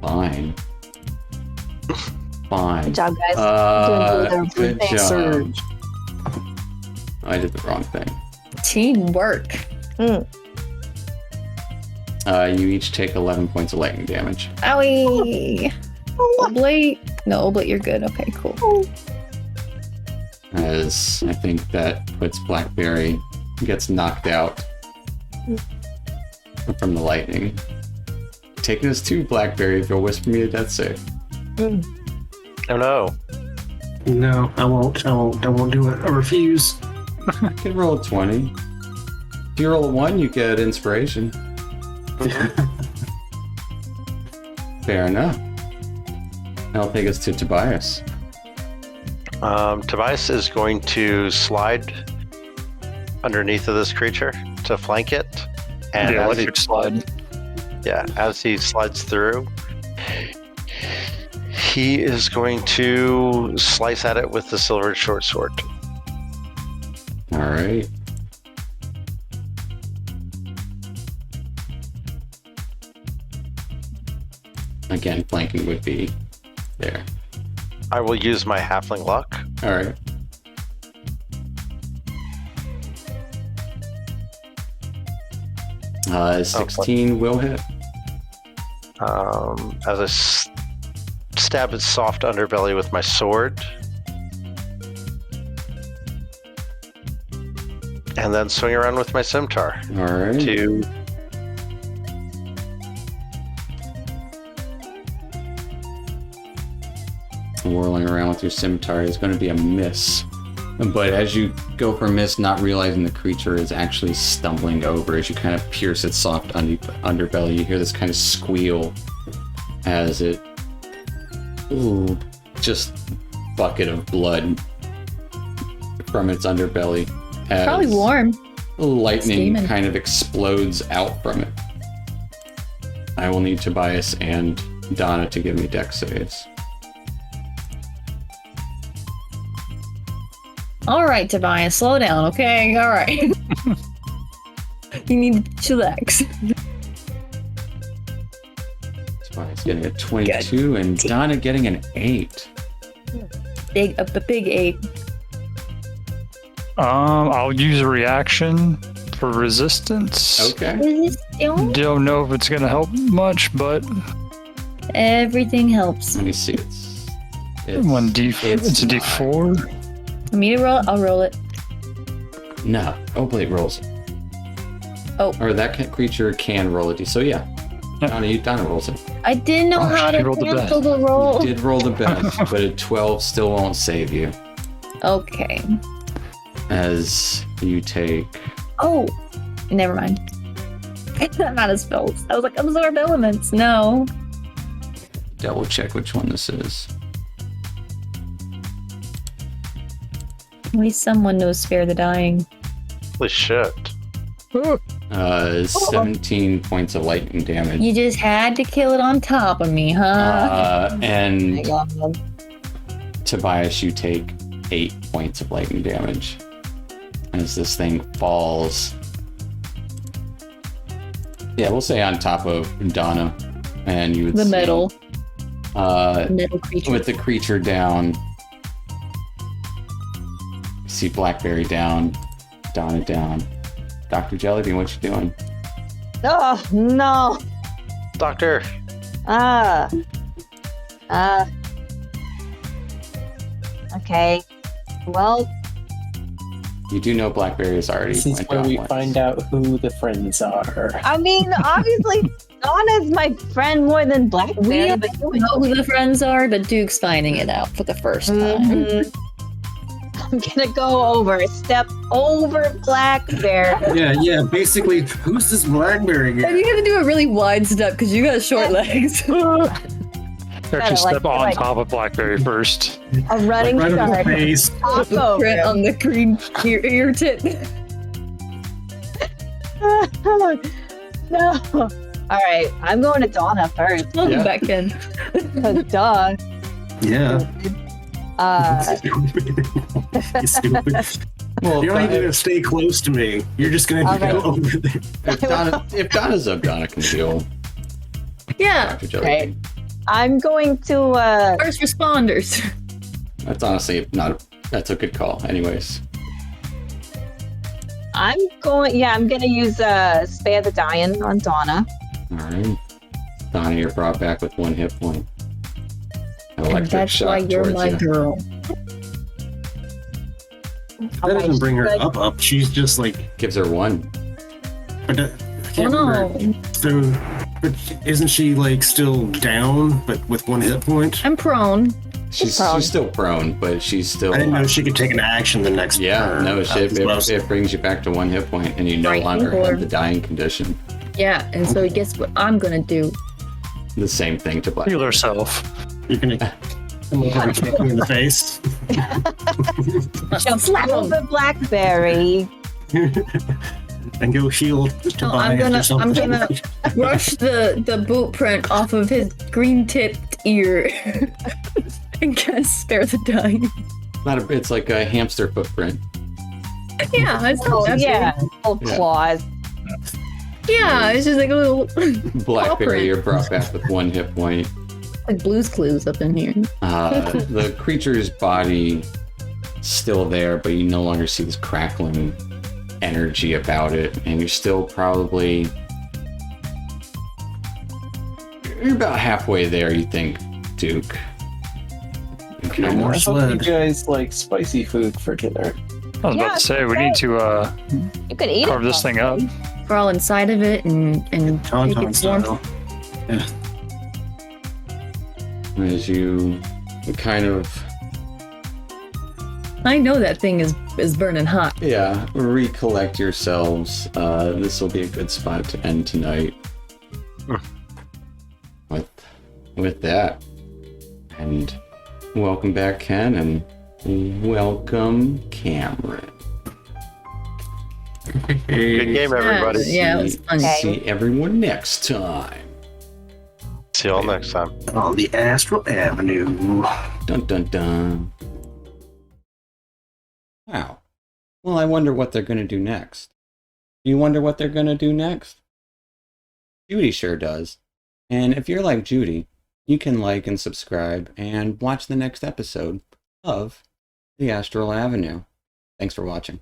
Fine. Fine. Good job, guys. Doing Good the job. Surge. I did the wrong thing. Teamwork. Mm. You each take 11 points of lightning damage. Owie. Oblate. No, Oblate, you're good. Okay, cool. As I think that puts Blackberry, gets knocked out from the lightning. Take this too, Blackberry, if you'll whisper me a death save. Mm. Oh no. No, I won't do it. I refuse. You can roll a 20. If you roll a 1, you get inspiration. Fair enough. That'll take us to Tobias. Tobias is going to slide underneath of this creature to flank it. And Yeah, as let he, it slide. as he slides through, he is going to slice at it with the silver short sword. Alright. Again, flanking would be there. I will use my halfling luck. Alright. Oh, 16 will hit. As I stab its soft underbelly with my sword. And then swing around with my scimitar Alright. to Whirling around with your scimitar is going to be a miss. But as you go for a miss, not realizing the creature is actually stumbling over, as you kind of pierce its soft underbelly, you hear this kind of squeal as it... Ooh, just bucket of blood from its underbelly. As Probably warm. lightning Steaming. kind of explodes out from it. I will need Tobias and Donna to give me dex saves. All right, Tobias, slow down, okay? All right. You need to chillax. Tobias getting a 22 and Donna getting an 8. A big 8. I'll use a reaction for resistance. Okay. Don't know if it's gonna help much, but Everything helps. Let me see. It's it's a not. D4. For me to roll, I'll roll it. No. Oblate rolls. Oh. Or that creature can roll a D. So yeah. Yeah. Donna rolls it. I didn't know Oh, how she to rolled the cancel the roll. You did roll the best, but a 12 still won't save you. Okay. As you take... Oh, never mind. I'm out of spells. I was like, absorb elements. No. Double check which one this is. At least someone knows spare the dying. holy shit. 17 points of lightning damage. You just had to kill it on top of me, huh? And Oh my God. Tobias, you take 8 points of lightning damage as this thing falls. Yeah, we'll say on top of Donna, and you would The see, metal metal creature. with the creature down. You see Blackberry down, Donna down. Dr. Jellybean, what you doing? Oh no. Doctor, Ah. Okay. Well, You do know Blackberry is already This is went where down we once. find out who the friends are. I mean, obviously, Donna's my friend more than We Blackberry, don't but you know who the friends are, but Duke's finding it out for the first time. Mhm. I'm gonna go step over Blackberry. Yeah. Basically, who's this Blackberry guy? And you have to do a really wide step because you got short legs. Actually, step on like- top of Blackberry first. A running Right on the start. face. Hop over. Print on the green ear tip. No. All right, I'm going to Donna first. Welcome Yeah. back in. Duh. Yeah. You stupid. Well, You're not even gonna stay close to me. You're just gonna All go right. over there. if Donna's up, Donna can heal Yeah, Dr. Jellybean. I'm going to. first responders. That's honestly that's a good call. Anyways, I'm gonna use Spare the Dying on Donna. all right. Donna, you're brought back with 1 hit point. An And electric that's shock why you're towards my you. girl. That doesn't bring her up. She's just like. Gives her 1. But I Oh can't remember. no, So, but isn't she like still down, but with 1 hit point? I'm prone. She's prone. still prone, but she's still. I didn't know she could take an action the next Yeah, turn. no, shit. That was It brings you back to 1 hit point, and you no Right, longer or- have the dying condition. Yeah, and so guess what I'm gonna do? The same thing to Black. Heal herself. You're gonna come over and kick me in the face. I'll slap him. Over Blackberry. And go heal No, I'm Tobias or gonna something. brush the boot print off of his green tipped ear and cast Spare the Dying. It's like a hamster footprint. Yeah, it's not Oh bad. yeah, little Yeah. claws. Yeah, it's just like a little Blackberry, print. you're brought back with 1 hit point. like Blue's Clues up in here. The creature's body still there, but you no longer see this crackling energy about it, and you're still probably you're about halfway there. You think, Duke? You No kind more of- I hope you sled. guys like spicy food for dinner. I was Yeah, about to say, we need to You could eat carve it. this thing up. Crawl inside of it and take Tauntaun its warmth. style. as you kind of I know that thing is burning hot. recollect yourselves. This will be a good spot to end tonight. With that, and welcome back, Ken, and welcome, Cameron. good game, everybody. Yeah, it was fun. See everyone next time. See you all next time. On the Astral Avenue. Dun dun dun. Wow. Well, I wonder what they're going to do next. You wonder what they're going to do next? Judy sure does. And if you're like Judy, you can like and subscribe and watch the next episode of The Astral Avenue. Thanks for watching.